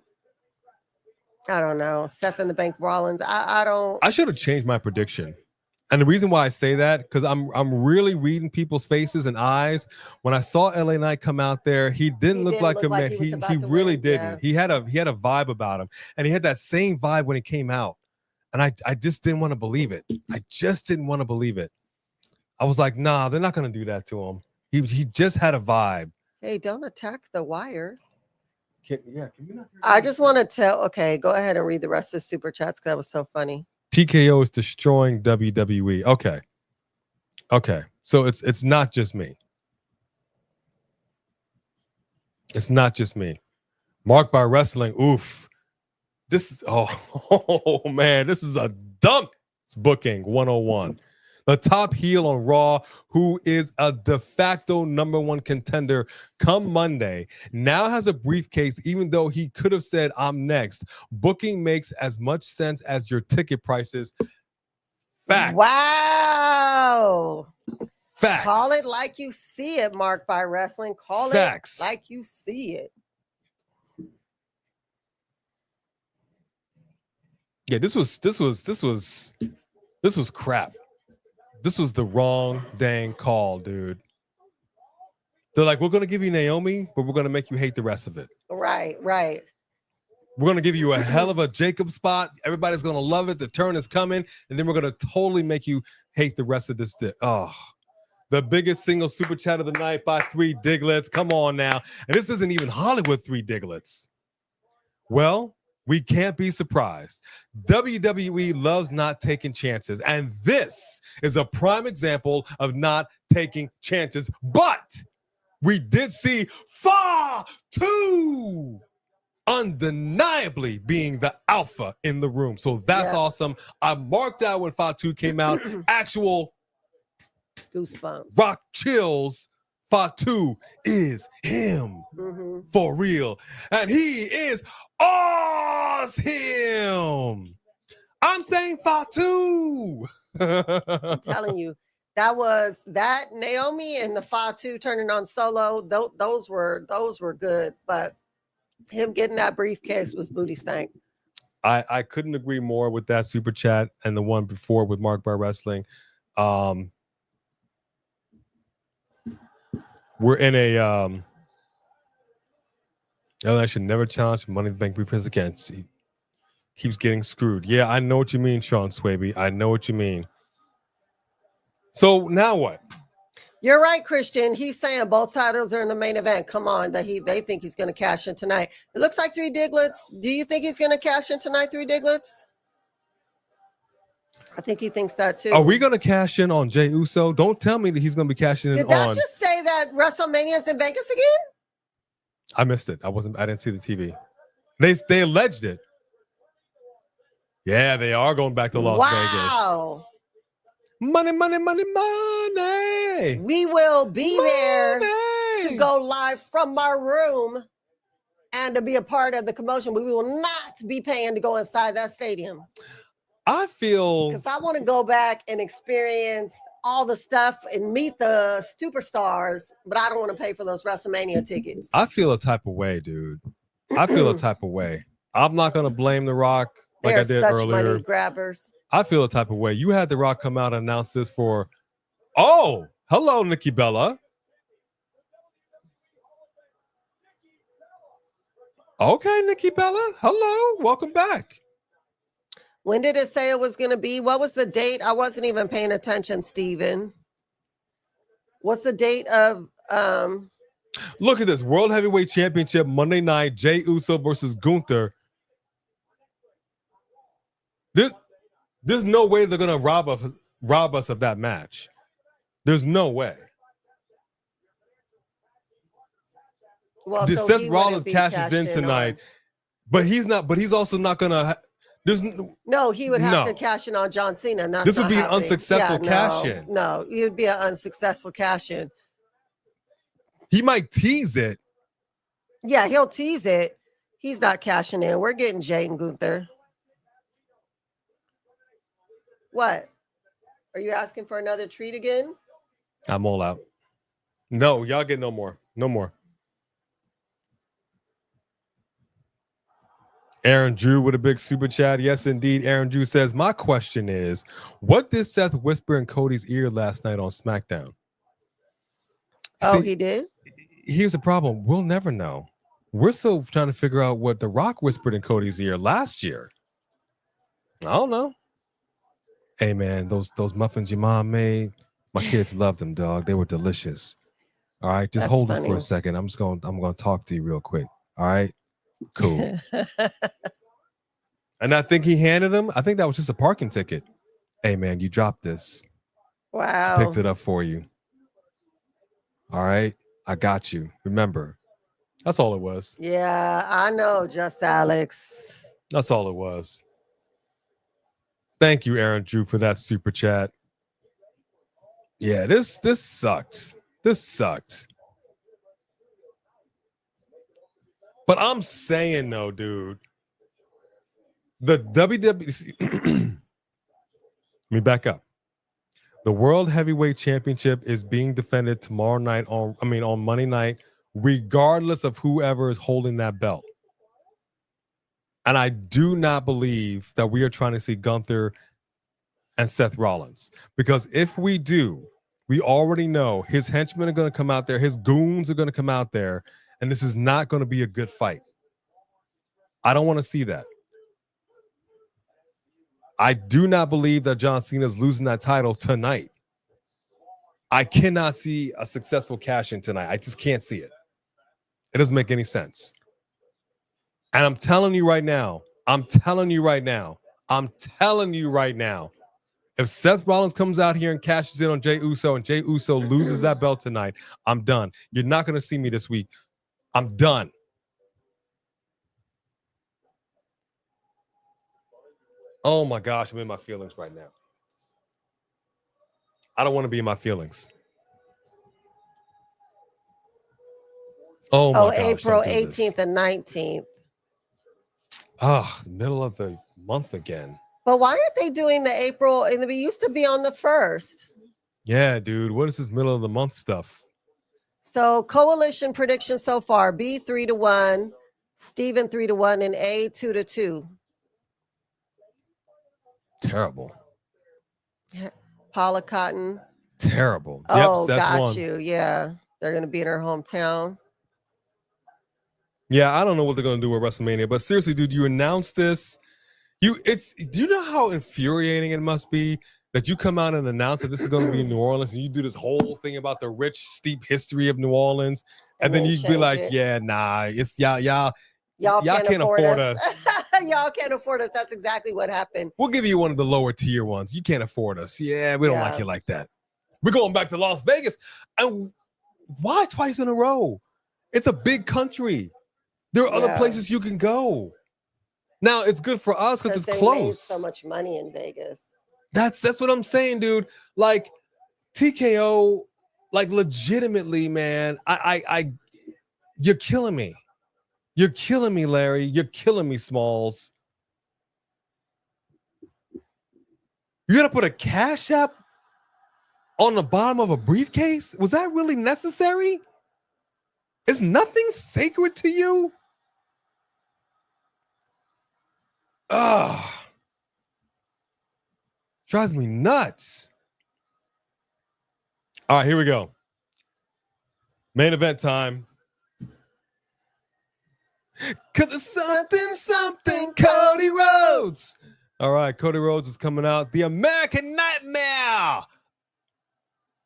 B: I don't know, Seth in the Bank Rollins. I don't.
A: I should have changed my prediction. And the reason why I say that, because I'm really reading people's faces and eyes. When I saw LA Knight come out there, he didn't look like a man. He really didn't. Yeah. He had a vibe about him, and he had that same vibe when he came out. And I just didn't want to believe it. I just didn't want to believe it. I was like, nah, they're not gonna do that to him. He just had a vibe.
B: Hey, don't attack the wire.
A: Can you not?
B: I just want to tell. Okay, go ahead and read the rest of the super chats because that was so funny.
A: TKO is destroying WWE. Okay. So it's not just me. It's not just me. Marked by Wrestling. Oof. This is oh man, this is a dump. It's booking 101. The top heel on Raw, who is a de facto #1 contender come Monday, now has a briefcase, even though he could have said, I'm next. Booking makes as much sense as your ticket prices. Facts.
B: Wow.
A: Facts.
B: Call it like you see it, Marked by Wrestling. Call
A: Facts.
B: It like you see it.
A: Yeah, this was crap. This was the wrong dang call, dude. They're like, we're going to give you Naomi, but we're going to make you hate the rest of it.
B: Right.
A: We're going to give you a hell of a Jacob spot. Everybody's going to love it. The turn is coming. And then we're going to totally make you hate the rest of this. Oh, the biggest single super chat of the night by 3 Diglets. Come on now. And this isn't even Hollywood 3 Diglets. Well, we can't be surprised. WWE loves not taking chances. And this is a prime example of not taking chances. But we did see Fatu undeniably being the alpha in the room. So that's awesome. I marked out when Fatu came out. Actual
B: goosebumps.
A: Rock chills. Fatu is him for real. And he is him. I'm saying Fatu.
B: I'm telling you, that Naomi and the Fatu turning on Solo. Those were good, but him getting that briefcase was booty stank.
A: I couldn't agree more with that super chat and the one before with Mark Bar Wrestling. We're in a I should never challenge Money in the Bank briefcase again. He keeps getting screwed. Yeah, I know what you mean, Sean Swaby. I know what you mean. So now what?
B: You're right, Christian. He's saying both titles are in the main event. Come on, they think he's going to cash in tonight. It looks like 3 Diglets. Do you think he's going to cash in tonight, 3 Diglets? I think he thinks that too.
A: Are we going to cash in on Jey Uso? Don't tell me that he's going to be cashing in on.
B: Did that just say that WrestleMania is in Vegas again?
A: I missed it. I didn't see the TV. They alleged it. Yeah, they are going back to Las Vegas. Money.
B: We will be there to go live from our room and to be a part of the commotion. We will not be paying to go inside that stadium.
A: I feel
B: because I want to go back and experience all the stuff and meet the superstars, but I don't want to pay for those WrestleMania tickets.
A: I feel a type of way, dude. I feel a type of way. I'm not going to blame The Rock like I did earlier.
B: Money grabbers.
A: I feel a type of way. You had The Rock come out and announce this for, hello, Nikki Bella. Okay, Nikki Bella. Hello. Welcome back.
B: When did it say it was going to be? What was the date? I wasn't even paying attention, Steven. What's the date of...
A: Look at this. World Heavyweight Championship Monday night. Jey Uso versus Gunther. There's no way they're going to rob us of that match. There's no way.
B: Well,
A: Seth Rollins cashes in tonight, but he's also not going to There's
B: No, he would have to
A: no.
B: cash in on John Cena. And that's
A: This would
B: not
A: be an
B: happening.
A: unsuccessful cash in.
B: No, it would be an unsuccessful cash in.
A: He might tease it.
B: Yeah, he'll tease it. He's not cashing in. We're getting Jay and Gunther. What? Are you asking for another treat again?
A: I'm all out. No, y'all get no more. No more. Aaron Drew with a big super chat. Yes, indeed. Aaron Drew says, my question is, what did Seth whisper in Cody's ear last night on SmackDown?
B: Oh, he did?
A: Here's the problem. We'll never know. We're still trying to figure out what The Rock whispered in Cody's ear last year. I don't know. Hey, man, those muffins your mom made, my kids loved them, dog. They were delicious. All right, just hold this for a second. I'm going to talk to you real quick. All right? Cool. And I think he handed him, I think that was just a parking ticket. Hey, man, you dropped this.
B: Wow.
A: I picked it up for you. All right? I got you. Remember. That's all it was.
B: Yeah, I know, just Alex.
A: That's all it was. Thank you, Aaron Drew, for that super chat. Yeah, this sucked. This sucked. But I'm saying though, dude, the WWE. Let me back up. The World Heavyweight Championship is being defended tomorrow night on Monday night, regardless of whoever is holding that belt. And I do not believe that we are trying to see Gunther and Seth Rollins. Because if we do, we already know his henchmen are going to come out there, his goons are going to come out there, and this is not going to be a good fight. I don't want to see that. I do not believe that John Cena is losing that title tonight. I cannot see a successful cash in tonight. I just can't see it. It doesn't make any sense. And I'm telling you right now, if Seth Rollins comes out here and cashes in on Jey Uso and Jey Uso loses that belt tonight, I'm done. You're not going to see me this week. I'm done. Oh my gosh, I'm in my feelings right now. I don't want to be in my feelings. Oh my gosh.
B: April 18th and 19th.
A: Middle of the month again.
B: But why aren't they doing the April? And we used to be on the 1st.
A: Yeah, dude. What is this middle of the month stuff?
B: So coalition prediction so far: B 3-1, Steven 3-1, and A 2-2.
A: Terrible.
B: Paula Cotton.
A: Terrible.
B: Oh,
A: yep,
B: got
A: won.
B: you. Yeah, they're going to be in her hometown.
A: Yeah, I don't know what they're going to do with WrestleMania, but seriously, dude, you announced this. Do you know how infuriating it must be that you come out and announce that this is going to be in New Orleans and you do this whole thing about the rich, steep history of New Orleans, and then you be like, yeah, nah, it's y'all can't afford us.
B: Y'all can't afford us. That's exactly what happened.
A: We'll give you one of the lower tier ones. You can't afford us. Yeah, we don't like you like that. We're going back to Las Vegas. And why twice in a row? It's a big country. There are other places you can go. Now it's good for us because it's close.
B: Made so much money in Vegas.
A: That's what I'm saying, dude. Like TKO, like legitimately, man. I you're killing me. You're killing me, Larry. You're killing me, Smalls. You gotta put a Cash App on the bottom of a briefcase? Was that really necessary? Is nothing sacred to you? Drives me nuts. All right, here we go. Main event time. Cause it's something, Cody Rhodes. All right, Cody Rhodes is coming out. The American Nightmare.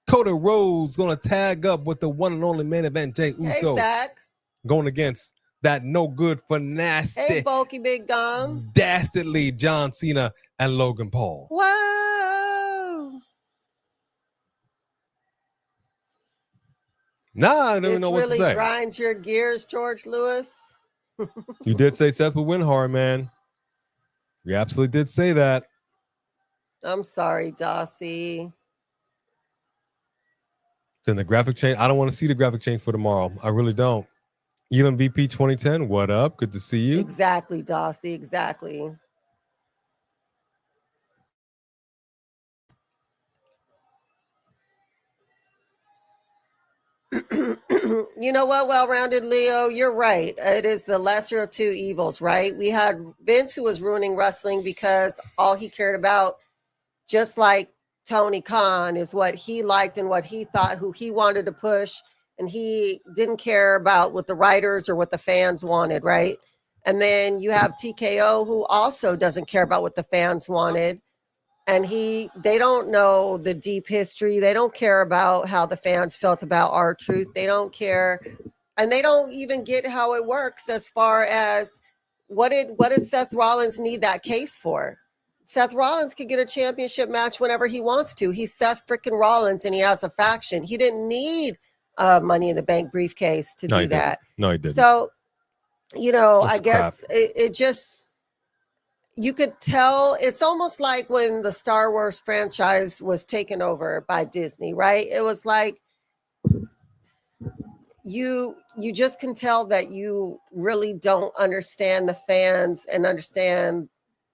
A: Cody Rhodes gonna tag up with the one and only main event, Jey Uso.
B: Hey, Zach.
A: Going against that no good for nasty.
B: Hey, bulky big Dom.
A: Dastardly John Cena and Logan Paul.
B: Whoa.
A: Nah, I don't even know what to say.
B: This really grinds your gears, George Lewis.
A: You did say Seth would win hard, man. You absolutely did say that.
B: I'm sorry, Dossie.
A: Then the graphic change. I don't want to see the graphic change for tomorrow. I really don't. Elam VP 2010. What up? Good to see you.
B: Exactly, Dossie. Exactly. You know what, well-rounded Leo, you're right. It is the lesser of two evils, right? We had Vince, who was ruining wrestling because all he cared about, just like Tony Khan, is what he liked and what he thought, who he wanted to push, and he didn't care about what the writers or what the fans wanted, right? And then you have TKO, who also doesn't care about what the fans wanted, and they don't know the deep history. They don't care about how the fans felt about R-Truth. They don't care, and they don't even get how it works as far as what did Seth Rollins need that case for? Seth Rollins could get a championship match whenever he wants to. He's Seth freaking Rollins, and he has a faction. He didn't need a Money in the Bank briefcase to do that.
A: No, he didn't.
B: So,
A: That's
B: I guess it just, you could tell. It's almost like when the Star Wars franchise was taken over by Disney, right? It was like you just can tell that you really don't understand the fans and understand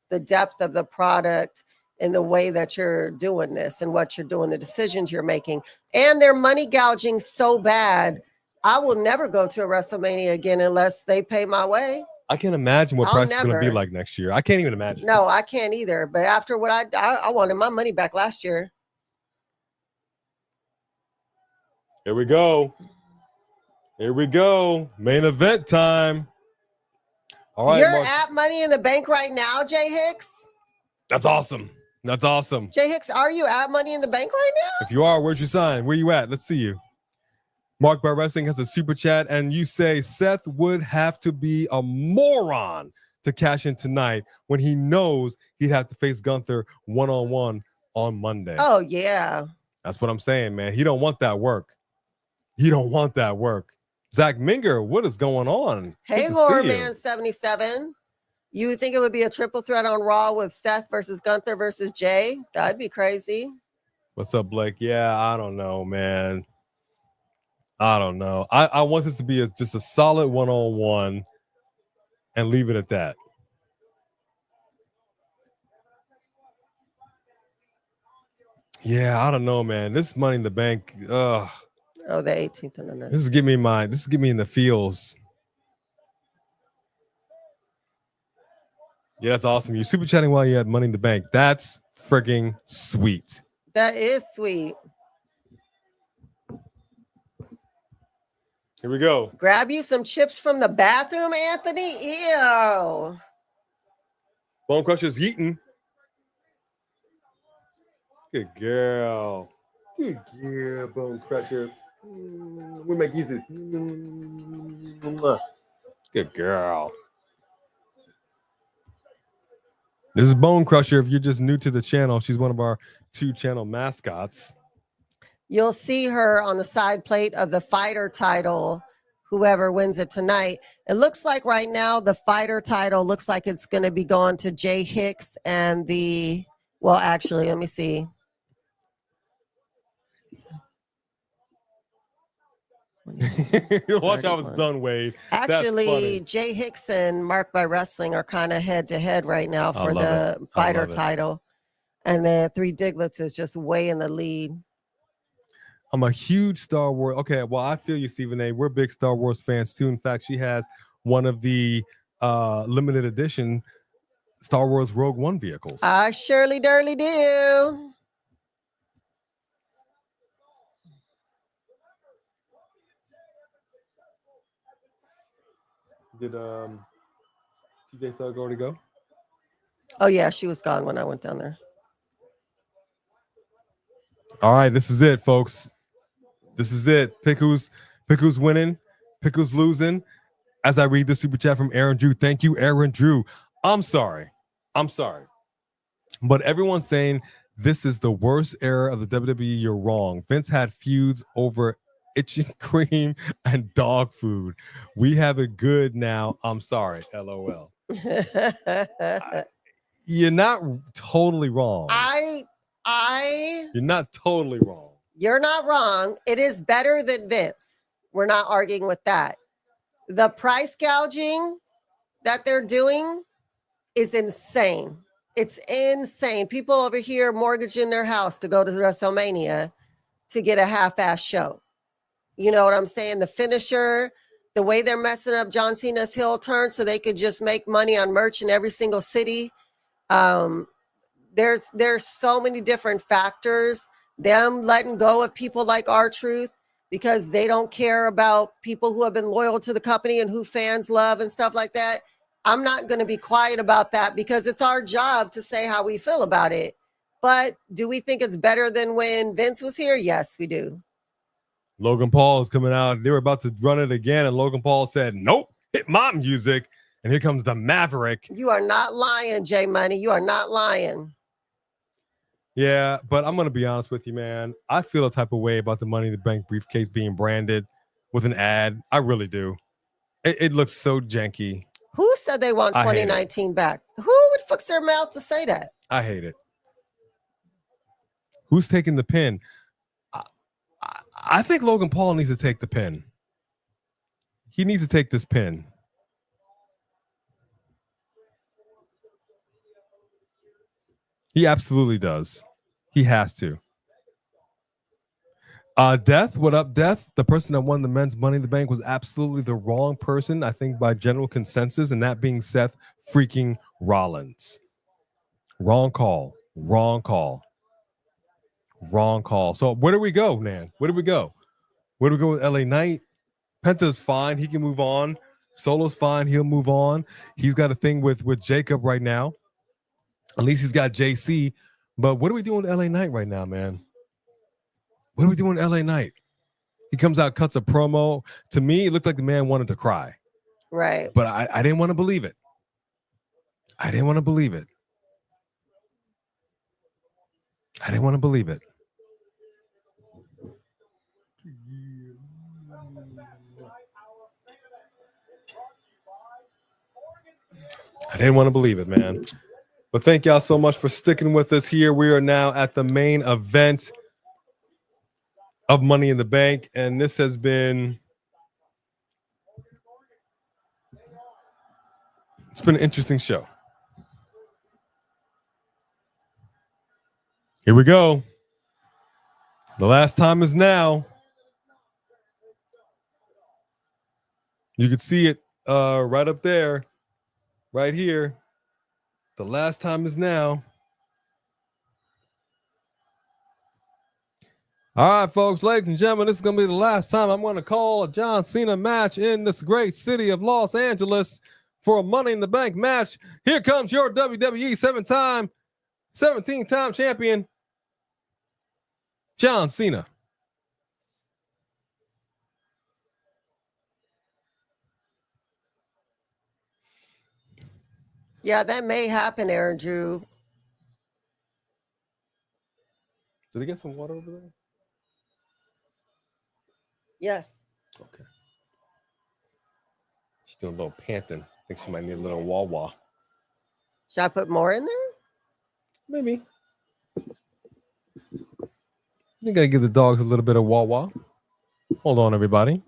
B: the depth of the product and the way that you're doing this and what you're doing, the decisions you're making. And they're money gouging so bad. I will never go to a WrestleMania again unless they pay my way.
A: I can't imagine what price is going to be like next year. I can't even imagine.
B: No, I can't either. But after what I wanted my money back last year.
A: Here we go. Here we go. Main event time. All right,
B: You're at Money in the Bank right now, Jay Hicks?
A: That's awesome. That's awesome.
B: Jay Hicks, are you at Money in the Bank right now?
A: If you are, where's your sign? Where you at? Let's see you. Mark by Wrestling has a super chat, and you say Seth would have to be a moron to cash in tonight when he knows he'd have to face Gunther one-on-one on Monday.
B: Oh, yeah.
A: That's what I'm saying, man. He don't want that work. He don't want that work. Zach Minger, what is going on?
B: Hey, Horror Man 77. You think it would be a triple threat on Raw with Seth versus Gunther versus Jay? That'd be crazy.
A: What's up, Blake? Yeah, I don't know, man. I don't know. I want this to be just a solid one-on-one and leave it at that. Yeah, I don't know, man. This Money in the Bank. Oh,
B: the 18th and the 9th.
A: This is giving me in the feels. Yeah, that's awesome. You're super chatting while you had Money in the Bank. That's freaking sweet.
B: That is sweet.
A: Here we go.
B: Grab you some chips from the bathroom, Anthony. Ew.
A: Bone Crusher's yeeting. Good girl. Good girl, Bone Crusher. We make easy. Good girl. This is Bone Crusher. If you're just new to the channel, she's one of our 2-channel mascots.
B: You'll see her on the side plate of the fighter title, whoever wins it tonight. It looks like right now the fighter title looks like it's going to be going to Jay Hicks and well, actually, let me see.
A: Watch how it's done, Wade.
B: Actually, Jay Hicks and Mark by Wrestling are kind of head-to-head right now for the fighter title. And the Three Diglets is just way in the lead.
A: I'm a huge Star Wars. Okay, well, I feel you, Stephen A. We're big Star Wars fans too. In fact, she has one of the limited edition Star Wars Rogue One vehicles.
B: I surely durly do.
A: Did TJ Thug already go?
B: Oh yeah, she was gone when I went down there.
A: All right, this is it, folks. This is it. Pick who's winning, pick who's losing. As I read the super chat from Aaron Drew. Thank you, Aaron Drew. I'm sorry. But everyone's saying this is the worst era of the WWE. You're wrong. Vince had feuds over itching cream and dog food. We have it good now. I'm sorry. LOL. You're not totally wrong. You're not totally wrong.
B: You're not wrong. It is better than Vince. We're not arguing with that. The price gouging that they're doing is insane. It's insane. People over here mortgaging their house to go to WrestleMania to get a half-ass show. You know what I'm saying? The finisher, the way they're messing up John Cena's heel turn so they could just make money on merch in every single city. There's so many different factors. Them letting go of people like R-Truth because they don't care about people who have been loyal to the company and who fans love and stuff like that. I'm not going to be quiet about that because it's our job to say how we feel about it. But do we think it's better than when Vince was here? Yes, we do.
A: Logan Paul is coming out. They were about to run it again, and Logan Paul said, nope, hit my music. And here comes the Maverick.
B: You are not lying, J Money. You are not lying.
A: Yeah, but I'm going to be honest with you, man. I feel a type of way about the Money in the Bank briefcase being branded with an ad. I really do. It looks so janky.
B: Who said they want 2019 back? Who would fix their mouth to say that?
A: I hate it. Who's taking the pin? I think Logan Paul needs to take the pin. He needs to take this pin. He absolutely does. He has to. Death, what up, Death? The person that won the men's Money in the Bank was absolutely the wrong person, I think, by general consensus, and that being Seth freaking Rollins. Wrong call. Wrong call. Wrong call. So where do we go, man? Where do we go? Where do we go with LA Knight? Penta's fine. He can move on. Solo's fine. He'll move on. He's got a thing with Jacob right now. At least he's got JC. But what are we doing with LA Knight right now, man? What are we doing with LA Knight? He comes out, cuts a promo. To me, it looked like the man wanted to cry.
B: Right.
A: But I didn't want to believe it. I didn't want to believe it. I didn't want to believe it. I didn't want to believe it, man. But thank y'all so much for sticking with us here. We are now at the main event of Money in the Bank, and this has been an interesting show. Here we go. The last time is now. You can see it right up there, right here. The last time is now. All right, folks, ladies and gentlemen, this is going to be the last time I'm going to call a John Cena match in this great city of Los Angeles for a Money in the Bank match. Here comes your WWE 17-time champion, John Cena.
B: Yeah, that may happen, Aaron Drew.
A: Did he get some water over there?
B: Yes.
A: Okay. She's doing a little panting. I think she might need a little wah-wah.
B: Should I put more in there?
A: Maybe. You got to give the dogs a little bit of wah-wah. Hold on, everybody.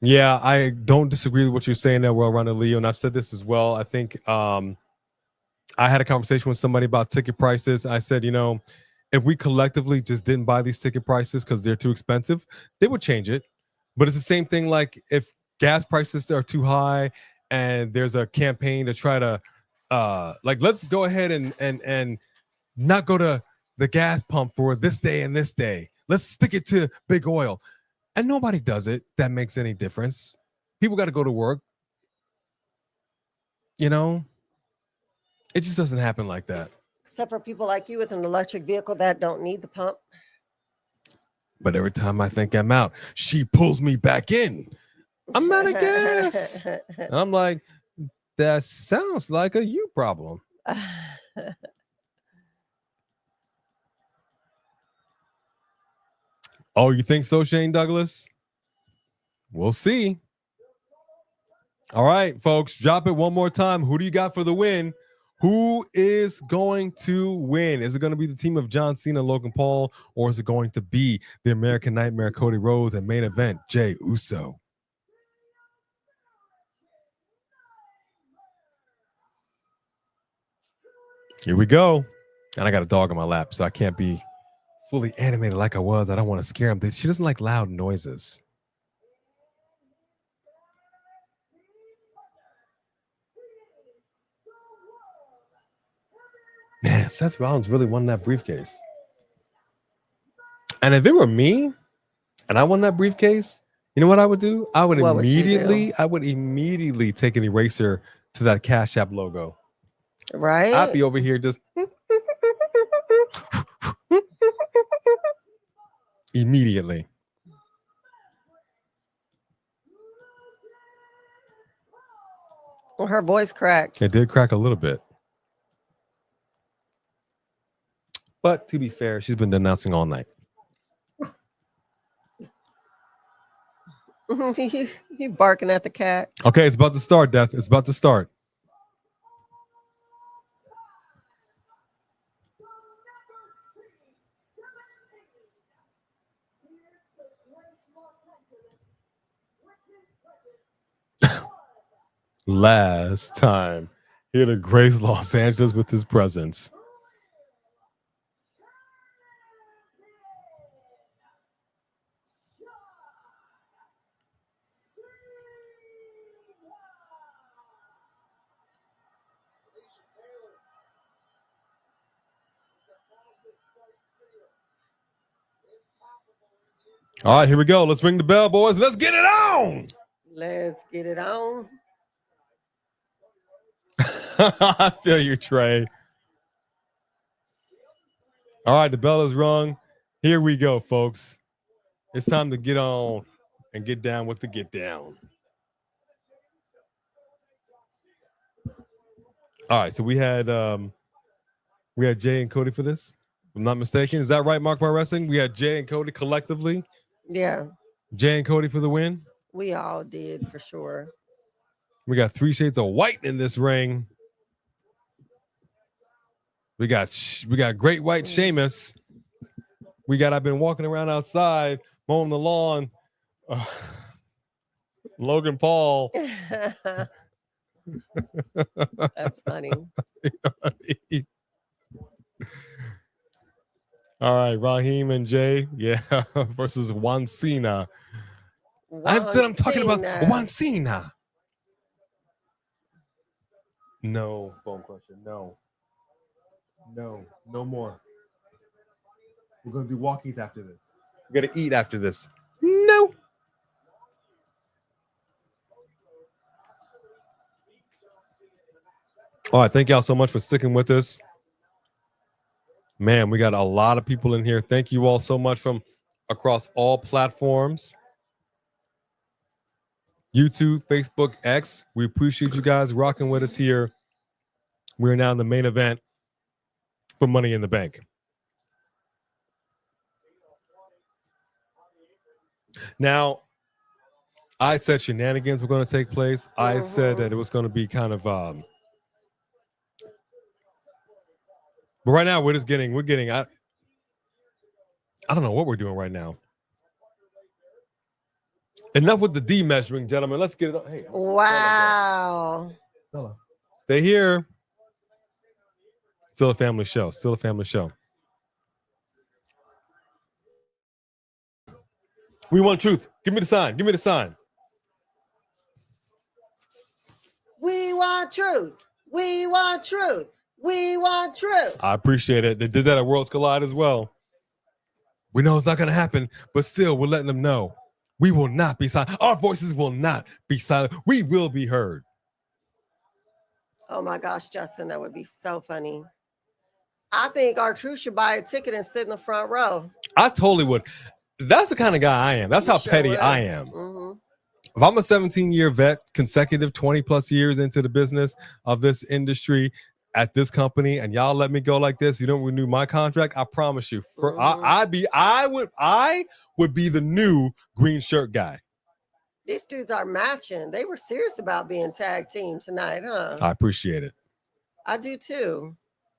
A: Yeah, I don't disagree with what you're saying there, Well Rounded Leo, and I've said this as well. I think I had a conversation with somebody about ticket prices. I said, you know, if we collectively just didn't buy these ticket prices because they're too expensive, they would change it. But it's the same thing like if gas prices are too high and there's a campaign to try to like let's go ahead and not go to the gas pump for this day and this day. Let's stick it to big oil. And nobody does it. That makes any difference. People got to go to work. You know, it just doesn't happen like that.
B: Except for people like you with an electric vehicle that don't need the pump.
A: But every time I think I'm out, she pulls me back in. I'm out of gas. And I'm like, that sounds like a you problem. Oh, you think so, Shane Douglas? We'll see. All right, folks, drop it one more time. Who do you got for the win? Who is going to win? Is it going to be the team of John Cena, Logan Paul, or is it going to be the American Nightmare, Cody Rhodes, and main event, Jey Uso? Here we go. And I got a dog on my lap, so I can't be fully animated like I was. I don't want to scare him. She doesn't like loud noises. Man, Seth Rollins really won that briefcase. And if it were me and I won that briefcase, you know what I would do? I would immediately take an eraser to that Cash App logo.
B: Right?
A: I'd be over here just immediately.
B: Well, her voice cracked.
A: It did crack a little bit. But to be fair, she's been announcing all night.
B: He barking at the cat.
A: Okay, it's about to start, Death. It's about to start. Last time, here to grace Los Angeles with his presence. All right, here we go. Let's ring the bell, boys. Let's get it on.
B: Let's get it on.
A: I feel you, Trey. All right, the bell is rung. Here we go, folks. It's time to get on and get down with the get down. All right, so we had Jay and Cody for this. If I'm not mistaken. Is that right, Mark Bar Wrestling? We had Jay and Cody collectively.
B: Yeah.
A: Jay and Cody for the win.
B: We all did for sure.
A: We got 3 shades of white in this ring. We got Great White Sheamus. We got I've been walking around outside mowing the lawn. Logan Paul.
B: That's funny.
A: All right, Raheem and Jay, yeah, versus John Cena. That's what I'm talking about. John Cena. No, Bone Crusher. No more. We're gonna do walkies after this. We're gonna eat after this. No. All right, thank y'all so much for sticking with us. Man, we got a lot of people in here. Thank you all so much from across all platforms. YouTube, Facebook, X. We appreciate you guys rocking with us here. We're now in the main event for Money in the Bank. Now, I said shenanigans were going to take place. I said that it was going to be kind of but right now we're getting I don't know what we're doing right now. Enough with the D measuring, gentlemen. Let's get it on. Hey,
B: wow.
A: Stella, stay here. Still a family show. Still a family show. We want truth. Give me the sign. Give me the sign.
B: We want truth. We want truth. We want truth.
A: I appreciate it. They did that at Worlds Collide as well. We know it's not going to happen, but still, we're letting them know. We will not be silent. Our voices will not be silent. We will be heard.
B: Oh my gosh, Justin, that would be so funny. I think our truth should buy a ticket and sit in the front row.
A: I totally would. That's the kind of guy I am. That's how petty I am. If I'm a 17-year vet, consecutive 20 plus years into the business of this industry at this company, and y'all let me go like this, you don't renew my contract, I promise you, I would be the new green shirt guy.
B: These dudes are matching. They were serious about being tag team tonight, huh?
A: I appreciate it.
B: I do too.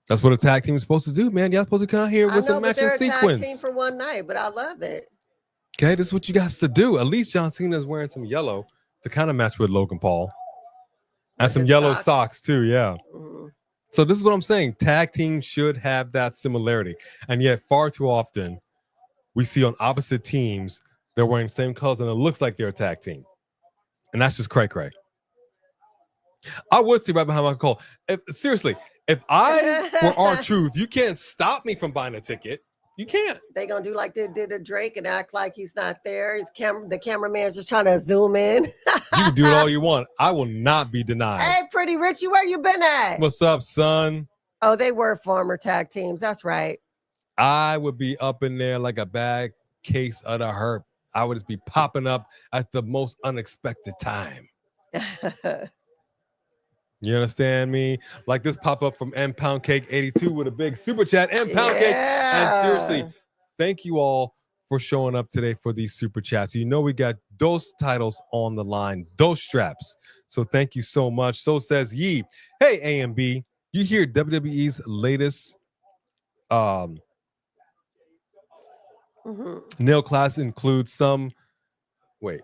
A: That's what a tag team is supposed to do, man. Y'all supposed to come out here with some matching
B: they're a
A: sequence.
B: tag team for one night, but I love it.
A: Okay, this is what you guys to do. At least John Cena is wearing some yellow to kind of match with Logan Paul. And
B: With
A: some
B: his
A: yellow socks too, yeah.
B: Mm-hmm.
A: So this is what I'm saying. Tag teams should have that similarity. And yet far too often we see on opposite teams, they're wearing the same colors and it looks like they're a tag team. And that's just cray-cray. I would see right behind my call. Seriously, if I were R-Truth, you can't stop me from buying a ticket. You can't.
B: They gonna do like they did to Drake and act like he's not there. The cameraman's just trying to zoom in.
A: You can do it all you want. I will not be denied.
B: Hey, Pretty Richie, where you been at?
A: What's up, son?
B: Oh, they were former tag teams. That's right.
A: I would be up in there like a bad case of the herp. I would just be popping up at the most unexpected time. You understand me? Like this pop up from M Pound Cake 82 with a big super chat. M Pound Cake. And seriously, thank you all for showing up today for these super chats. You know we got those titles on the line, those straps. So thank you so much. So says Yee. Hey, A and B, you hear WWE's latest nail class includes some. Wait.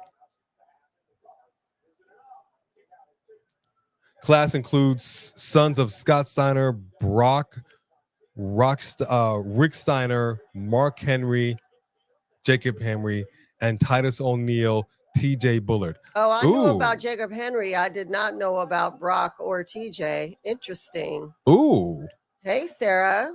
A: Class includes sons of Scott Steiner, Rick Steiner, Mark Henry, Jacob Henry, and Titus O'Neil, TJ Bullard.
B: Oh, I knew about Jacob Henry. I did not know about Brock or TJ. Interesting.
A: Ooh.
B: Hey, Sarah.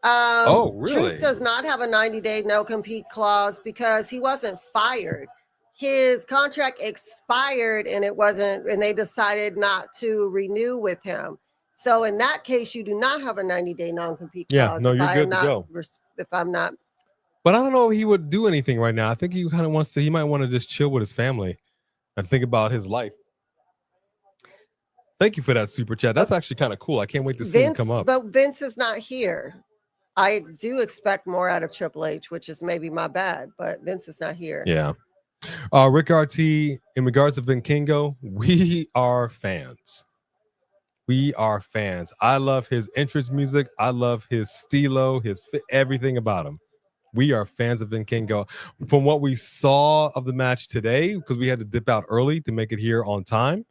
A: Oh, really?
B: Truth does not have a 90-day no-compete clause because he wasn't fired. His contract expired and they decided not to renew with him. So in that case, you do not have a 90-day non-compete clause.
A: Yeah, no, you're good to go.
B: If I'm not.
A: But I don't know if he would do anything right now. I think he kind of he might want to just chill with his family and think about his life. Thank you for that super chat. That's actually kind of cool. I can't wait to see him come up.
B: But Vince is not here. I do expect more out of Triple H, which is maybe my bad, but Vince is not here.
A: Yeah. Rick RT, in regards to Vinkingo, we are fans. We are fans. I love his entrance music. I love his stilo, everything about him. We are fans of Vinkingo. From what we saw of the match today, because we had to dip out early to make it here on time.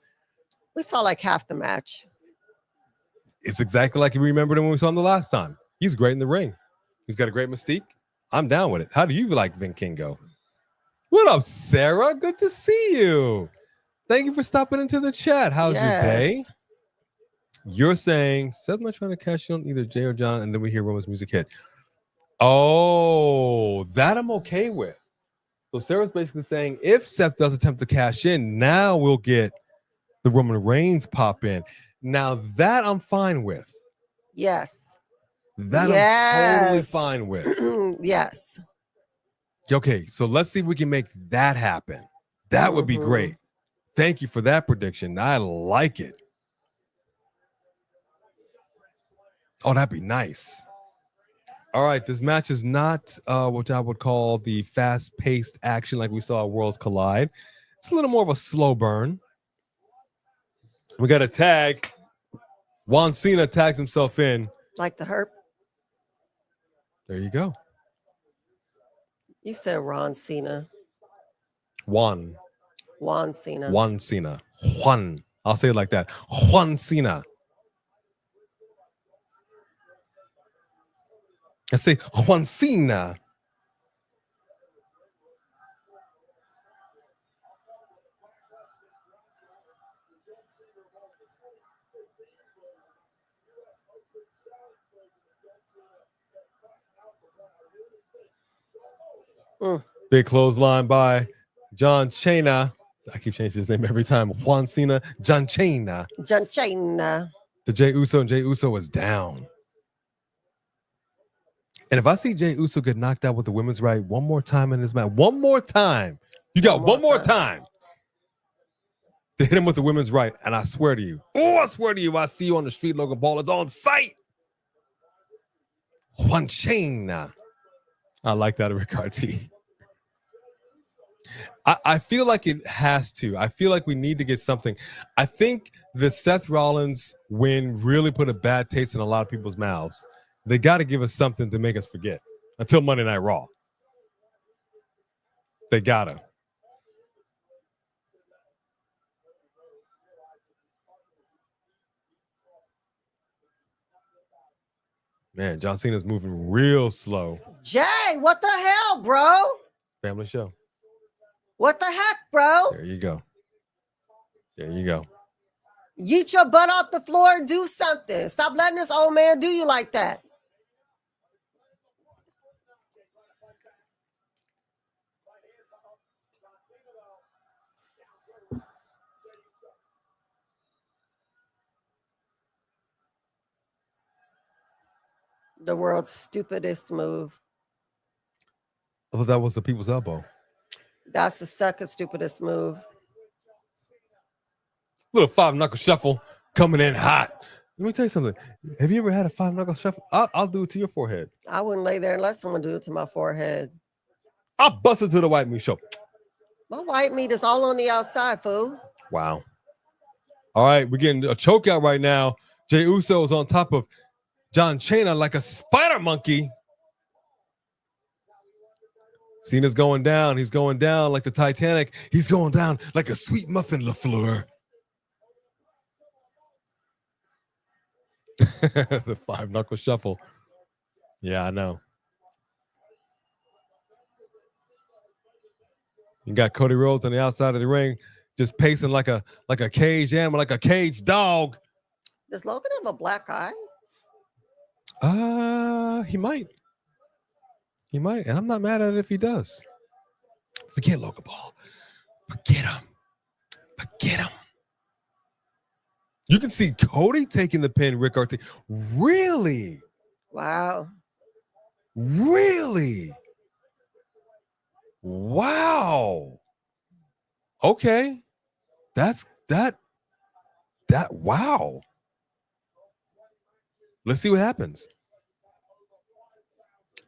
B: We saw like half the match.
A: It's exactly like you remembered him when we saw him the last time. He's great in the ring. He's got a great mystique. I'm down with it. How do you like Vinkingo? What up, Sarah? Good to see you. Thank you for stopping into the chat. How's your day? You're saying, Seth, am I trying to cash in on either Jay or John? And then we hear Roman's music hit. Oh, that I'm okay with. So Sarah's basically saying, if Seth does attempt to cash in, now we'll get the Roman Reigns pop in. Now that I'm fine with.
B: Yes.
A: That I'm totally fine with.
B: Yes.
A: Okay, so let's see if we can make that happen. That would be great. Thank you for that prediction. I like it. Oh, that'd be nice. All right, this match is not what I would call the fast-paced action like we saw at Worlds Collide. It's a little more of a slow burn. We got a tag. John Cena tags himself in.
B: Like the herp.
A: There you go.
B: You said Ron Cena.
A: Juan
B: Cena.
A: Juan Cena. Juan. I'll say it like that. John Cena. I say John Cena. Big clothesline by John Cena. I keep changing his name every time. John Cena, John Cena.
B: John Cena.
A: To Jey Uso, and Jey Uso is down. And if I see Jey Uso get knocked out with the women's right one more time in this match, one more time, you got one more time to hit him with the women's right. And I swear to you, I see you on the street, Logan Paul. It's on site. Juan Cena. I like that, Rick RT. I feel like it has to. I feel like we need to get something. I think the Seth Rollins win really put a bad taste in a lot of people's mouths. They got to give us something to make us forget until Monday Night Raw. They gotta. Man, John Cena's moving real slow.
B: Jay, what the hell, bro?
A: Family show.
B: What the heck, bro?
A: There you go. There you go.
B: Yeet your butt off the floor and do something. Stop letting this old man do you like that. The world's stupidest move.
A: I thought that was the people's elbow.
B: That's the second stupidest move.
A: Little 5-knuckle shuffle coming in hot. Let me tell you something. Have you ever had a 5-knuckle shuffle? I'll do it to your forehead.
B: I wouldn't lay there and let someone do it to my forehead.
A: I'll bust it to the white meat show.
B: My white meat is all on the outside, fool.
A: Wow. All right, we're getting a choke out right now. Jey Uso is on top of John Cena like a spider monkey. Cena's going down. He's going down like the Titanic. He's going down like a sweet muffin, LaFleur. The 5-knuckle shuffle. Yeah, I know. You got Cody Rhodes on the outside of the ring, just pacing like a caged animal, like a caged dog.
B: Does Logan have a black eye?
A: He might. He might, and I'm not mad at it if he does. Forget Logan Paul. Forget him. Forget him. You can see Cody taking the pin, Rick Ortiz. Really?
B: Wow.
A: Really? Wow. Okay. That's that. Wow. Let's see what happens.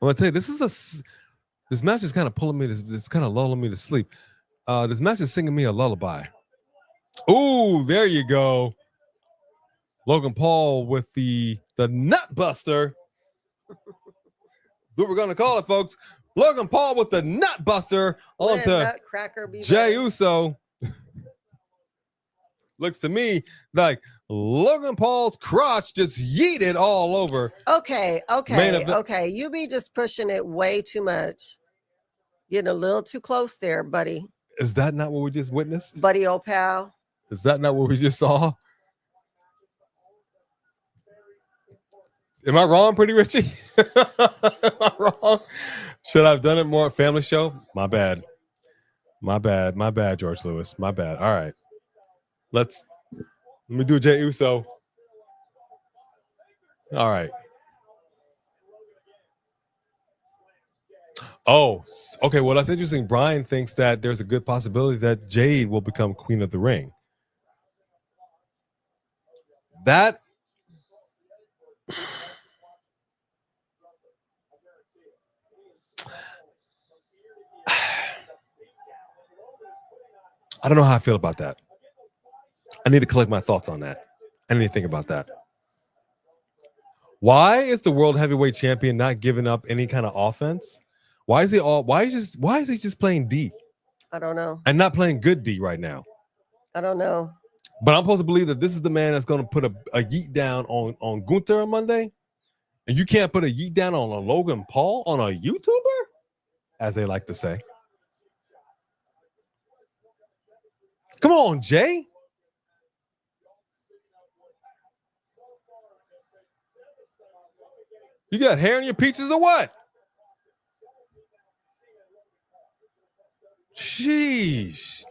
A: I'm gonna tell you, this match is kind of pulling me. It's kind of lulling me to sleep. This match is singing me a lullaby. Ooh, there you go. Logan Paul with the nut buster. What we're gonna call it, folks. Logan Paul with the nut buster onto Jey Uso. Looks to me like Logan Paul's crotch just yeeted all over.
B: Okay. You be just pushing it way too much. Getting a little too close there, buddy.
A: Is that not what we just witnessed?
B: Buddy, old pal.
A: Is that not what we just saw? Am I wrong, Pretty Richie? Am I wrong? Should I have done it more at Family Show? My bad. My bad, George Lewis. My bad. All right. Let me do Jey Uso. All right. Oh, okay. Well, that's interesting. Brian thinks that there's a good possibility that Jade will become Queen of the Ring. That I don't know how I feel about that. I need to collect my thoughts on that. I need to think about that. Why is the world heavyweight champion not giving up any kind of offense? Why is he just playing D?
B: I don't know.
A: And not playing good D right now.
B: I don't know.
A: But I'm supposed to believe that this is the man that's going to put a yeet down on Gunther on Monday. And you can't put a yeet down on a Logan Paul, on a YouTuber, as they like to say. Come on, Jay. You got hair in your peaches or what? Sheesh.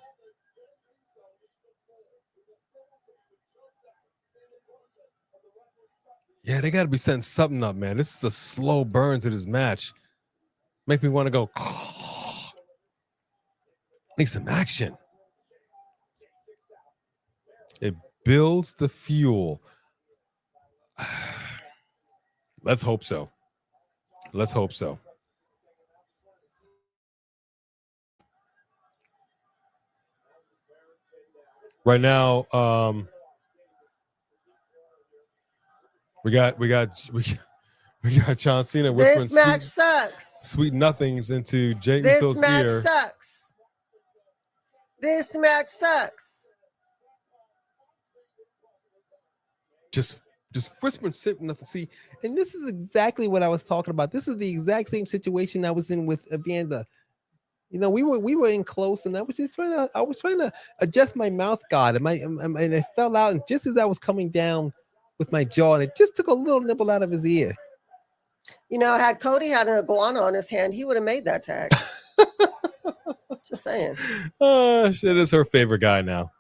A: Yeah, they got to be setting something up, man. This is a slow burn to this match. Make me want to go. Need some action. It builds the fuel. Let's hope so. Let's hope so. right now, we got John Cena whispering
B: This match sucks.
A: sweet nothings into Jey
B: This
A: Uso's
B: match
A: ear.
B: sucks. This match sucks.
A: Just whispering sweet nothing. See, and this is exactly what I was talking about. This is the exact same situation I was in with Evander. You know, we were in close, and I was trying to adjust my mouth guard, and it fell out. And just as I was coming down with my jaw, and it just took a little nibble out of his ear.
B: You know, had Cody had an iguana on his hand, he would have made that tag. Just saying.
A: Oh, shit is her favorite guy now.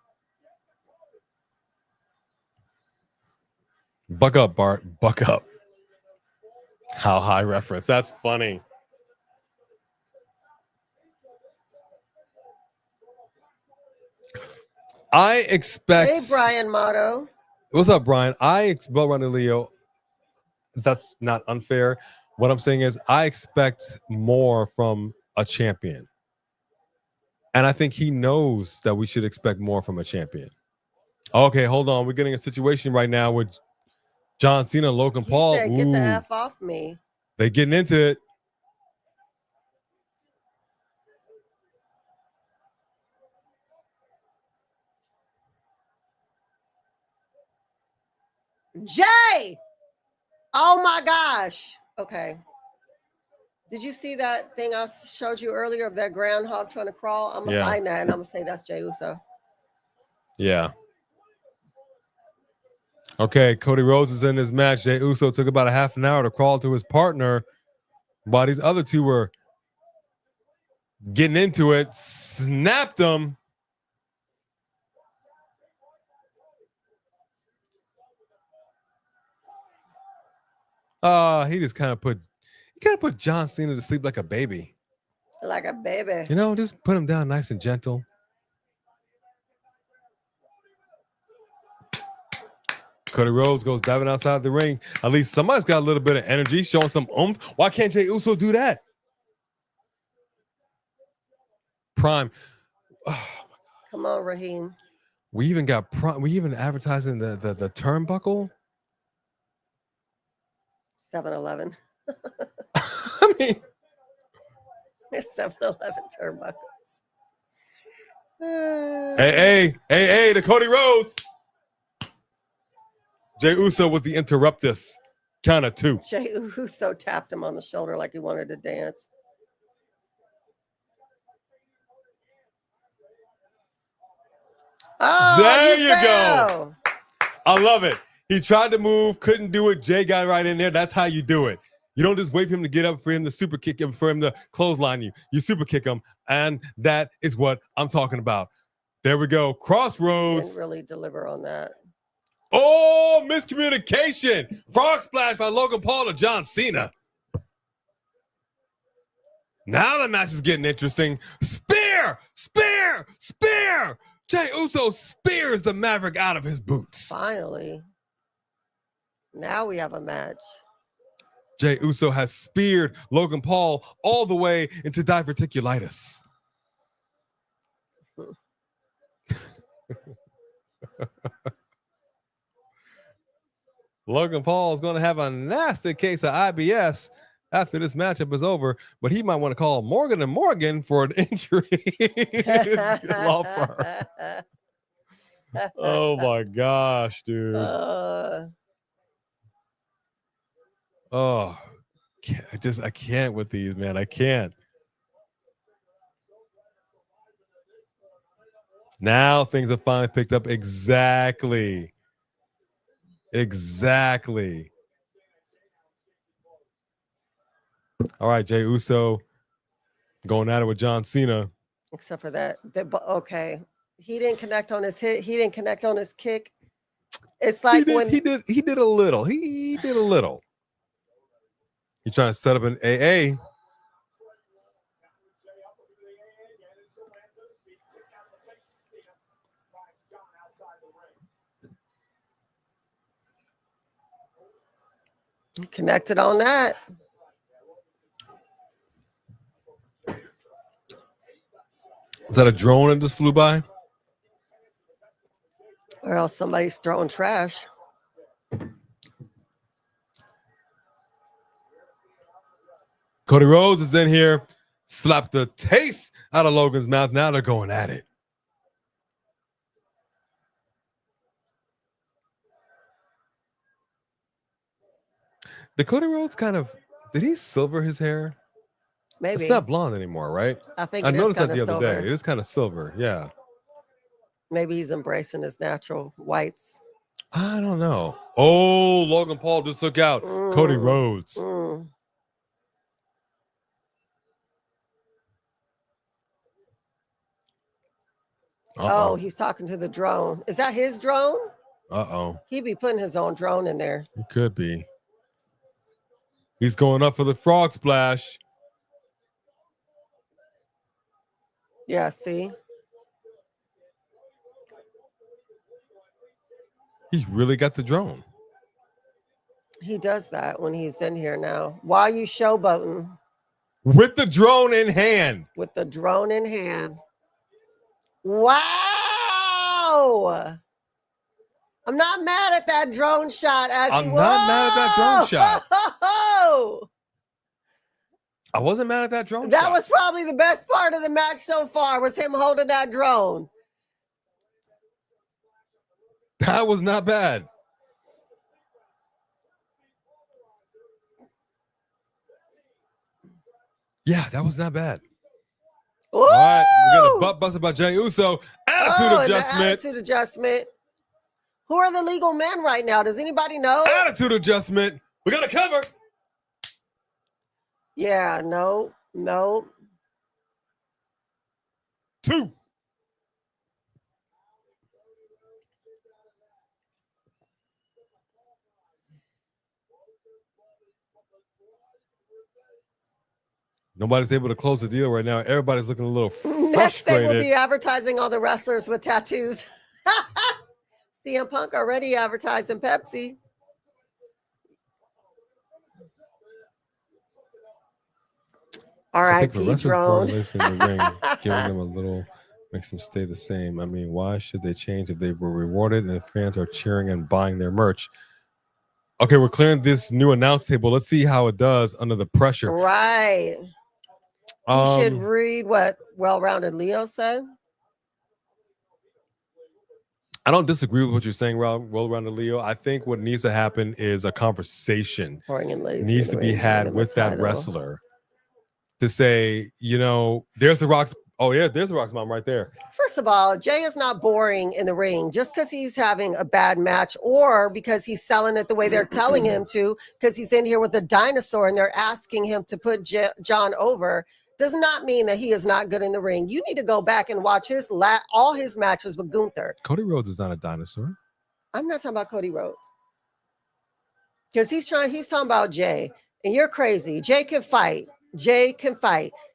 A: Buck up, Bart. Buck up. How high reference. That's funny. I expect.
B: Hey, Brian Motto.
A: What's up, Brian? Well, Ronnie Leo. That's not unfair. What I'm saying is, I expect more from a champion, and I think he knows that we should expect more from a champion. Okay, hold on. We're getting a situation right now with John Cena and Logan Paul.
B: Said, get the F off me.
A: They getting into it.
B: Jay! Oh my gosh. Okay. Did you see that thing I showed you earlier of that groundhog trying to crawl? I'm gonna find that and I'm gonna say that's Jey Uso.
A: Yeah. Okay, Cody Rhodes is in this match. Jey Uso took about a half an hour to crawl to his partner, while these other two were getting into it. Snapped him. He just kind of put John Cena to sleep like a baby.
B: Like a baby.
A: You know, just put him down nice and gentle. Cody Rhodes goes diving outside the ring. At least somebody's got a little bit of energy, showing some oomph. Why can't Jey Uso do that? Prime. Oh,
B: come on, Raheem.
A: We even got Prime. We even advertising the turnbuckle.
B: 7-Eleven.
A: I mean,
B: it's 7-Eleven turnbuckles.
A: Hey, to Cody Rhodes. Jey Uso with the interruptus. Count of two.
B: Jey Uso tapped him on the shoulder like he wanted to dance. Oh,
A: there you go. I love it. He tried to move, couldn't do it. Jay got right in there. That's how you do it. You don't just wait for him to get up, for him to super kick him, for him to clothesline you. You super kick him, and that is what I'm talking about. There we go. Crossroads.
B: Didn't really deliver on that.
A: Oh, miscommunication. Frog splash by Logan Paul to John Cena. Now the match is getting interesting. Spear! Jey Uso spears the Maverick out of his boots.
B: Finally. Now we have a match.
A: Jey Uso has speared Logan Paul all the way into diverticulitis. Logan Paul is going to have a nasty case of IBS after this matchup is over, but he might want to call Morgan & Morgan for an injury law firm. Oh my gosh, dude. I can't with these, man. I can't. Now things have finally picked up. Exactly. All right, Jey Uso going at it with John Cena.
B: Except for that. Okay. He didn't connect on his hit. He didn't connect on his kick. It's like
A: he did a little. He did a little. He's trying to set up an AA.
B: Connected on that.
A: Is that a drone that just flew by?
B: Or else somebody's throwing trash.
A: Cody Rhodes is in here, slapped the taste out of Logan's mouth. Now they're going at it. Did Cody Rhodes did he silver his hair?
B: Maybe.
A: It's not blonde anymore, right?
B: I think
A: I
B: it
A: noticed
B: is
A: that the other
B: silver.
A: day. It is kind of silver, yeah.
B: Maybe he's embracing his natural whites.
A: I don't know. Oh, Logan Paul just took out Cody Rhodes.
B: Oh, he's talking to the drone. Is that his drone?
A: Uh-oh.
B: He'd be putting his own drone in there.
A: It could be. He's going up for the frog splash.
B: Yeah, see?
A: He really got the drone.
B: He does that when he's in here now. Why are you showboating?
A: With the drone in hand.
B: With the drone in hand. Wow! I'm not mad at that drone shot.
A: I'm not mad at that drone shot. I wasn't mad at that drone shot.
B: That was probably the best part of the match so far, was him holding that drone.
A: That was not bad. Yeah, that was not bad.
B: Ooh!
A: All right, we got a butt busted by Jey Uso. Attitude adjustment.
B: Attitude adjustment. Who are the legal men right now? Does anybody know?
A: Attitude adjustment. We got a cover.
B: Yeah, no.
A: 2. Nobody's able to close the deal right now. Everybody's looking a little frustrated.
B: Next, they will be advertising all the wrestlers with tattoos. CM Punk already advertising Pepsi. R.I.P. drone.
A: In the ring, giving them a little makes them stay the same. I mean, why should they change if they were rewarded and fans are cheering and buying their merch? Okay, we're clearing this new announce table. Let's see how it does under the pressure.
B: Right. You should read what Well-Rounded Leo said.
A: I don't disagree with what you're saying, Well-Rounded Leo. I think what needs to happen is a conversation needs to be had with that wrestler to say, there's the Rock's. Oh, yeah, there's the Rock's mom right there.
B: First of all, Jey is not boring in the ring just because he's having a bad match or because he's selling it the way they're telling him to, because he's in here with a dinosaur and they're asking him to put John over. Does not mean that he is not good in the ring. You need to go back and watch all his matches with Gunther.
A: Cody Rhodes is not a dinosaur.
B: I'm not talking about Cody Rhodes. Because he's talking about Jey. And you're crazy. Jey can fight.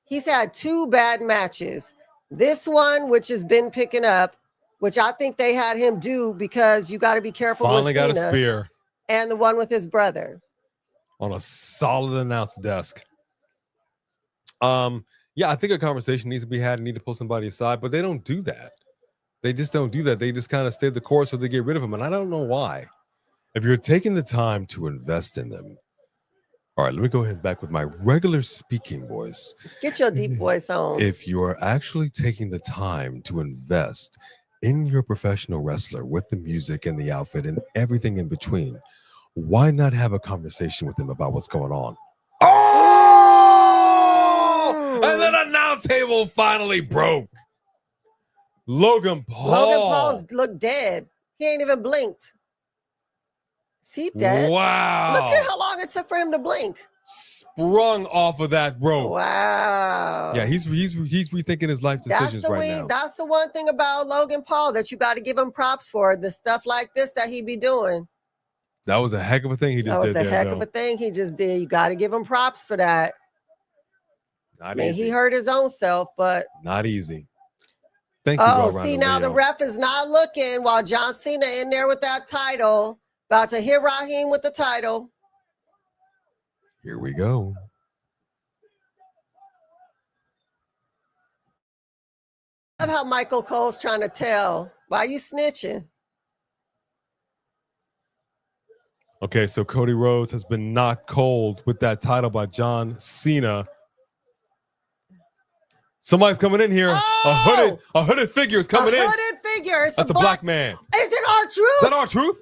B: He's had 2 bad matches. This one, which has been picking up, which I think they had him do because you got to be careful
A: Finally
B: with Cena,
A: got a spear.
B: And the one with his brother.
A: On a solid announce desk. Yeah, I think a conversation needs to be had and need to pull somebody aside, but they don't do that. They just don't do that. They just kind of stay the course or they get rid of them. And I don't know why. If you're taking the time to invest in them. All right, let me go ahead back with my regular speaking voice.
B: Get your deep voice on.
A: If you're actually taking the time to invest in your professional wrestler with the music and the outfit and everything in between, why not have a conversation with them about what's going on? And then announce table finally broke. Logan Paul
B: looked dead. He ain't even blinked. Is he dead?
A: Wow.
B: Look at how long it took for him to blink.
A: Sprung off of that rope.
B: Wow.
A: Yeah, he's rethinking his life decisions now.
B: That's the one thing about Logan Paul that you got to give him props for. The stuff like this that he be doing.
A: That was a heck of a thing he just did.
B: That was a heck of a thing he just did. You got to give him props for that.
A: Not easy.
B: He hurt his own self, but
A: not easy. Thank you.
B: Oh, see, now the ref is not looking while John Cena in there with that title. About to hit Raheem with the title.
A: Here we go.
B: I love how Michael Cole's trying to tell. Why are you snitching?
A: Okay, so Cody Rhodes has been knocked cold with that title by John Cena. Somebody's coming in here.
B: Oh!
A: A hooded figure is coming in.
B: A hooded figure. It's
A: That's a black man.
B: Is it our truth?
A: Is that our truth?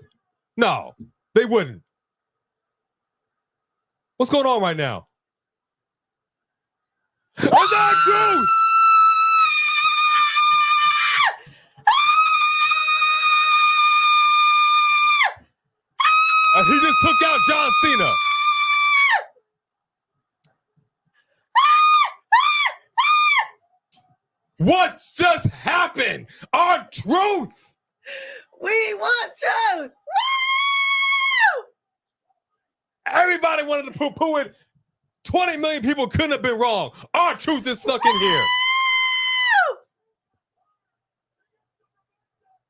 A: No, they wouldn't. What's going on right now? It's our truth! He just took out John Cena. What just happened? Our truth.
B: We want truth. Woo!
A: Everybody wanted to poo-poo it. 20 million people couldn't have been wrong. Our truth is stuck in here.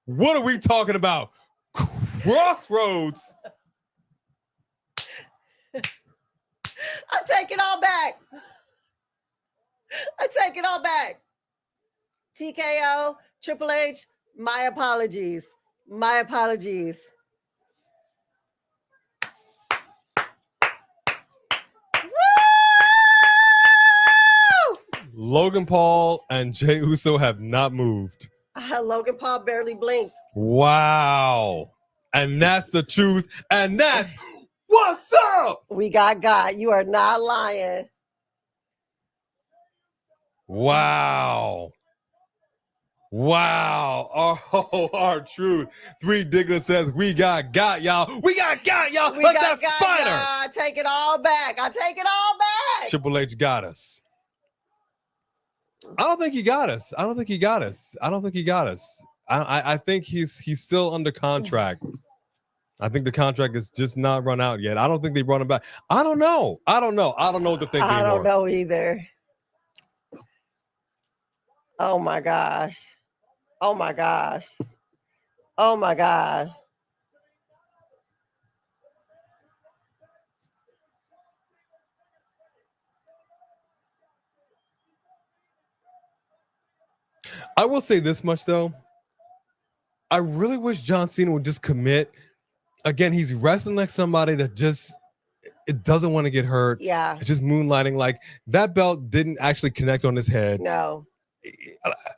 A: What are we talking about? Crossroads.
B: I take it all back. I take it all back. TKO, Triple H, my apologies. My apologies. Woo!
A: Logan Paul and Jey Uso have not moved.
B: Logan Paul barely blinked.
A: Wow. And that's the truth. And that's what's up.
B: We got. You are not lying.
A: Wow. Wow. Oh, our truth. Three Diglett says, we got, y'all. We got, y'all. Like that spider.
B: I take it all back. I take it all back.
A: Triple H got us. I don't think he got us. I think he's still under contract. I think the contract is just not run out yet. I don't think they brought him back. I don't know what to think anymore.
B: I don't know either. Oh my gosh. Oh my gosh. Oh my God.
A: I will say this much though. I really wish John Cena would just commit. Again, he's wrestling like somebody that just it doesn't want to get hurt.
B: Yeah.
A: It's just moonlighting. Like that belt didn't actually connect on his head.
B: No.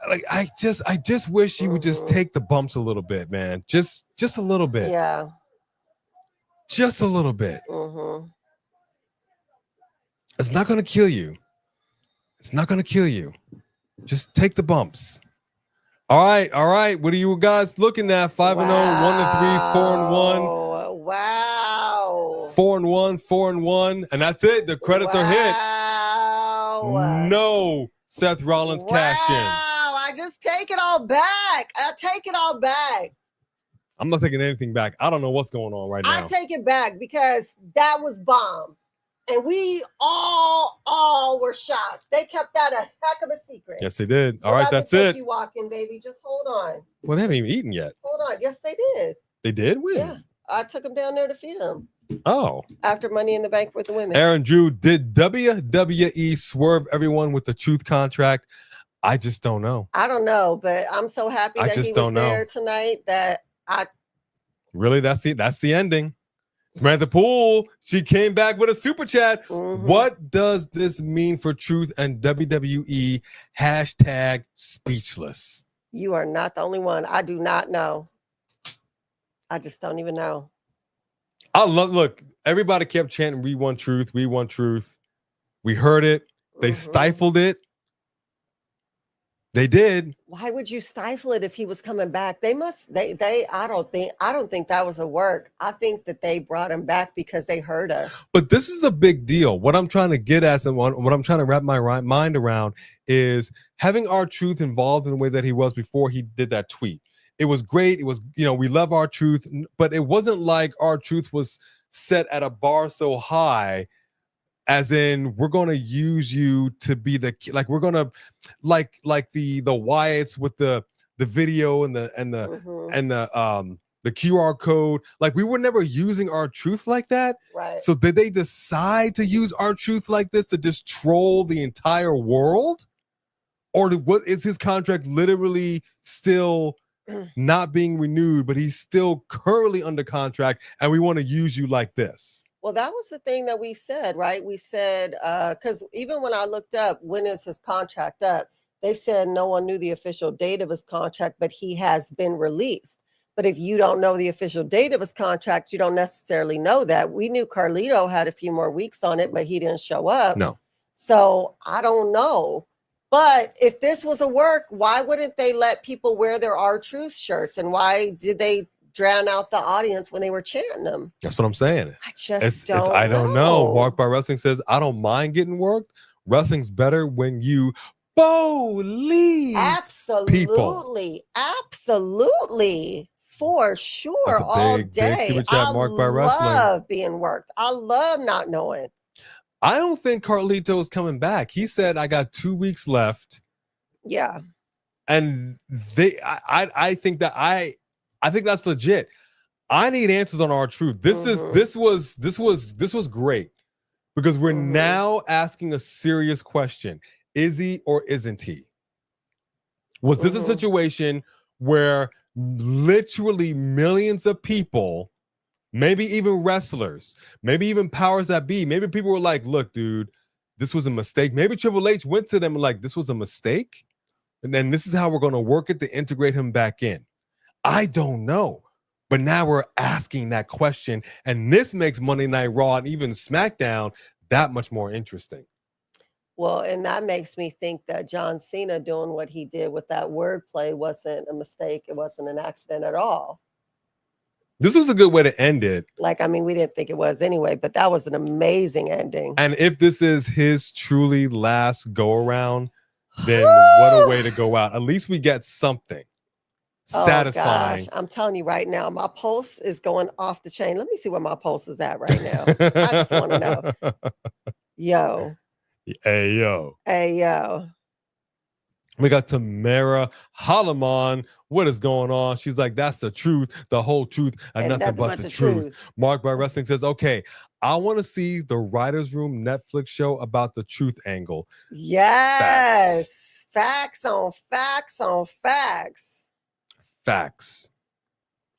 A: Like I just wish he would just take the bumps a little bit, man. Just a little bit.
B: Yeah.
A: Just a little bit. It's not gonna kill you. It's not gonna kill you. Just take the bumps. All right. What are you guys looking at? 5-0, 1-3, 4-1.
B: Wow.
A: 4-1, and that's it. The credits are hit. No Seth Rollins cash in.
B: I just take it all back. I take it all back.
A: I'm not taking anything back. I don't know what's going on right now.
B: I take it back because that was bomb. And we all were shocked. They kept that a heck of a secret.
A: Yes, they did. All right, that's it.
B: You walking, baby. Just hold on.
A: Well, they haven't even eaten yet.
B: Hold on. Yes, they did.
A: They did? When?
B: Yeah. I took them down there to feed them.
A: Oh.
B: After Money in the Bank with the women.
A: Aaron Drew, did WWE swerve everyone with the truth contract? I just don't know.
B: I don't know, but I'm so happy that he was there tonight that I...
A: Really? That's the ending. Samantha Poole, she came back with a super chat. What does this mean for truth and WWE? Hashtag speechless.
B: You are not the only one. I do not know. I just don't even know.
A: Look, everybody kept chanting, we want truth, we want truth. We heard it. They stifled it. They did.
B: Why would you stifle it if he was coming back? I don't think that was a work. I think that they brought him back because they heard us.
A: But this is a big deal. What I'm trying to get at and what I'm trying to wrap my mind around is having R-Truth involved in the way that he was before he did that tweet. It was great. It was, we love R-Truth, but it wasn't like R-Truth was set at a bar so high as in we're going to use you to be the, like, we're going to like the Wyatts with the video and the QR code. Like, we were never using R-Truth like that.
B: Right.
A: So did they decide to use R-Truth like this to just troll the entire world? Or what is his contract literally still not being renewed, but he's still currently under contract, and we want to use you like this.
B: Well, that was the thing that we said, right? We said, because even when I looked up when is his contract up, they said no one knew the official date of his contract, but he has been released. But if you don't know the official date of his contract, you don't necessarily know that. We knew Carlito had a few more weeks on it, but he didn't show up.
A: No.
B: So I don't know. But if this was a work, why wouldn't they let people wear their R-Truth shirts? And why did they drown out the audience when they were chanting them?
A: That's what I'm saying.
B: I just don't
A: I don't know. Mark by Wrestling says, I don't mind getting worked. Wrestling's better when you believe.
B: Absolutely. Absolutely. For sure. All day.
A: Super chat, Mark by Wrestling.
B: I love being worked. I love not knowing.
A: I don't think Carlito is coming back. He said, I got 2 weeks left.
B: Yeah.
A: And I think that's legit. I need answers on R-Truth. This was great because we're now asking a serious question. Is he or isn't he? Was this a situation where literally millions of people, maybe even wrestlers, maybe even powers that be, maybe people were like, look, dude, this was a mistake. Maybe Triple H went to them and like, this was a mistake. And then this is how we're going to work it to integrate him back in. I don't know. But now we're asking that question. And this makes Monday Night Raw and even SmackDown that much more interesting.
B: Well, and that makes me think that John Cena doing what he did with that wordplay wasn't a mistake. It wasn't an accident at all.
A: This was a good way to end it.
B: Like, I mean, we didn't think it was anyway, but that was an amazing ending.
A: And if this is his truly last go around, then what a way to go out. At least we get something satisfying.
B: Gosh, I'm telling you right now, my pulse is going off the chain. Let me see where my pulse is at right now. I just want to know. Yo.
A: Hey, yo.
B: Hey, yo.
A: We got Tamara Holloman. What is going on? She's like, that's the truth, the whole truth, and nothing but the truth. Mark by Wrestling says, okay, I want to see the Writers Room Netflix show about the truth angle.
B: Yes. Facts on facts on facts.
A: Facts.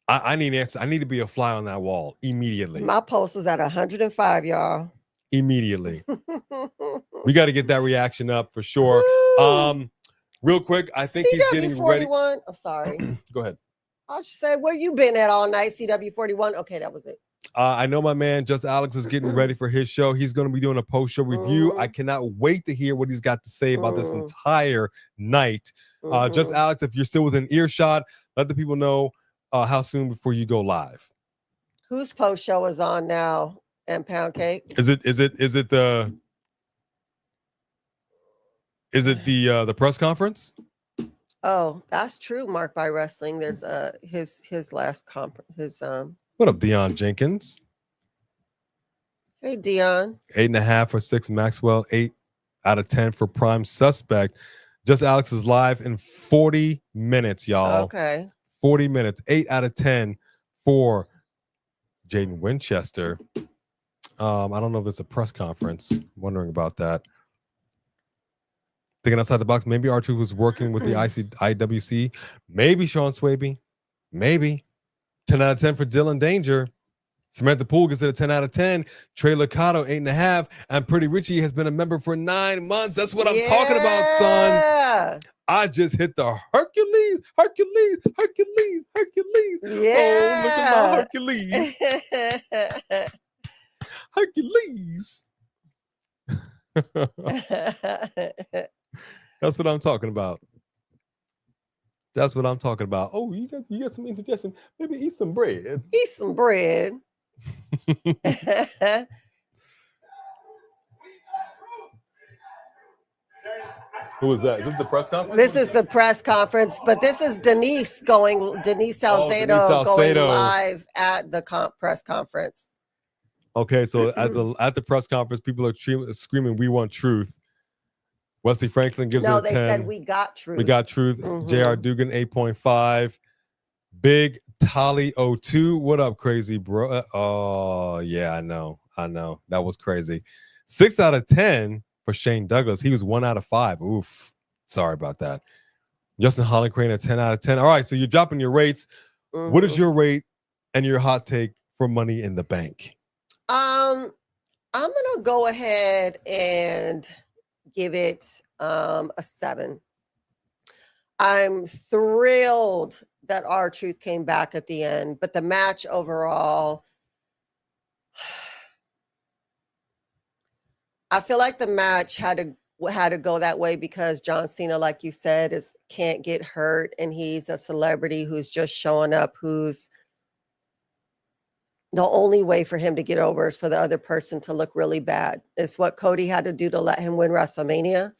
A: I need answers. I need to be a fly on that wall immediately.
B: My pulse is at 105, y'all.
A: Immediately. We got to get that reaction up for sure. Real quick, I think he's getting ready.
B: I'm sorry.
A: Go ahead.
B: I'll just say, where you been at all night, CW41? Okay, that was it.
A: I know my man, Just Alex, is getting ready for his show. He's going to be doing a post-show review. I cannot wait to hear what he's got to say about this entire night. Just Alex, if you're still within earshot, let the people know how soon before you go live.
B: Whose post-show is on now? And Pound Cake?
A: Is it the press conference?
B: Oh, that's true. Mark by Wrestling. There's his last conference.
A: What up, Dion Jenkins?
B: Hey, Dion.
A: 8.5 for 6 Maxwell. 8 out of 10 for Prime Suspect. Just Alex is live in 40 minutes, y'all.
B: Okay.
A: 40 minutes. 8 out of 10 for Jaden Winchester. I don't know if it's a press conference. I'm wondering about that. Thinking outside the box. Maybe R2 was working with the IWC. Maybe Sean Swaby. Maybe. 10 out of 10 for Dylan Danger. Samantha Poole gets it a 10 out of 10. Trey Liccato, 8.5. And Pretty Richie has been a member for 9 months. That's what I'm talking about, son. I just hit the Hercules.
B: Yeah.
A: Oh, look at my Hercules. Hercules. That's what I'm talking about. That's what I'm talking about. Oh, you got some indigestion. Maybe eat some bread.
B: Eat some bread.
A: Who is that? Is this the press conference?
B: This is the press conference, but this is Denise Salcedo going live at the press conference.
A: Okay, so at the press conference, people are screaming, "We want truth." Wesley Franklin gives it a 10.
B: They said we got truth.
A: We got truth. J.R. Dugan, 8.5. Big Tolly 02. What up, crazy bro? Oh, yeah, I know. That was crazy. 6 out of 10 for Shane Douglas. He was 1 out of 5. Oof. Sorry about that. Justin Holland Crane a 10 out of 10. All right, so you're dropping your rates. What is your rate and your hot take for Money in the Bank?
B: I'm gonna go ahead and give it a 7. I'm thrilled that R-Truth came back at the end, but the match overall, I feel like the match had to go that way because John Cena, like you said, can't get hurt, and he's a celebrity who's just showing up, who's the only way for him to get over is for the other person to look really bad. It's what Cody had to do to let him win WrestleMania,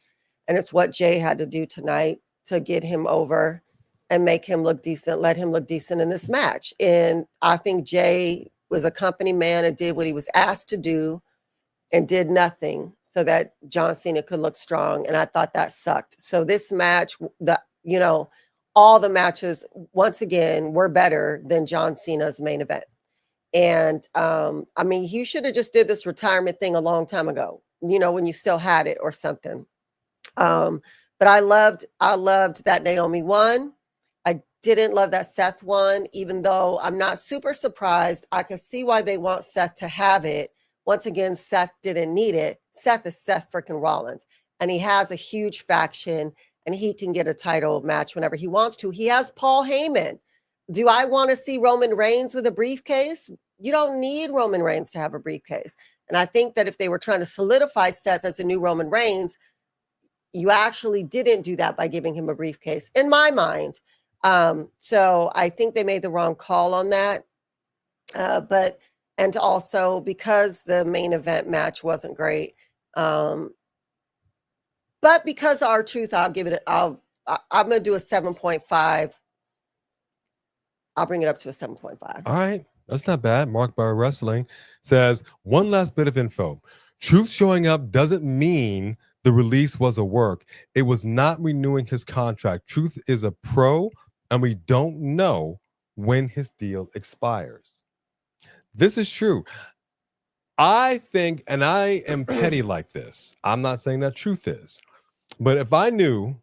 B: and it's what Jay had to do tonight to get him over and make him look decent, let him look decent in this match. And I think Jay was a company man and did what he was asked to do and did nothing so that John Cena could look strong. And I thought that sucked. So this match, all the matches, once again, were better than John Cena's main event. And I mean, you should have just did this retirement thing a long time ago, when you still had it or something. But I loved that Naomi won. I didn't love that Seth won, even though I'm not super surprised. I can see why they want Seth to have it. Once again, Seth didn't need it. Seth is Seth freaking Rollins, and he has a huge faction, and he can get a title match whenever he wants to. He has Paul Heyman. Do I want to see Roman Reigns with a briefcase? You don't need Roman Reigns to have a briefcase. And I think that if they were trying to solidify Seth as a new Roman Reigns, you actually didn't do that by giving him a briefcase, in my mind. So I think they made the wrong call on that. And also because the main event match wasn't great. But because R-Truth, I'm going to do a 7.5. I'll bring it up to a 7.5.
A: All right. That's not bad. Mark Bar Wrestling says, one last bit of info. Truth showing up doesn't mean the release was a work. It was not renewing his contract. Truth is a pro, and we don't know when his deal expires. This is true. I think, and I am petty like this, I'm not saying that Truth is, but if I knew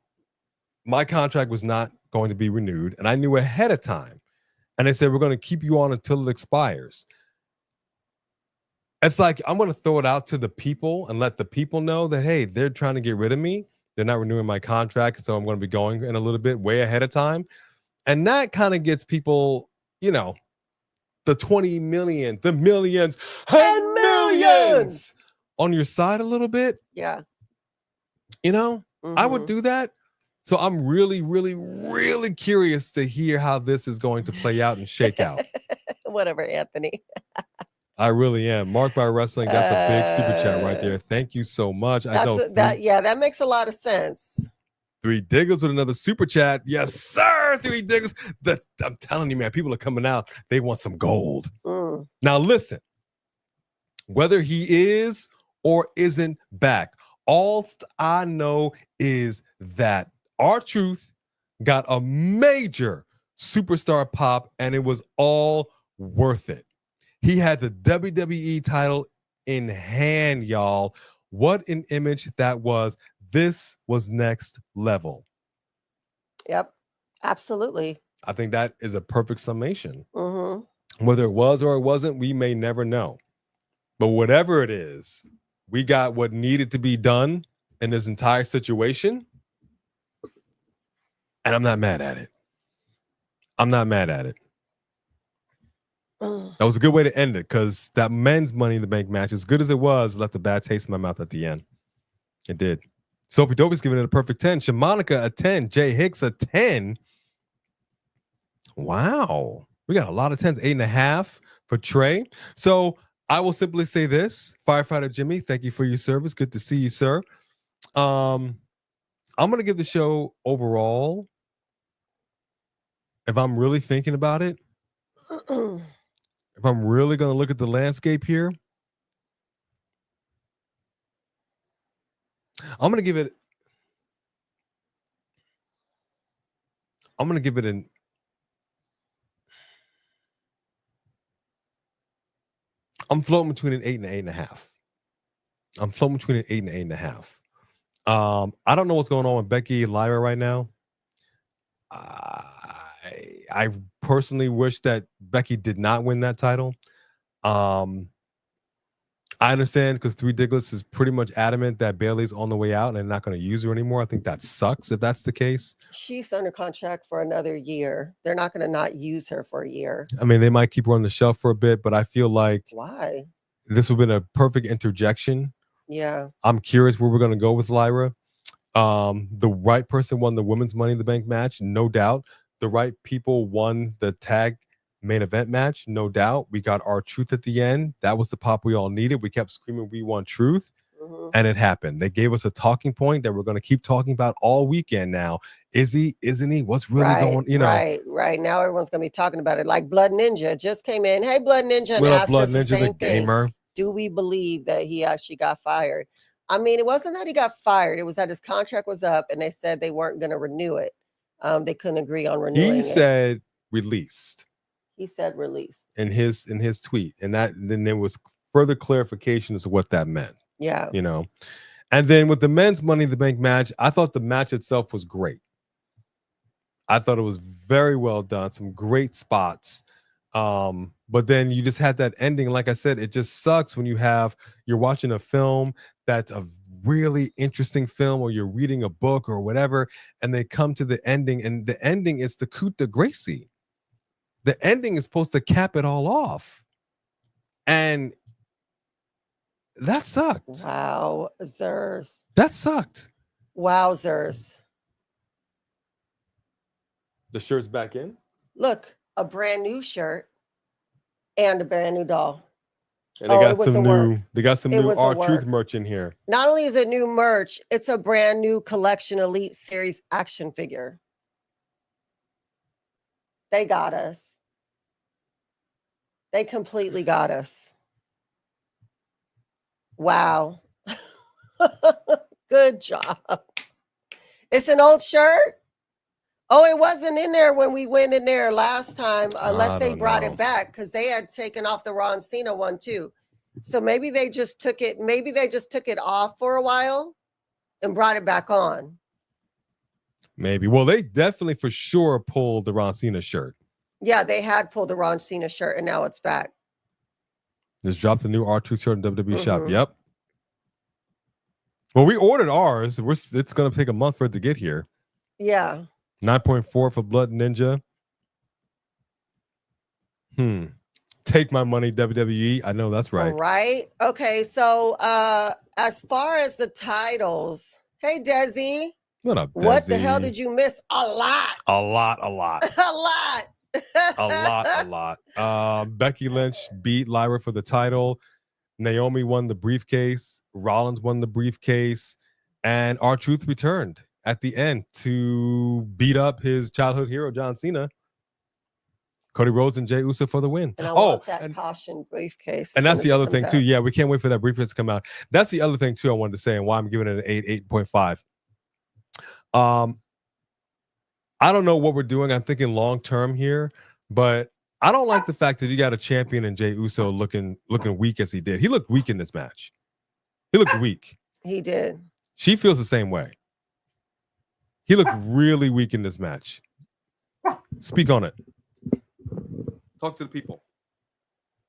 A: my contract was not going to be renewed, and I knew ahead of time, and they said, we're going to keep you on until it expires, it's like, I'm going to throw it out to the people and let the people know that, hey, they're trying to get rid of me. They're not renewing my contract, so I'm going to be going in a little bit way ahead of time. And that kind of gets people, the 20 million, the millions and millions on your side a little bit.
B: Yeah.
A: I would do that. So I'm really, really, really curious to hear how this is going to play out and shake out.
B: Whatever, Anthony.
A: I really am. Mark by Wrestling, that's a big super chat right there. Thank you so much.
B: That makes a lot of sense.
A: 3 Diggers with another super chat. Yes, sir. 3 Diggers. I'm telling you, man, people are coming out. They want some gold. Now, listen, whether he is or isn't back, all I know is that R-Truth got a major superstar pop, and it was all worth it. He had the WWE title in hand, y'all. What an image that was. This was next level.
B: Yep, absolutely.
A: I think that is a perfect summation. Whether it was or it wasn't, we may never know. But whatever it is, we got what needed to be done in this entire situation. And I'm not mad at it. That was a good way to end it, because that men's Money in the Bank match, as good as it was, left a bad taste in my mouth at the end. It did. Sophie Dopey's giving it a perfect 10. Shimonica a 10. Jay Hicks a 10. Wow. We got a lot of 10s. 8.5 for Trey. So I will simply say this. Firefighter Jimmy, thank you for your service. Good to see you, sir. I'm going to give the show overall, if I'm really thinking about it, if I'm really going to look at the landscape here, I'm going to give it an I'm floating between an 8 and an 8.5. I don't know what's going on with Becky and Lyra right now. I personally wish that Becky did not win that title. I understand because Three Diglets is pretty much adamant that Bailey's on the way out and they're not going to use her anymore. I think that sucks if that's the case.
B: She's under contract for another year. They're not going to not use her for a year.
A: I mean, they might keep her on the shelf for a bit, but I feel like
B: why?
A: This would have been a perfect interjection.
B: Yeah.
A: I'm curious where we're going to go with Lyra. The right person won the women's Money in the Bank match, no doubt. The right people won the tag main event match, no doubt. We got our truth at the end. That was the pop we all needed. We kept screaming, we want truth. And it happened. They gave us a talking point that we're going to keep talking about all weekend now. Is he? Isn't he? What's really going, you know?
B: Right. Now everyone's going to be talking about it. Like Blood Ninja just came in. Hey, Blood Ninja.
A: What
B: And
A: up,
B: asked
A: Blood
B: us the
A: Ninja, the
B: same thing.
A: gamer?
B: Do we believe that he actually got fired? I mean, it wasn't that he got fired. It was that his contract was up and they said they weren't going to renew it. They couldn't agree on renewing it.
A: He said released.
B: He said released.
A: In his tweet. And then there was further clarification as to what that meant.
B: Yeah.
A: You know. And then with the men's Money in the Bank match, I thought the match itself was great. I thought it was very well done. Some great spots. But then you just had that ending. Like I said, it just sucks when you're watching a film that's a really interesting film, or you're reading a book or whatever, and they come to the ending, and the ending is the coup de grace. The ending is supposed to cap it all off. And that sucked.
B: Wowzers.
A: That sucked.
B: Wowzers.
A: The shirt's back in.
B: Look, a brand new shirt and a brand new doll.
A: And they got some new R-Truth merch in here.
B: Not only is it new merch, it's a brand new collection Elite Series action figure. They got us. They completely got us. Wow. Good job. It's an old shirt. Oh, it wasn't in there when we went in there last time, unless they brought it back, because they had taken off the Ron Cena one too. So maybe they just took it. Maybe they just took it off for a while and brought it back on.
A: Maybe. Well, they definitely for sure pulled the Ron Cena shirt.
B: Yeah, they had pulled the Ron Cena shirt, and now it's back.
A: Just dropped the new R-Truth shirt in WWE shop. Yep. Well, we ordered ours. It's going to take a month for it to get here.
B: Yeah.
A: 9.4 for Blood Ninja. Take my money, WWE. I know that's right.
B: All right. Okay. So as far as the titles, hey Desi.
A: What up, Desi?
B: What the hell did you miss? A lot.
A: A lot.
B: A lot.
A: a lot. Becky Lynch beat Lyra for the title. Naomi won the briefcase. Rollins won the briefcase. And R-Truth returned at the end to beat up his childhood hero, John Cena. Cody Rhodes and Jey Uso for the win.
B: And I want that caution briefcase.
A: And that's the other thing too. Yeah, we can't wait for that briefcase to come out. That's the other thing too I wanted to say, and why I'm giving it an 8.5. I don't know what we're doing. I'm thinking long term here, but I don't like the fact that you got a champion in Jey Uso looking weak as he did. He looked weak in this match. He looked weak.
B: He did.
A: She feels the same way. He looked really weak in this match. Speak on it. Talk to the people.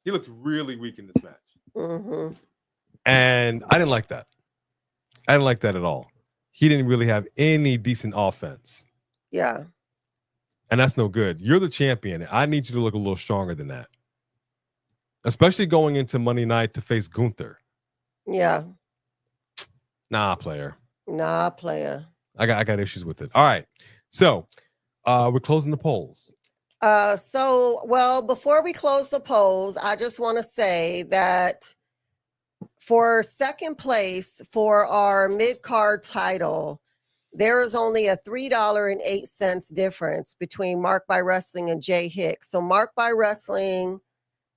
A: He looked really weak in this match. And I didn't like that. I didn't like that at all. He didn't really have any decent offense.
B: Yeah.
A: And that's no good. You're the champion. I need you to look a little stronger than that. Especially going into Monday night to face Gunther. Yeah. Nah, player. I got issues with it. All right. So we're closing the polls.
B: Before we close the polls, I just want to say that for second place for our mid-card title, there is only a $3.08 difference between Mark by Wrestling and Jay Hicks. So Mark by Wrestling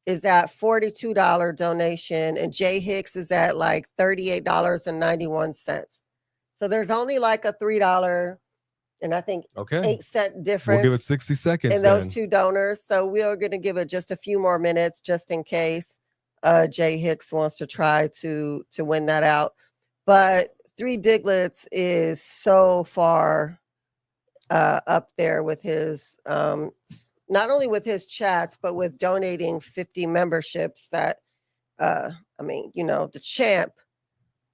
B: is at $42 donation and Jay Hicks is at like $38.91. So there's only like a $3 and I think 8-cent difference.
A: We'll give it 60 seconds
B: in those two donors. So we are going to give it just a few more minutes just in case Jay Hicks wants to try to win that out. But Three Diglets is so far up there with his not only with his chats, but with donating 50 memberships that I mean, the champ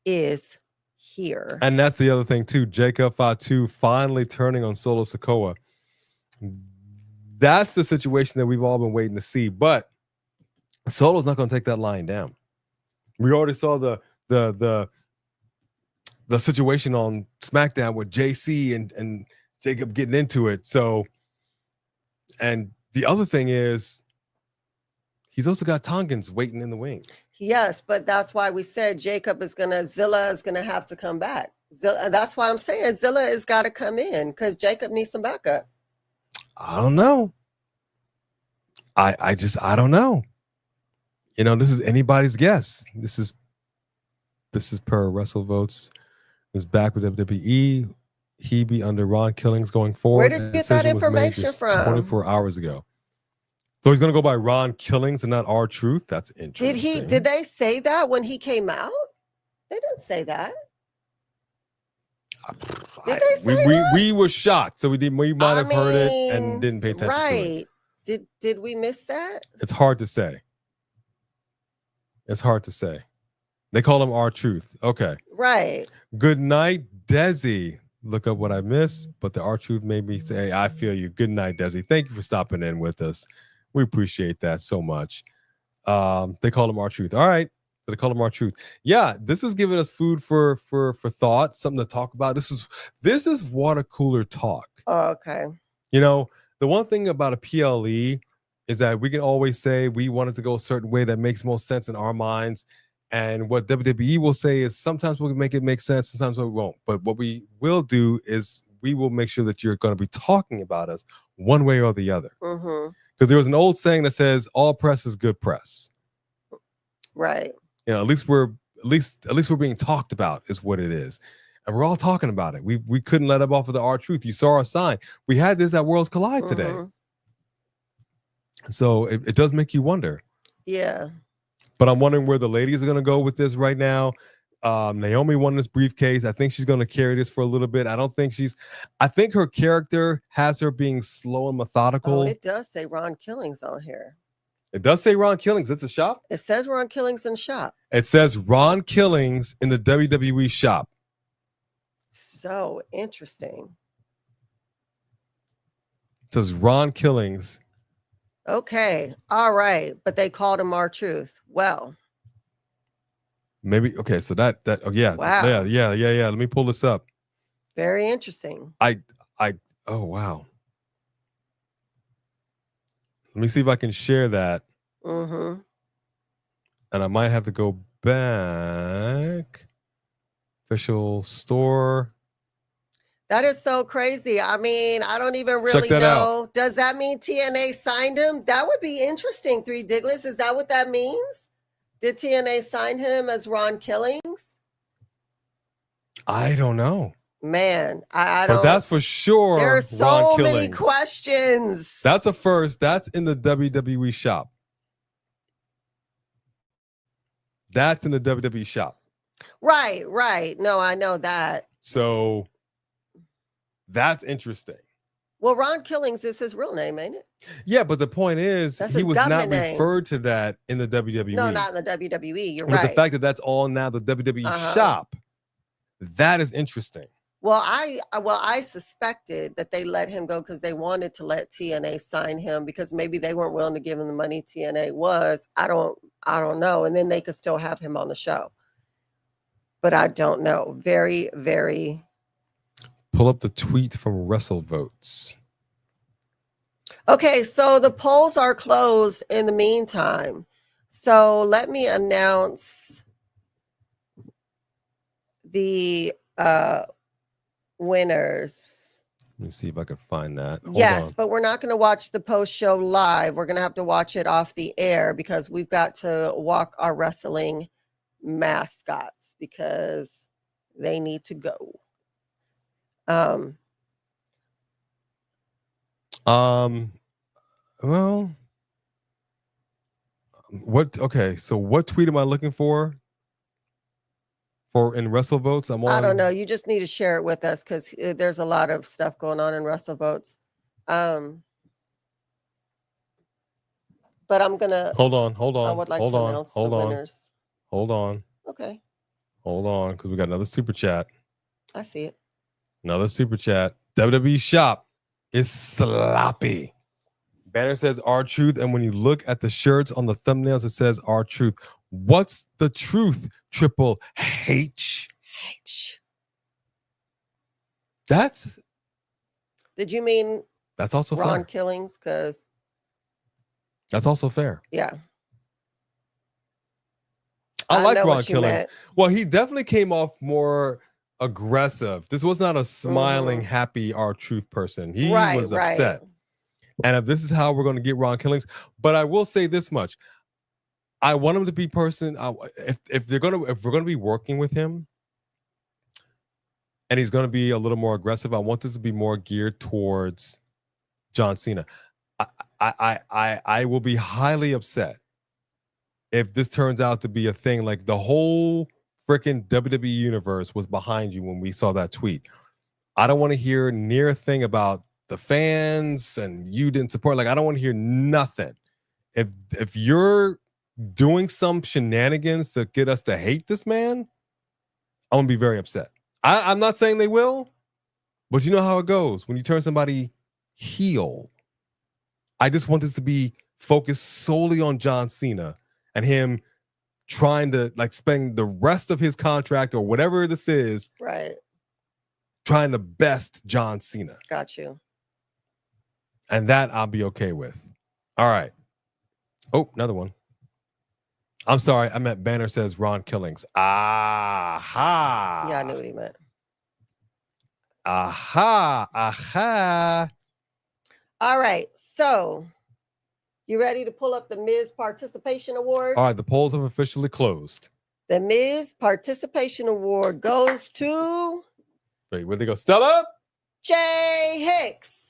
B: is here.
A: And that's the other thing too. Jacob Fatu finally turning on Solo Sikoa. That's the situation that we've all been waiting to see. But Solo's not going to take that line down. We already saw the situation on SmackDown with JC and Jacob getting into it. So, and the other thing is, he's also got Tongans waiting in the wings.
B: Yes, but that's why we said Zilla is gonna have to come back. That's why I'm saying Zilla has got to come in because Jacob needs some backup.
A: I don't know. I don't know. This is anybody's guess. This is per WrestleVotes. Is back with WWE. He be under Ron Killings going forward.
B: Where did you get that information from?
A: 24 hours ago. So he's going to go by Ron Killings and not R-Truth. That's interesting.
B: Did they say that when he came out? They didn't say that. Did they say that?
A: We were shocked. So we might have heard it and didn't pay attention to it.
B: Did we miss that?
A: It's hard to say. They call him R-Truth. Okay.
B: Right.
A: Good night, Desi. Look up what I missed, but the R-Truth made me say, I feel you. Good night, Desi. Thank you for stopping in with us. We appreciate that so much. They call him R-Truth. All right. So they call him R-Truth. Yeah, this is giving us food for thought, something to talk about. This is water cooler talk.
B: Oh, okay.
A: The one thing about a PLE is that we can always say we want it to go a certain way that makes most sense in our minds. And what WWE will say is sometimes we'll make it make sense, sometimes we won't. But what we will do is we will make sure that you're going to be talking about us one way or the other. Because there was an old saying that says all press is good press.
B: Right.
A: At least we're being talked about is what it is. And we're all talking about it. We couldn't let up off of the R-Truth. You saw our sign. We had this at Worlds Collide today. So it does make you wonder.
B: Yeah.
A: But I'm wondering where the ladies are going to go with this right now. Naomi won this briefcase. I think she's going to carry this for a little bit. I think her character has her being slow and methodical.
B: Oh, it does say Ron Killings on here.
A: It does say Ron Killings. It's a shop?
B: It says Ron Killings in shop.
A: It says Ron Killings in the WWE shop.
B: So interesting.
A: It says Ron Killings.
B: Okay. All right. But they called him R-Truth. Well.
A: Maybe. Okay. So that. Oh, yeah.
B: Wow.
A: Yeah. Let me pull this up.
B: Very interesting.
A: Oh, wow. Let me see if I can share that. And I might have to go back. Official store.
B: That is so crazy. I mean, I don't even really know.
A: Out.
B: Does that mean TNA signed him? That would be interesting, Three Diglets. Is that what that means? Did TNA sign him as Ron Killings?
A: I don't know.
B: Man, I don't.
A: But that's for sure.
B: There are so many questions.
A: That's a first. That's in the WWE shop. That's in the WWE shop.
B: Right. No, I know that.
A: So that's interesting.
B: Well, Ron Killings is his real name, ain't it?
A: Yeah, but the point is
B: that's
A: he was not
B: name.
A: Referred to that in the WWE.
B: No, not in the WWE. You're
A: but
B: right.
A: The fact that that's all now the WWE shop, that is interesting.
B: Well, I suspected that they let him go because they wanted to let TNA sign him because maybe they weren't willing to give him the money TNA was. I don't know. And then they could still have him on the show. But I don't know. Very, very.
A: Pull up the tweet from WrestleVotes.
B: Okay, so the polls are closed in the meantime. So let me announce the winners.
A: Let me see if I can find that.
B: Yes, but we're not going to watch the post show live. We're going to have to watch it off the air because we've got to walk our wrestling mascots because they need to go.
A: Well, what? Okay, so what tweet am I looking for in Wrestle Votes? I'm on.
B: I don't know. You just need to share it with us because there's a lot of stuff going on in Wrestle Votes. But I'm gonna
A: hold on.
B: I would like to announce the winners.
A: Hold on.
B: Okay.
A: Hold on, because we got another super chat.
B: I see it.
A: Another super chat. WWE shop is sloppy. Banner says R-Truth, and when you look at the shirts on the thumbnails, it says R-Truth. What's the truth? Triple H. That's.
B: Did you mean?
A: That's also
B: Ron
A: fair.
B: Killings, because.
A: That's also fair.
B: Yeah.
A: I like Ron Killings. Well, he definitely came off more aggressive. This was not a smiling, happy R-Truth person. He was upset. And if this is how we're going to get Ron Killings, but I will say this much: I want him to be person. If we're going to be working with him, and he's going to be a little more aggressive, I want this to be more geared towards John Cena. I will be highly upset if this turns out to be a thing. Like the whole freaking WWE universe was behind you when we saw that tweet. I don't want to hear near a thing about the fans and you didn't support. Like I don't want to hear nothing. If you're doing some shenanigans to get us to hate this man, I'm gonna be very upset. I'm not saying they will, but you know how it goes when you turn somebody heel. I just want this to be focused solely on John Cena and him trying to like spend the rest of his contract or whatever this is,
B: right?
A: Trying to best John Cena.
B: Got you.
A: And that I'll be okay with. All right. Oh, another one. I'm sorry. I meant Banner says Ron Killings. Aha.
B: Yeah, I knew what he meant.
A: Aha. Aha.
B: All right. So, you ready to pull up the Miz Participation Award?
A: All right. The polls have officially closed.
B: The Miz Participation Award goes to...
A: Wait, where'd they go? Stella?
B: Jay Hicks.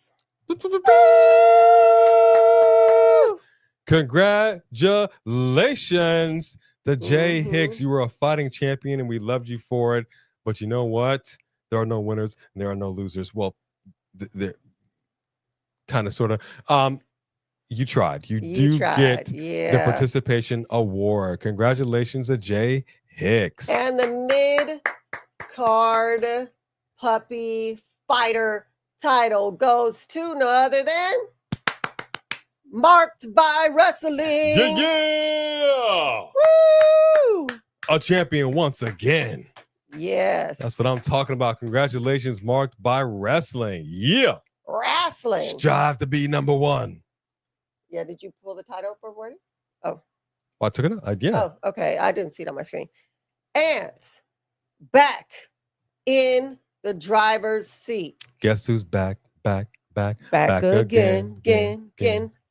A: Congratulations to Jay Hicks. You were a fighting champion and we loved you for it. But you know what? There are no winners and there are no losers. Well, they're kind of sort of. You tried. You get the participation award. Congratulations to Jay Hicks.
B: And the mid-card puppy fighter title goes to no other than Marked by Wrestling.
A: Yeah.
B: Woo!
A: A champion once again.
B: Yes.
A: That's what I'm talking about. Congratulations, Marked by Wrestling. Yeah.
B: Wrestling.
A: Strive to be number one.
B: Yeah, did you pull the title for Wardy? Oh.
A: Well, I took it out. Yeah.
B: Oh, okay. I didn't see it on my screen. And back in the driver's seat.
A: Guess who's back again.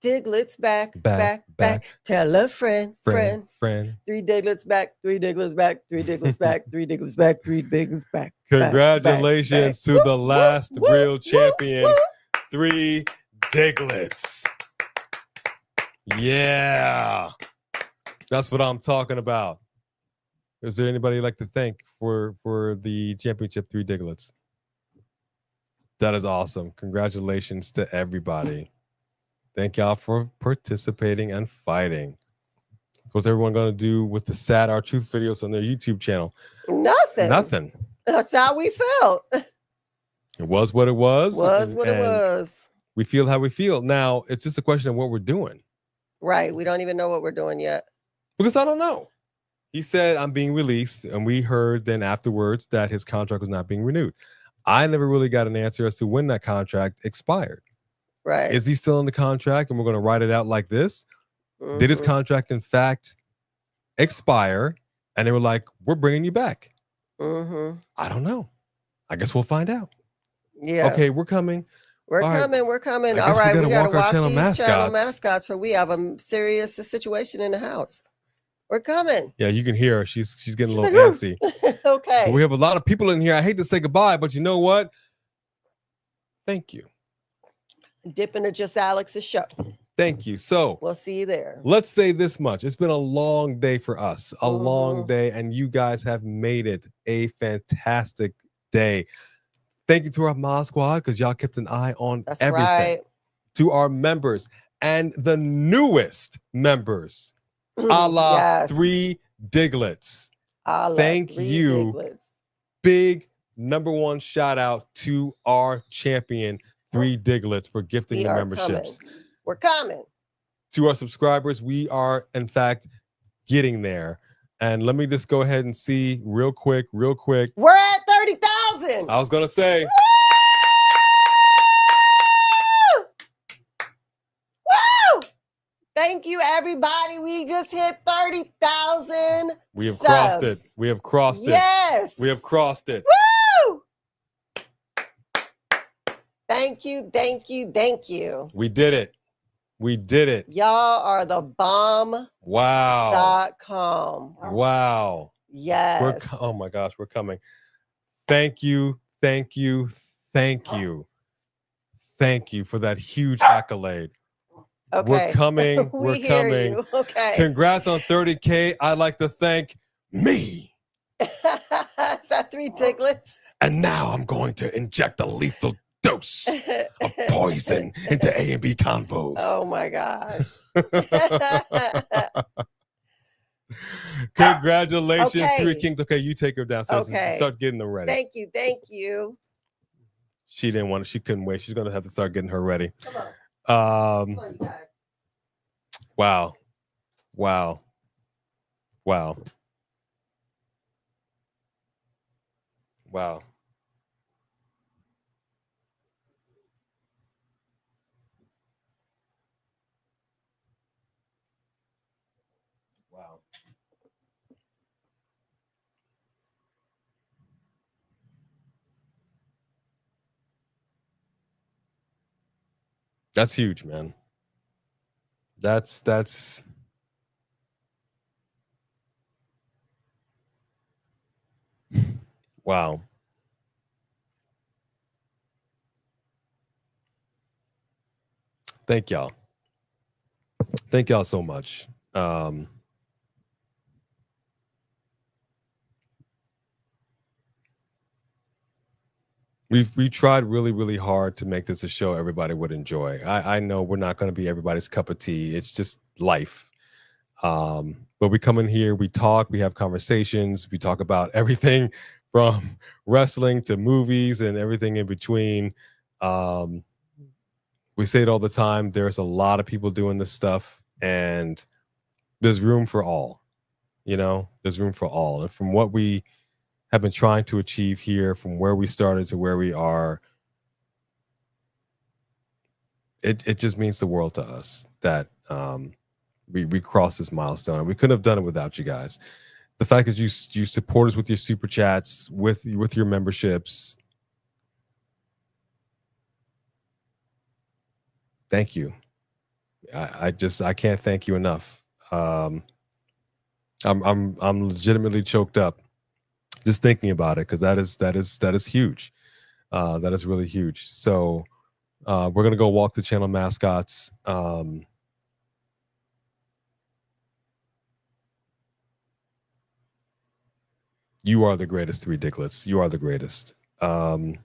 B: Diglett's back. Tell a friend. 3 Diglets back, 3 Diglets back, 3 Diglets back, 3 Diglets back, 3 Diglets back.
A: Congratulations to the last real champion, 3 Diglets. Yeah. That's what I'm talking about. Is there anybody you'd like to thank for the championship, 3 Diglets? That is awesome. Congratulations to everybody. Thank y'all for participating and fighting. What's everyone going to do with the sad R-Truth videos on their YouTube channel? Nothing.
B: That's how we felt.
A: It was what it was.
B: It was.
A: We feel how we feel. Now, it's just a question of what we're doing.
B: Right. We don't even know what we're doing yet.
A: Because I don't know. He said, I'm being released. And we heard then afterwards that his contract was not being renewed. I never really got an answer as to when that contract expired.
B: Right.
A: Is he still in the contract and we're going to write it out like this? Mm-hmm. Did his contract, in fact, expire? And they were like, we're bringing you back.
B: Mm-hmm.
A: I don't know. I guess we'll find out. Yeah. Okay, we're coming.
B: We're coming. All right, we got to walk these channel mascots for we have a serious situation in the house. We're coming.
A: Yeah, you can hear her. She's getting a little antsy.
B: Okay.
A: But we have a lot of people in here. I hate to say goodbye, but you know what? Thank you.
B: Dip into Just Alex's show.
A: Thank you. So
B: we'll see you there.
A: Let's say this much. It's been a long day for us, a long day, and you guys have made it a fantastic day. Thank you to our Mod Squad because y'all kept an eye on everything.
B: Right.
A: To our members and the newest members, a la 3 Diglets. Thank you.
B: Diglets.
A: Big #1 shout out to our champion, 3 Diglets, for gifting the memberships.
B: We're coming.
A: To our subscribers, we are, in fact, getting there. And let me just go ahead and see real quick.
B: We're at 30,000.
A: I was going to say.
B: Woo! Thank you, everybody. We just hit 30,000.
A: We have crossed it. We have crossed it.
B: Yes.
A: We have crossed it.
B: Woo! Thank you, thank you, thank you.
A: We did it. We did it.
B: Y'all are the bomb.
A: Wow.com. Wow.
B: Yes.
A: Oh my gosh, we're coming. Thank you. Thank you. Thank you. Thank you for that huge accolade.
B: Okay.
A: We're coming. We're coming.
B: You. Okay.
A: Congrats on 30K. I'd like to thank me.
B: Is that 3 Diglets?
A: And now I'm going to inject a lethal dose of poison into A and B convos.
B: Oh my gosh.
A: Congratulations, 3 Kings. Okay, you take her downstairs and start getting them ready.
B: Thank you. Thank you.
A: She didn't want it. She couldn't wait. She's going to have to start getting her ready.
B: Come on. Come on, you guys.
A: Wow. Wow. Wow. Wow. Wow. That's huge, man. That's wow. Thank y'all. Thank y'all so much. We tried really hard to make this a show everybody would enjoy. I know we're not going to be everybody's cup of tea. It's just life. But we come in here, we talk, we have conversations, we talk about everything from wrestling to movies and everything in between. We say it all the time. There's a lot of people doing this stuff, and there's room for all. You know, there's room for all. And from what we have been trying to achieve here, from where we started to where we are, it just means the world to us that we crossed this milestone, and we couldn't have done it without you guys. The fact that you support us with your super chats, with your memberships, thank you. I can't thank you enough. I'm legitimately choked up just thinking about it, because that is huge. That is really huge. So we're gonna go walk the channel mascots. You are the greatest, 3 Dicklets. You are the greatest. Thank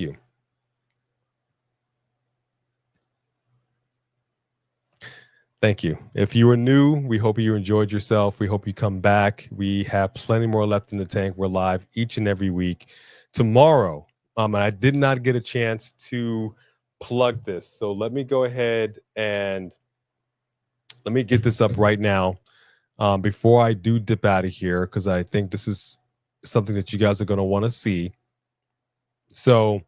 A: you. Thank you. If you are new, we hope you enjoyed yourself. We hope you come back. We have plenty more left in the tank. We're live each and every week. Tomorrow, and I did not get a chance to plug this, so let me go ahead and let me get this up right now before I do dip out of here, because I think this is something that you guys are going to want to see. So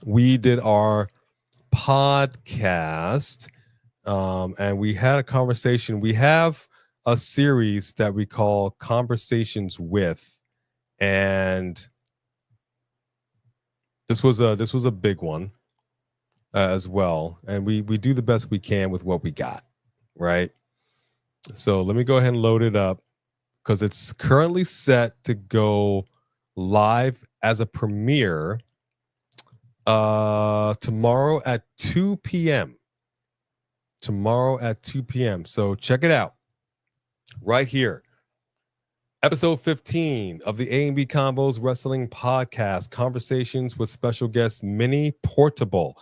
A: we did our podcast. And we had a conversation. We have a series that we call Conversations With, and this was a big one as well. And we do the best we can with what we got, right? So let me go ahead and load it up, because it's currently set to go live as a premiere Tomorrow at 2 p.m. Tomorrow at 2 p.m. So check it out right here. Episode 15 of the A&B Combos Wrestling Podcast, conversations with special guest Minnie Portable.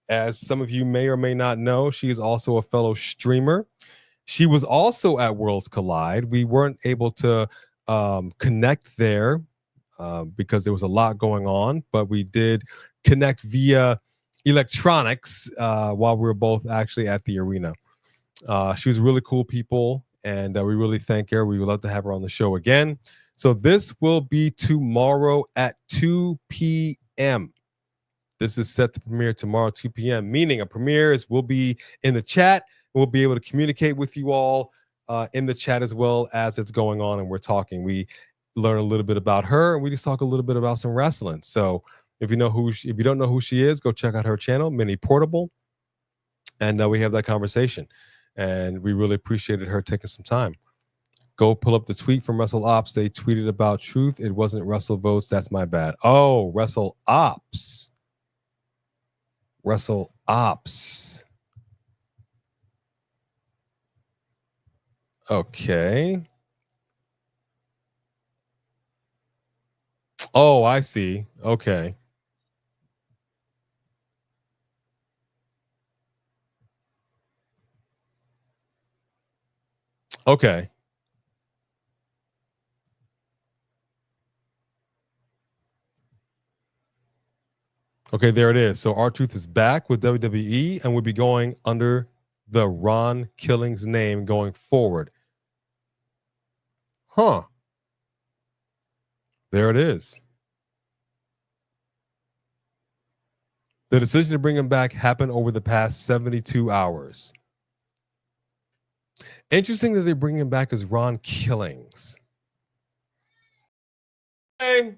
A: As some of you may or may not know, she is also a fellow streamer. She was also at Worlds Collide. We weren't able to connect there because there was a lot going on, but we did connect via electronics while we were both actually at the arena. She was really cool people, and we really thank her. We would love to have her on the show again. So this will be tomorrow at 2 p.m. This is set to premiere tomorrow, 2 p.m., meaning a premiere will be in the chat. We'll be able to communicate with you all in the chat as well as it's going on and we're talking. We learn a little bit about her and we just talk a little bit about some wrestling. So if you don't know who she is, go check out her channel, Minnie Portable, and we have that conversation. And we really appreciated her taking some time. Go pull up the tweet from Wrestle Ops. They tweeted about Truth. It wasn't Wrestle Votes. That's my bad. Oh, Wrestle Ops. Wrestle Ops. Okay. Oh, I see. Okay. Okay. Okay, there it is. So R-Truth is back with WWE and will be going under the Ron Killings name going forward. Huh. There it is. The decision to bring him back happened over the past 72 hours. Interesting that they bring him back as Ron Killings. Hey.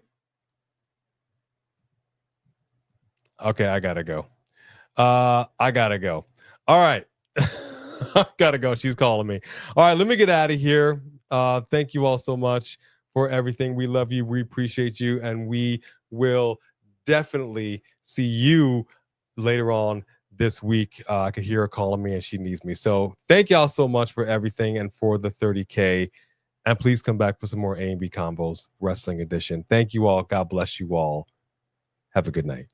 A: Okay, I gotta go. I gotta go. All right. I gotta go. She's calling me. All right, let me get out of here. Thank you all so much for everything. We love you. We appreciate you. And we will definitely see you later on this week. I could hear her calling me and she needs me. So thank y'all so much for everything and for the 30K. And please come back for some more A&B Combos Wrestling Edition. Thank you all. God bless you all. Have a good night.